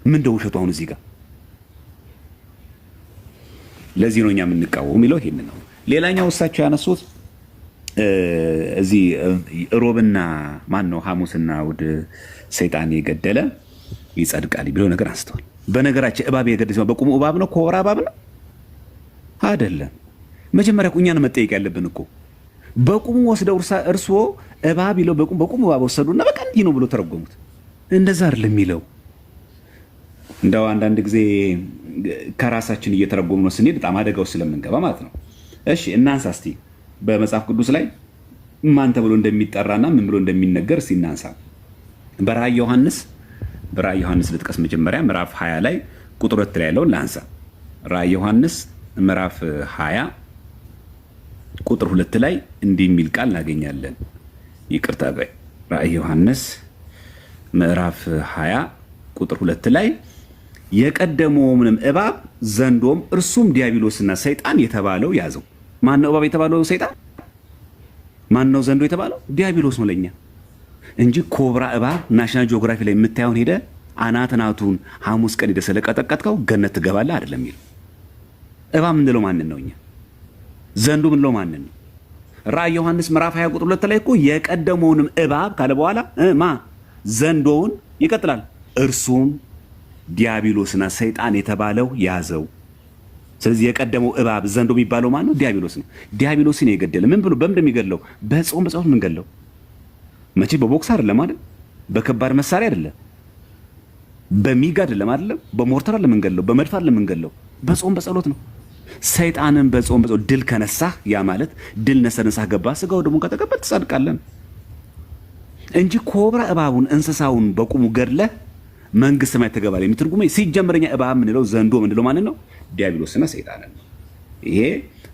ምን እንደው ውሸቱ አሁን እዚህ ጋር። ለዚህ ነው እኛ የምንቃወመው የሚለው ይሄን ነው። ሌላኛው እሳቸው ያነሱት እዚህ ሮብና ማን ነው ሐሙስና እሑድ ሰይጣን የገደለ ይጸድቃል ብሎ ነገር አንስተዋል። በነገራችን እባብ የገደለ በቁሙ እባብ ነው? ኮብራ እባብ ነው አይደለም። መጀመሪያ እኛን መጠየቅ ያለብን እኮ በቁሙ ወስደው እርስዎ እባብ ይለው በቁሙ እባብ ወሰዱና በቃ እንዲህ ነው ብሎ ተረጎሙት። እንደዛ አይደለም የሚለው። እንደው አንዳንድ ጊዜ ከራሳችን እየተረጎሙ ነው ስንሄድ በጣም አደጋው ስለምንገባ ማለት ነው። እሺ እናንሳ እስቲ በመጽሐፍ ቅዱስ ላይ ማን ተብሎ እንደሚጠራና ምን ብሎ እንደሚነገር እስቲ እናንሳ። በራእየ ዮሐንስ ልጥቀስ መጀመሪያ ምዕራፍ 20 ላይ ቁጥር 2 ላይ ያለውን ላንሳ። ራእየ ዮሐንስ ምዕራፍ 20 ቁጥር 2 ላይ እንዲህ የሚል ቃል እናገኛለን። ይቅርታ ራእየ ዮሐንስ ምዕራፍ 20 ቁጥር 2 ላይ የቀደመውንም እባብ ዘንዶም እርሱም ዲያብሎስና ሰይጣን የተባለው ያዘው። ማን ነው እባብ የተባለው? ሰይጣን። ማን ነው ዘንዶ የተባለው? ዲያብሎስ ነው ለኛ እንጂ ኮብራ እባብ ናሽናል ጂኦግራፊ ላይ የምታየውን ሄደ አናትናቱን ሐሙስ ቀን ሄደ ስለቀጠቀጥከው ገነት ትገባለህ አይደለም የሚለው። እባብ ምንለው ማንን ነው? እኛ ዘንዶ ምንለው ማንን ነው? ራእየ ዮሐንስ ምዕራፍ 20 ቁጥር 2 ላይ እኮ የቀደመውንም እባብ ካለ በኋላ ዘንዶውን ይቀጥላል እርሱም ዲያብሎስና ሰይጣን የተባለው ያዘው። ስለዚህ የቀደመው እባብ ዘንዶ የሚባለው ማን ነው? ዲያብሎስ ነው። ዲያብሎስን የገደለ ምን ብሎ በምን እንደሚገድለው? በጾም በጸሎት ምን ገድለው? መቼ በቦክስ አይደለም አይደል? በከባድ መሳሪያ አይደለም፣ በሚግ አይደለም አይደለም፣ በሞርተር አይደለም የምንገድለው፣ በመድፍ አይደለም የምንገድለው፣ በጾም በጸሎት ነው። ሰይጣንን በጾም በጸሎት ድል ከነሳህ፣ ያ ማለት ድል ነሰነሳህ ገባ ስጋው ደግሞ ከተቀበል ትጸድቃለን እንጂ ኮብራ እባቡን እንስሳውን በቁሙ ገድለህ መንግስት ሰማይ ተገባለ የሚትርጉመኝ ሲጀምረኛ እባብ ምንለው ዘንዶ ምንለው ማንን ነው? ዲያብሎስና ሰይጣንን ነው። ይሄ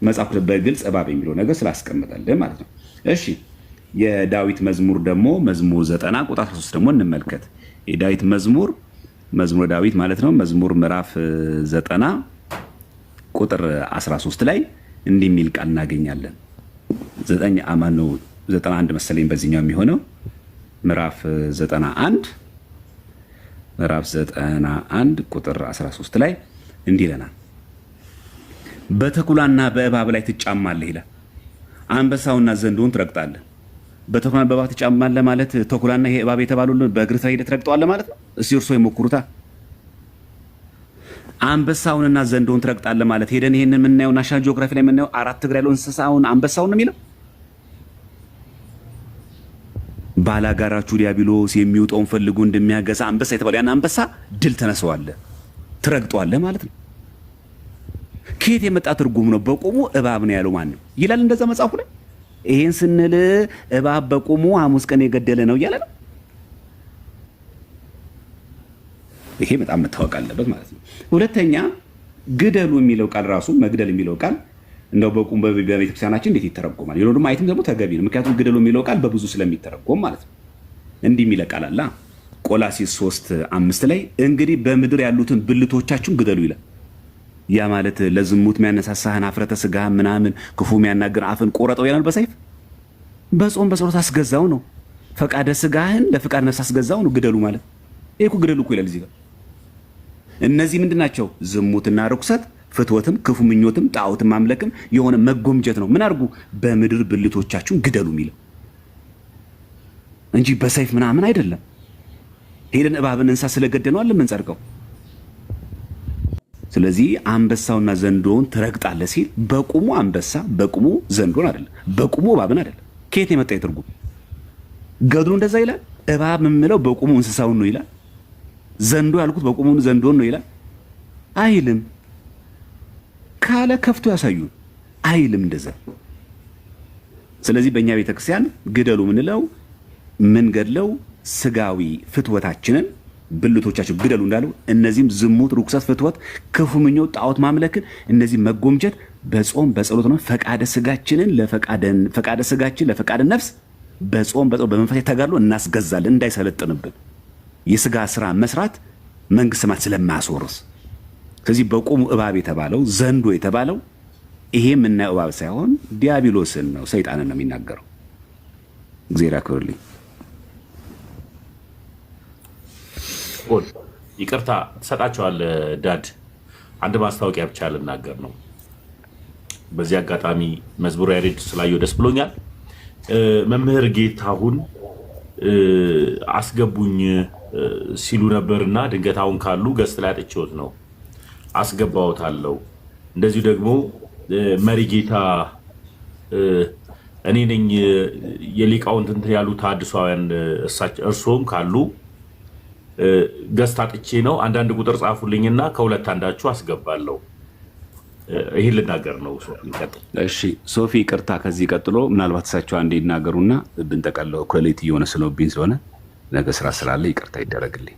መጽሐፍ በግልጽ እባብ የሚለው ነገር ስላስቀምጠልን ማለት ነው። እሺ የዳዊት መዝሙር ደግሞ መዝሙር 90 ቁጥር 13 ደግሞ እንመልከት። የዳዊት መዝሙር መዝሙረ ዳዊት ማለት ነው። መዝሙር ምዕራፍ 90 ቁጥር 13 ላይ እንዲህ የሚል ቃል እናገኛለን። 91 መሰለኝ በዚህኛው የሚሆነው ምዕራፍ 91 ቁጥር 13 ላይ እንዲህ ይለናል። በተኩላና በእባብ ላይ ትጫማለህ ይላል። አንበሳውና ዘንዶውን ትረግጣለህ። በተኩላና በእባብ ትጫማለህ ማለት ተኩላና ይሄ እባብ የተባሉ በእግር ሄደህ ትረግጠዋለህ ማለት ነው። እስቲ እርሶ ይሞክሩታ። አንበሳውንና ዘንዶውን ትረግጣለህ ማለት ሄደን ይሄንን የምናየው ናሽናል ጂኦግራፊ ላይ የምናየው 4 እግር ያለው እንስሳውን አንበሳውን ነው የሚለው። ባላጋራችሁ ዲያብሎስ የሚውጠውን ፈልጉ እንደሚያገሳ አንበሳ የተባለ ያን አንበሳ ድል ተነሳዋለህ፣ ትረግጠዋለህ ማለት ነው። ከየት የመጣ ትርጉም ነው? በቁሙ እባብ ነው ያለው ማን ነው ይላል እንደዛ መጽሐፉ ላይ። ይሄን ስንል እባብ በቁሙ ሐሙስ ቀን የገደለ ነው እያለ ነው። ይሄ በጣም መታወቅ አለበት ማለት ነው። ሁለተኛ ግደሉ የሚለው ቃል ራሱ መግደል የሚለው ቃል እንደው በቁም በቤተክርስቲያናችን እንዴት ይተረጎማል? ይሄ ደግሞ ማየትም ደግሞ ተገቢ ነው። ምክንያቱም ግደሉ የሚለው ቃል በብዙ ስለሚተረጎም ማለት ነው። እንዲህ የሚል ቃል አለ ቆላስይስ 3:5 ላይ እንግዲህ በምድር ያሉትን ብልቶቻችሁን ግደሉ ይላል። ያ ማለት ለዝሙት የሚያነሳሳህን አፍረተ ስጋህን ምናምን ክፉ የሚያናግር አፍን ቆረጠው ያላል በሰይፍ በጾም በጸሎት አስገዛው ነው። ፈቃደ ስጋህን ለፈቃደ ነፍስ አስገዛው ነው ግደሉ ማለት። ይሄ እኮ ግደሉ እኮ ይላል እዚህ ጋር። እነዚህ ምንድን ናቸው? ዝሙትና ርኩሰት፣ ፍትወትም፣ ክፉ ምኞትም፣ ጣዖትም ማምለክም የሆነ መጎምጀት ነው። ምን አድርጉ? በምድር ብልቶቻችሁን ግደሉ የሚለው እንጂ በሰይፍ ምናምን አይደለም። ሄደን እባብን እንስሳ ስለገደነው አለ የምንጸድቀው። ስለዚህ አንበሳውና ዘንዶውን ትረግጣለህ ሲል በቁሙ አንበሳ በቁሙ ዘንዶን አይደለም፣ በቁሙ እባብን አይደለም። ከየት የመጣ የትርጉም ገድሉ እንደዛ ይላል። እባብ የምለው በቁሙ እንስሳውን ነው ይላል። ዘንዶ ያልኩት በቁሙ ዘንዶን ነው ይላል አይልም። ካለ ከፍቶ ያሳዩን አይልም እንደዛ። ስለዚህ በእኛ ቤተክርስቲያን ግደሉ ምንለው ምን ገድለው ስጋዊ ፍትወታችንን ብልቶቻችን ግደሉ እንዳለው እነዚህም ዝሙት፣ ርኩሰት፣ ፍትወት፣ ክፉ ምኞት፣ ጣዖት ማምለክን እነዚህ መጎምጀት በጾም በጸሎት ነው። ፈቃደ ስጋችንን ፈቃደ ስጋችን ለፈቃደ ነፍስ በጾም በጸሎት በመንፈስ ተጋድሎ እናስገዛለን እንዳይሰለጥንብን የስጋ ስራ መስራት መንግስት ሰማያት ስለማያስወርስ። ስለዚህ በቁሙ እባብ የተባለው ዘንዶ የተባለው ይሄ የምናየው እባብ ሳይሆን ዲያብሎስን ነው፣ ሰይጣንን ነው የሚናገረው። እግዚአብሔር ያክብርልኝ። ይቅርታ ትሰጣቸዋለህ ዳድ። አንድ ማስታወቂያ ብቻ ልናገር ነው። በዚህ አጋጣሚ መዝሙረ ያሬድ ስላየው ደስ ብሎኛል። መምህር ጌታሁን አስገቡኝ ሲሉ ነበርና ድንገት አሁን ካሉ ገስት ላይ አጥቼዎት ነው አስገባዎታለሁ። እንደዚሁ ደግሞ መሪ ጌታ እኔ ነኝ የሊቃውንት እንትን ያሉ ተሐድሷውያን እርሶም ካሉ ገስት አጥቼ ነው። አንዳንድ ቁጥር ጻፉልኝና ከሁለት አንዳችሁ አስገባለሁ። ይሄን ልናገር ነው። እሺ ሶፊ ቅርታ። ከዚህ ቀጥሎ ምናልባት እሳቸው አንዴ ይናገሩና ብንጠቀለው ኮሌት እየሆነ ስለብኝ ስለሆነ ነገ ስራ ስላለ ይቅርታ ይደረግልኝ።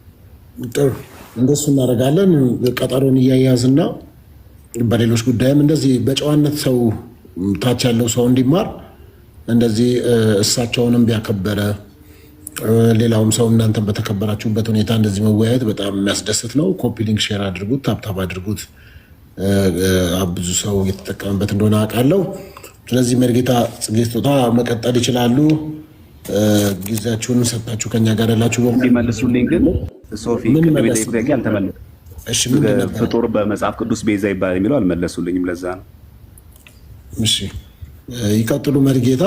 ጥሩ እንደሱ እናደርጋለን። ቀጠሮን እያያዝና በሌሎች ጉዳይም እንደዚህ በጨዋነት ሰው ታች ያለው ሰው እንዲማር እንደዚህ እሳቸውንም ቢያከበረ ሌላውም ሰው እናንተን በተከበራችሁበት ሁኔታ እንደዚህ መወያየት በጣም የሚያስደስት ነው። ኮፒ ሊንክ ሼር አድርጉት፣ ታብታብ አድርጉት። ብዙ ሰው እየተጠቀምበት እንደሆነ አውቃለሁ። ስለዚህ መሪጌታ ጽጌ ስጦታ መቀጠል ይችላሉ። ጊዜያችሁን ሰጥታችሁ ከኛ ጋር ያላችሁ መልሱልኝ። ግን ሶፊ ፍጡር በመጽሐፍ ቅዱስ ቤዛ ይባላል የሚለው አልመለሱልኝም። ለዛ ነው። እሺ ይቀጥሉ መሪጌታ።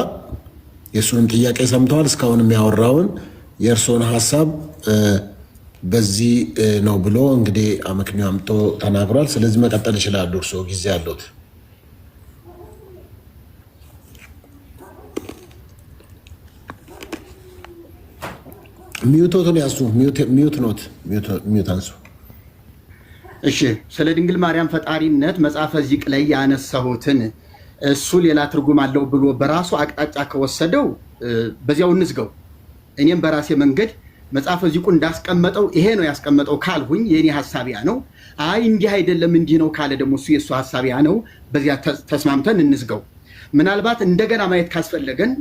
የእሱንም ጥያቄ ሰምተዋል። እስካሁንም ያወራውን የእርስዎን ሀሳብ በዚህ ነው ብሎ እንግዲህ አመክንዮ አምጦ ተናግሯል። ስለዚህ መቀጠል ይችላሉ። እርስዎ ጊዜ አለዎት። ሚዩቶትን ያሱ ሚዩት ኖት ሚዩት አንሱ። እሺ ስለ ድንግል ማርያም ፈጣሪነት መጽሐፈ ዚቅ ላይ ያነሳሁትን እሱ ሌላ ትርጉም አለው ብሎ በራሱ አቅጣጫ ከወሰደው በዚያው እንዝገው። እኔም በራሴ መንገድ መጽሐፈ ዚቁ እንዳስቀመጠው ይሄ ነው ያስቀመጠው ካልሁኝ የኔ ሐሳቢያ ነው። አይ እንዲህ አይደለም እንዲህ ነው ካለ ደግሞ እሱ የሱ ሐሳቢያ ነው። በዚያ ተስማምተን እንዝገው። ምናልባት እንደገና ማየት ካስፈለገን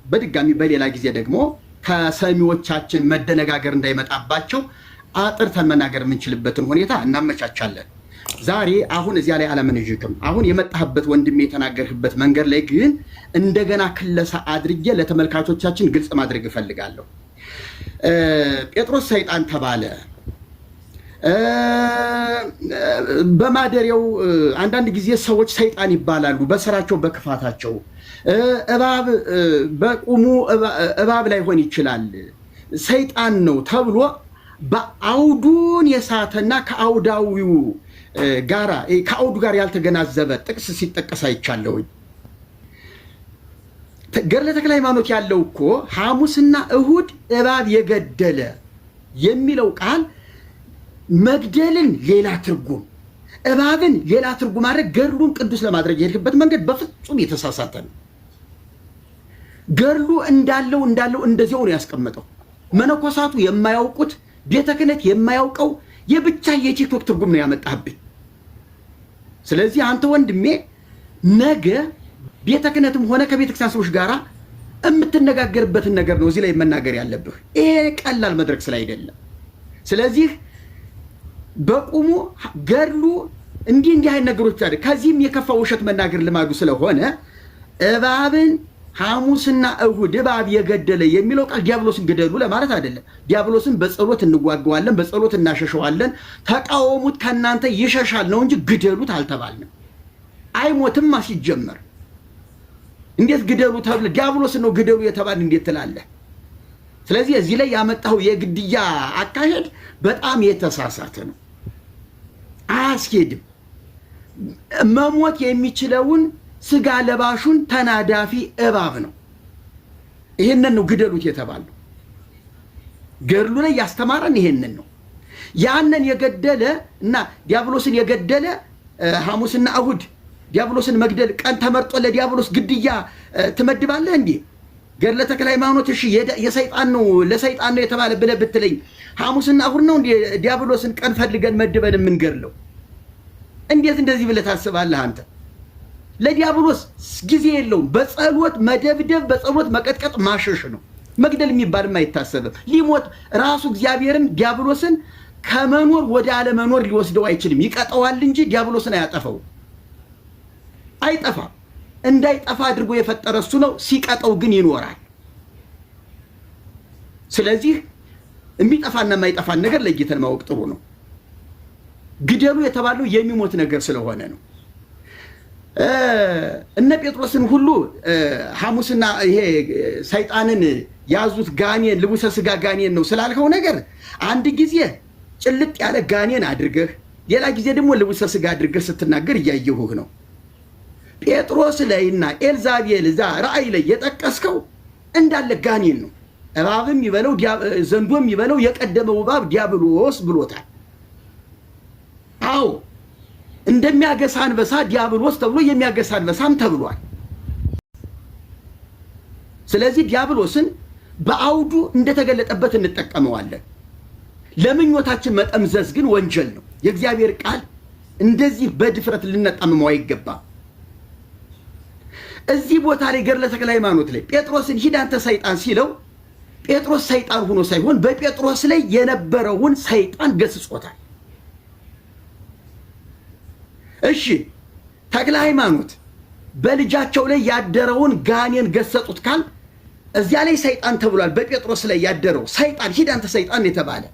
በድጋሚ በሌላ ጊዜ ደግሞ ከሰሚዎቻችን መደነጋገር እንዳይመጣባቸው አጥርተን መናገር የምንችልበትን ሁኔታ እናመቻቻለን። ዛሬ አሁን እዚያ ላይ አለመነጅክም። አሁን የመጣህበት ወንድሜ የተናገርህበት መንገድ ላይ ግን እንደገና ክለሳ አድርጌ ለተመልካቾቻችን ግልጽ ማድረግ እፈልጋለሁ። ጴጥሮስ ሰይጣን ተባለ። በማደሪያው አንዳንድ ጊዜ ሰዎች ሰይጣን ይባላሉ በስራቸው በክፋታቸው። እባብ በቁሙ እባብ ላይሆን ይችላል ሰይጣን ነው ተብሎ በአውዱን የሳተና ከአውዳዊው ጋራ ከአውዱ ጋር ያልተገናዘበ ጥቅስ ሲጠቀስ አይቻለሁኝ። ገድለ ተክለ ሃይማኖት ያለው እኮ ሐሙስና እሁድ እባብ የገደለ የሚለው ቃል መግደልን ሌላ ትርጉም እባብን ሌላ ትርጉም ማድረግ ገድሉን ቅዱስ ለማድረግ የሄድክበት መንገድ በፍጹም የተሳሳተ ነው። ገድሉ እንዳለው እንደዚያው ነው ያስቀመጠው። መነኮሳቱ የማያውቁት ቤተ ክህነት የማያውቀው የብቻ የቲክቶክ ትርጉም ነው ያመጣብኝ። ስለዚህ አንተ ወንድሜ ነገ ቤተ ክህነትም ሆነ ከቤተ ክርስቲያን ሰዎች ጋራ የምትነጋገርበትን ነገር ነው እዚህ ላይ መናገር ያለብህ። ይሄ ቀላል መድረክ ስላይደለም። ስለዚህ በቁሙ ገድሉ እንዲህ አይነት ነገሮች አይደል። ከዚህም የከፋ ውሸት መናገር ልማዱ ስለሆነ እባብን ሐሙስና እሁድ እባብ የገደለ የሚለው ቃል ዲያብሎስን ግደሉ ለማለት አይደለም። ዲያብሎስን በጸሎት እንዋገዋለን፣ በጸሎት እናሸሸዋለን። ተቃወሙት ከእናንተ ይሸሻል ነው እንጂ ግደሉት አልተባልንም። አይሞትም ሲጀመር እንዴት ግደሉ ተብለ ዲያብሎስን ነው ግደሉ የተባለ እንዴት ትላለህ? ስለዚህ እዚህ ላይ ያመጣው የግድያ አካሄድ በጣም የተሳሳተ ነው፣ አያስኬድም። መሞት የሚችለውን ስጋ ለባሹን ተናዳፊ እባብ ነው። ይሄንን ነው ግደሉት የተባለው። ገድሉ ላይ ያስተማረን ይሄንን ነው። ያንን የገደለ እና ዲያብሎስን የገደለ ሐሙስና እሁድ ዲያብሎስን መግደል ቀን ተመርጦ ለዲያብሎስ ግድያ ትመድባለህ እንዴ? ገድለ ተክለ ሃይማኖት እሺ የሰይጣን ነው ለሰይጣን ነው የተባለ ብለህ ብትለኝ ሐሙስና እሁድ ነው እንዴ ዲያብሎስን ቀን ፈልገን መድበን የምንገድለው? እንዴት እንደዚህ ብለህ ታስባለህ አንተ? ለዲያብሎስ ጊዜ የለውም። በጸሎት መደብደብ፣ በጸሎት መቀጥቀጥ ማሸሽ ነው። መግደል የሚባልም አይታሰብም። ሊሞት ራሱ እግዚአብሔርም ዲያብሎስን ከመኖር ወደ አለመኖር ሊወስደው አይችልም። ይቀጠዋል እንጂ ዲያብሎስን አያጠፋው፣ አይጠፋም። እንዳይጠፋ አድርጎ የፈጠረ እሱ ነው። ሲቀጠው ግን ይኖራል። ስለዚህ የሚጠፋና የማይጠፋን ነገር ለይተን ማወቅ ጥሩ ነው። ግደሉ የተባለው የሚሞት ነገር ስለሆነ ነው። እነ ጴጥሮስን ሁሉ ሐሙስና ይሄ ሰይጣንን ያዙት ጋኔን ልቡሰ ስጋ ጋኔን ነው ስላልከው ነገር አንድ ጊዜ ጭልጥ ያለ ጋኔን አድርገህ ሌላ ጊዜ ደግሞ ልቡሰ ስጋ አድርገህ ስትናገር እያየሁህ ነው። ጴጥሮስ ላይና ኤልዛቤል እዛ ራእይ ላይ የጠቀስከው እንዳለ ጋኔን ነው። እባብም ይበለው ዘንዶም ይበለው የቀደመው እባብ ዲያብሎስ ብሎታል። አዎ እንደሚያገሳ አንበሳ ዲያብሎስ ተብሎ የሚያገሳ አንበሳም ተብሏል። ስለዚህ ዲያብሎስን በአውዱ እንደተገለጠበት እንጠቀመዋለን። ለምኞታችን መጠምዘዝ ግን ወንጀል ነው። የእግዚአብሔር ቃል እንደዚህ በድፍረት ልንጠምመው አይገባም። እዚህ ቦታ ላይ ገድለ ተክለ ሃይማኖት ላይ ጴጥሮስን ሂድ አንተ ሰይጣን ሲለው ጴጥሮስ ሰይጣን ሆኖ ሳይሆን በጴጥሮስ ላይ የነበረውን ሰይጣን ገስጾታል። እሺ ተክለ ሃይማኖት በልጃቸው ላይ ያደረውን ጋኔን ገሰጡት ካል እዚያ ላይ ሰይጣን ተብሏል። በጴጥሮስ ላይ ያደረው ሰይጣን ሂድ አንተ ሰይጣን የተባለ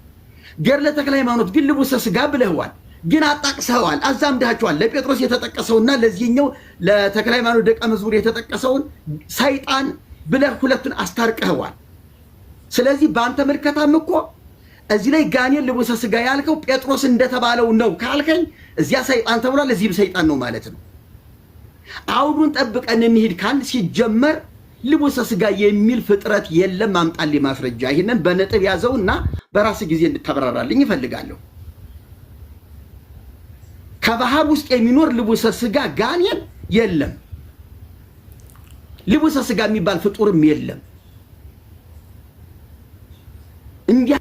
ገድለ ተክለ ሃይማኖት ግን ልቡሰ ስጋ ብለዋል፣ ግን አጣቅሰዋል፣ አዛምዳቸዋል። ለጴጥሮስ የተጠቀሰውና ለዚህኛው ለተክለ ሃይማኖት ደቀ መዝሙር የተጠቀሰውን ሰይጣን ብለህ ሁለቱን አስታርቀዋል። ስለዚህ በአንተ ምልከታም እኮ እዚህ ላይ ጋኔን ልቡሰ ስጋ ያልከው ጴጥሮስ እንደተባለው ነው ካልከኝ እዚያ ሰይጣን ተብሏል፣ እዚህም ሰይጣን ነው ማለት ነው። አውዱን ጠብቀን እንሂድ ካል ሲጀመር ልቡሰ ስጋ የሚል ፍጥረት የለም። አምጣልኝ ማስረጃ። ይህንን በነጥብ ያዘውና በራስ ጊዜ እንድታብራራልኝ ይፈልጋለሁ። ከባህር ውስጥ የሚኖር ልቡሰ ስጋ ጋኔን የለም። ልቡሰ ስጋ የሚባል ፍጡርም የለም። እንዲያ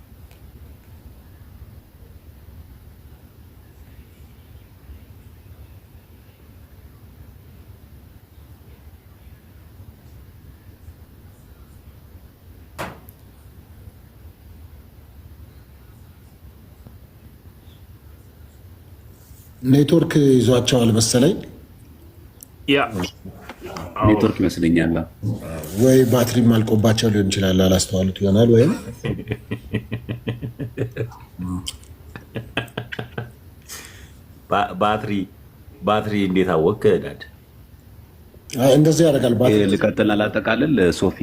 ኔትወርክ ይዟቸዋል መሰለኝ። ያ ኔትወርክ ይመስለኛል ወይ ባትሪም አልቆባቸው ሊሆን ይችላል፣ አላስተዋሉት ይሆናል። ወይም ባትሪ እንዴት አወቅ ዳድ? እንደዚህ ያደርጋል። ልቀጥል አላጠቃልል ሶፊ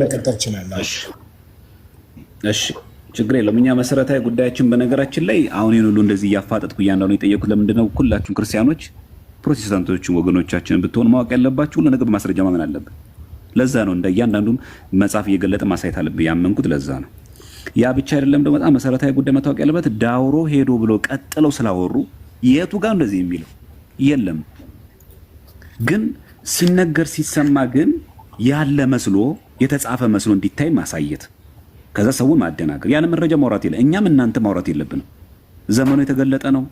ለቀጠል ይችላል። እሺ ችግር የለም። እኛ መሰረታዊ ጉዳያችን በነገራችን ላይ አሁን ይህን ሁሉ እንደዚህ እያፋጠጥኩ እያንዳንዱ የጠየኩት ለምንድነው? ሁላችሁም ክርስቲያኖች ፕሮቴስታንቶችም ወገኖቻችን ብትሆን ማወቅ ያለባችሁ ሁሉ ነገር በማስረጃ ማመን አለብን። ለዛ ነው እንደ እያንዳንዱም መጽሐፍ እየገለጠ ማሳየት አለብን ያመንኩት ለዛ ነው። ያ ብቻ አይደለም ደግሞ በጣም መሰረታዊ ጉዳይ መታወቅ ያለበት ዳውሮ ሄዶ ብሎ ቀጥለው ስላወሩ የቱ ጋር እንደዚህ የሚለው የለም። ግን ሲነገር ሲሰማ ግን ያለ መስሎ የተጻፈ መስሎ እንዲታይ ማሳየት፣ ከዛ ሰውን ማደናገር፣ ያን መረጃ ማውራት የለ። እኛም እናንተ ማውራት የለብንም። ዘመኑ የተገለጠ ነው።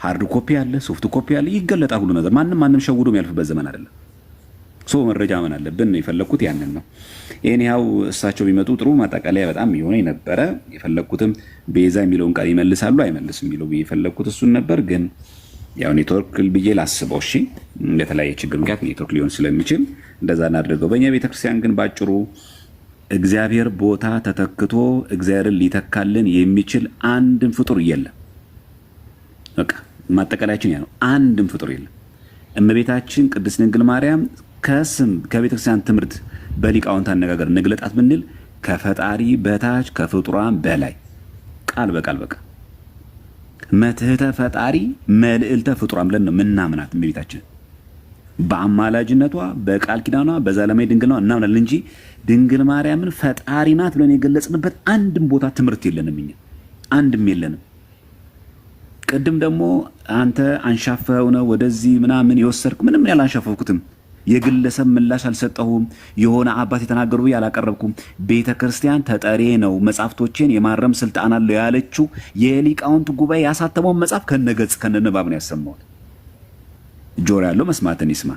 ሃርድ ኮፒ አለ፣ ሶፍት ኮፒ አለ፣ ይገለጣል ሁሉ ነገር። ማንም ሸውዶ የሚያልፍበት ዘመን አይደለም። ሶ መረጃ ምን አለብን ነው የፈለኩት ያንን ነው። ኤኒሃው እሳቸው ቢመጡ ጥሩ ማጠቃለያ በጣም የሆነ ነበረ። የፈለኩትም ቤዛ የሚለውን ቃል ይመልሳሉ አይመልስም የሚለው የፈለኩት እሱን ነበር። ግን ያው ኔትወርክ ብዬ ላስበው። እሺ እንደተለያየ ችግር ምክንያት ኔትወርክ ሊሆን ስለሚችል እንደዛ እናድርገው። በእኛ ቤተክርስቲያን ግን ባጭሩ እግዚአብሔር ቦታ ተተክቶ እግዚአብሔርን ሊተካልን የሚችል አንድም ፍጡር የለም። በቃ ማጠቃለያችን ያ ነው። አንድም ፍጡር የለም። እመቤታችን ቅድስት ድንግል ማርያም ከስም ከቤተክርስቲያን ትምህርት በሊቃውንት አነጋገር ንግለጣት ብንል ከፈጣሪ በታች ከፍጡራን በላይ ቃል በቃል በቃ መትህተ ፈጣሪ መልዕልተ ፍጡራን ብለን ነው ምናምናት። እመቤታችን በአማላጅነቷ በቃል ኪዳኗ በዘላለማዊ ድንግልናዋ እናምናለን እንጂ ድንግል ማርያምን ፈጣሪ ናት ብለን የገለጽንበት አንድም ቦታ ትምህርት የለንም። እኛ አንድም የለንም። ቅድም ደግሞ አንተ አንሻፈው ነው ወደዚህ ምናምን የወሰድክ ምንም ያላንሻፈኩትም የግለሰብ ምላሽ አልሰጠሁም። የሆነ አባት የተናገሩ ያላቀረብኩም። ቤተ ክርስቲያን ተጠሪ ነው መጽሐፍቶችን የማረም ስልጣን አለው ያለችው የሊቃውንት ጉባኤ ያሳተመውን መጽሐፍ ከነገጽ ከነንባብ ነው ያሰማው። ጆሮ ያለው መስማትን ይስማ።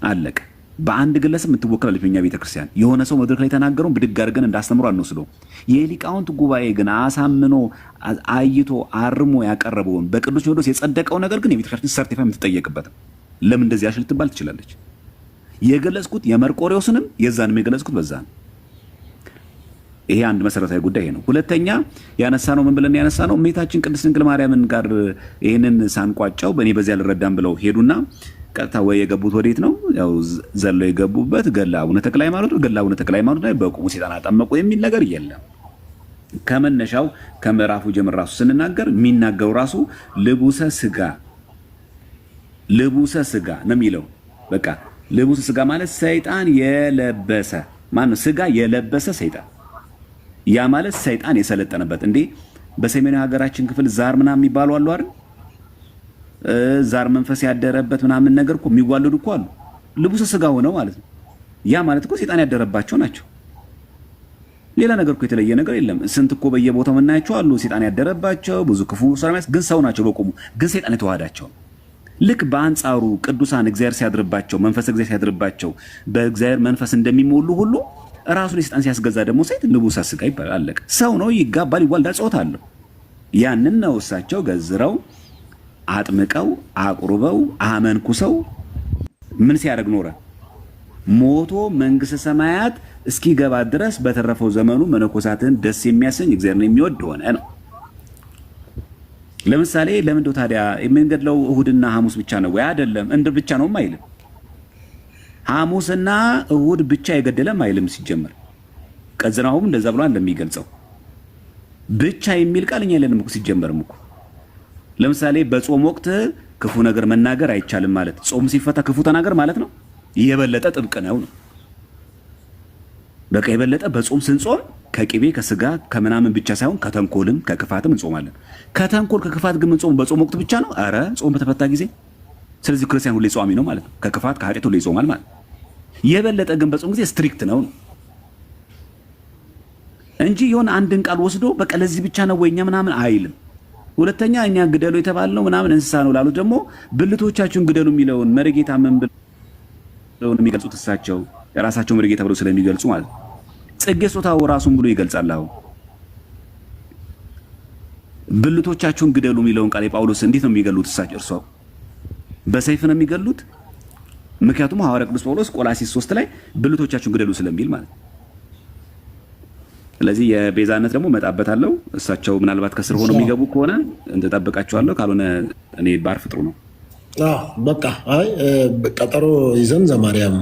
አለቀ። በአንድ ግለሰብ የምትወከላለች በእኛ ቤተ ክርስቲያን የሆነ ሰው መድረክ ላይ የተናገረውን ብድግ አድርገን እንዳስተምሩ አንወስደው። የሊቃውንት ጉባኤ ግን አሳምኖ አይቶ አርሞ ያቀረበውን በቅዱስ ሲኖዶስ የጸደቀው ነገር ግን የቤተ ክርስቲያን ሰርቲፋይ የምትጠየቅበት ለምን እንደዚህ ያሽል ትባል ትችላለች። የገለጽኩት የመርቆሬዎስንም የዛንም የገለጽኩት በዛ ነው። ይሄ አንድ መሰረታዊ ጉዳይ ነው። ሁለተኛ ያነሳ ነው ምን ብለን ያነሳ ነው እመቤታችን ቅድስት ድንግል ማርያምን ጋር ይሄንን ሳንቋጫው በእኔ በዚያ ልረዳም ብለው ሄዱና ቀጥታ ወይ የገቡት ወዴት ነው? ያው ዘለው የገቡበት ገድለ አቡነ ተክለ ሃይማኖት ገድለ አቡነ ተክለ ሃይማኖት ላይ በቁሙ ሰይጣን አጠመቁ የሚል ነገር የለም። ከመነሻው ከምዕራፉ ጀምር ራሱ ስንናገር የሚናገሩ ራሱ ልቡሰ ስጋ ነው የሚለው። በቃ ልቡሰ ስጋ ማለት ሰይጣን የለበሰ ማነው? ስጋ የለበሰ ሰይጣን። ያ ማለት ሰይጣን የሰለጠነበት። እንዴ በሰሜኑ ሀገራችን ክፍል ዛር ምናምን የሚባሉ አሉ አይደል? ዛር መንፈስ ያደረበት ምናምን ነገር እኮ የሚዋለዱ እኮ አሉ። ልቡሰ ስጋ ሆነው ማለት ነው። ያ ማለት እኮ ሰይጣን ያደረባቸው ናቸው። ሌላ ነገር እኮ የተለየ ነገር የለም። ስንት እኮ በየቦታው የምናያቸው አሉ ሰይጣን ያደረባቸው ብዙ ክፉ ሰራዊት፣ ግን ሰው ናቸው በቆሙ፣ ግን ሰይጣን የተዋሃዳቸው። ልክ በአንጻሩ ቅዱሳን እግዚአብሔር ሲያድርባቸው መንፈስ እግዚአብሔር ሲያድርባቸው በእግዚአብሔር መንፈስ እንደሚሞሉ ሁሉ ራሱን የሰይጣን ሲያስገዛ ደግሞ ሰይጣን ልቡሰ ስጋ ይባላል። አለቀ። ሰው ነው፣ ይጋባል፣ ይዋልዳል፣ ጾታ አለው። ያንን ነው እሳቸው ገዝረው አጥምቀው አቁርበው አመንኩሰው ምን ሲያደርግ ኖረ? ሞቶ መንግስተ ሰማያት እስኪገባ ድረስ በተረፈው ዘመኑ መነኮሳትን ደስ የሚያሰኝ እግዚአብሔርን የሚወድ ሆነ ነው። ለምሳሌ ለምንድነው ታዲያ የምንገድለው እሁድና ሐሙስ ብቻ ነው ወይ? አይደለም። እንድር ብቻ ነው አይልም። ሐሙስና እሁድ ብቻ የገደለም አይልም። ሲጀመር ቀዝናውም እንደዛ ብሎ እንደሚገልጸው ብቻ የሚል ቃል እኛ የለንም እኮ ሲጀመርም እኮ። ለምሳሌ በጾም ወቅት ክፉ ነገር መናገር አይቻልም ማለት ጾም ሲፈታ ክፉ ተናገር ማለት ነው። የበለጠ ጥብቅ ነው። በቃ የበለጠ በጾም ስንጾም ከቅቤ ከስጋ ከምናምን ብቻ ሳይሆን ከተንኮልም ከክፋትም እንጾማለን። ከተንኮል ከክፋት ግን እንጾም በጾም ወቅት ብቻ ነው። አረ ጾም በተፈታ ጊዜ። ስለዚህ ክርስቲያን ሁሌ ጾሚ ነው ማለት ነው። ከክፋት ከኃጢአት ሁሌ ይጾማል ማለት። የበለጠ ግን በጾም ጊዜ ስትሪክት ነው እንጂ የሆነ አንድን ቃል ወስዶ በቃ ለዚህ ብቻ ነው ወይኛ ምናምን አይልም። ሁለተኛ እኛ ግደሉ የተባልነው ምናምን እንስሳ ነው ላሉት ደግሞ ብልቶቻችሁን ግደሉ የሚለውን መሪጌታ ምን ብለው የሚገልጹት እሳቸው የራሳቸው መሪጌታ ብለው ስለሚገልጹ ማለት ነው። ጽጌ ጾታው ራሱን ብሎ ይገልጻል። አሁን ብልቶቻችሁን ግደሉ የሚለውን ቃል የጳውሎስ እንዴት ነው የሚገሉት? እሳቸው እርሷ በሰይፍ ነው የሚገሉት። ምክንያቱም ሐዋርያ ቅዱስ ጳውሎስ ቆላሲስ 3 ላይ ብልቶቻችሁን ግደሉ ስለሚል ማለት ነው። ስለዚህ የቤዛነት ደግሞ መጣበታለሁ። እሳቸው ምናልባት ከስር ሆነው የሚገቡ ከሆነ እንጠብቃቸዋለሁ፣ ካልሆነ እኔ ባርፍ ጥሩ ነው። በቃ አይ ቀጠሮ ይዘን ዘማርያም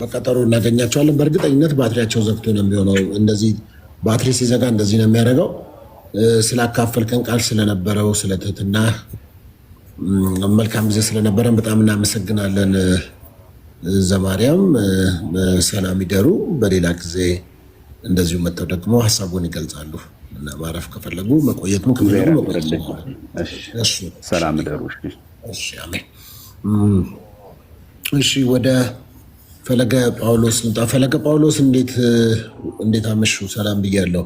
በቀጠሮ እናገኛቸዋለን። በእርግጠኝነት ባትሪያቸው ዘግቶ ነው የሚሆነው። እንደዚህ ባትሪ ሲዘጋ እንደዚህ ነው የሚያደርገው። ስላካፈልከን ቃል ስለነበረው ስለ ትህትና መልካም ጊዜ ስለነበረን በጣም እናመሰግናለን። ዘማርያም ሰላም ይደሩ። በሌላ ጊዜ እንደዚሁ መጥተው ደግሞ ሀሳቡን ይገልጻሉ እና ማረፍ ከፈለጉ መቆየትም ከፈለጉ ሰላም ይደሩ። እሺ ወደ ፈለገ ጳውሎስ እንጣ። ፈለገ ጳውሎስ እንዴት አመሹ? ሰላም ብያለሁ።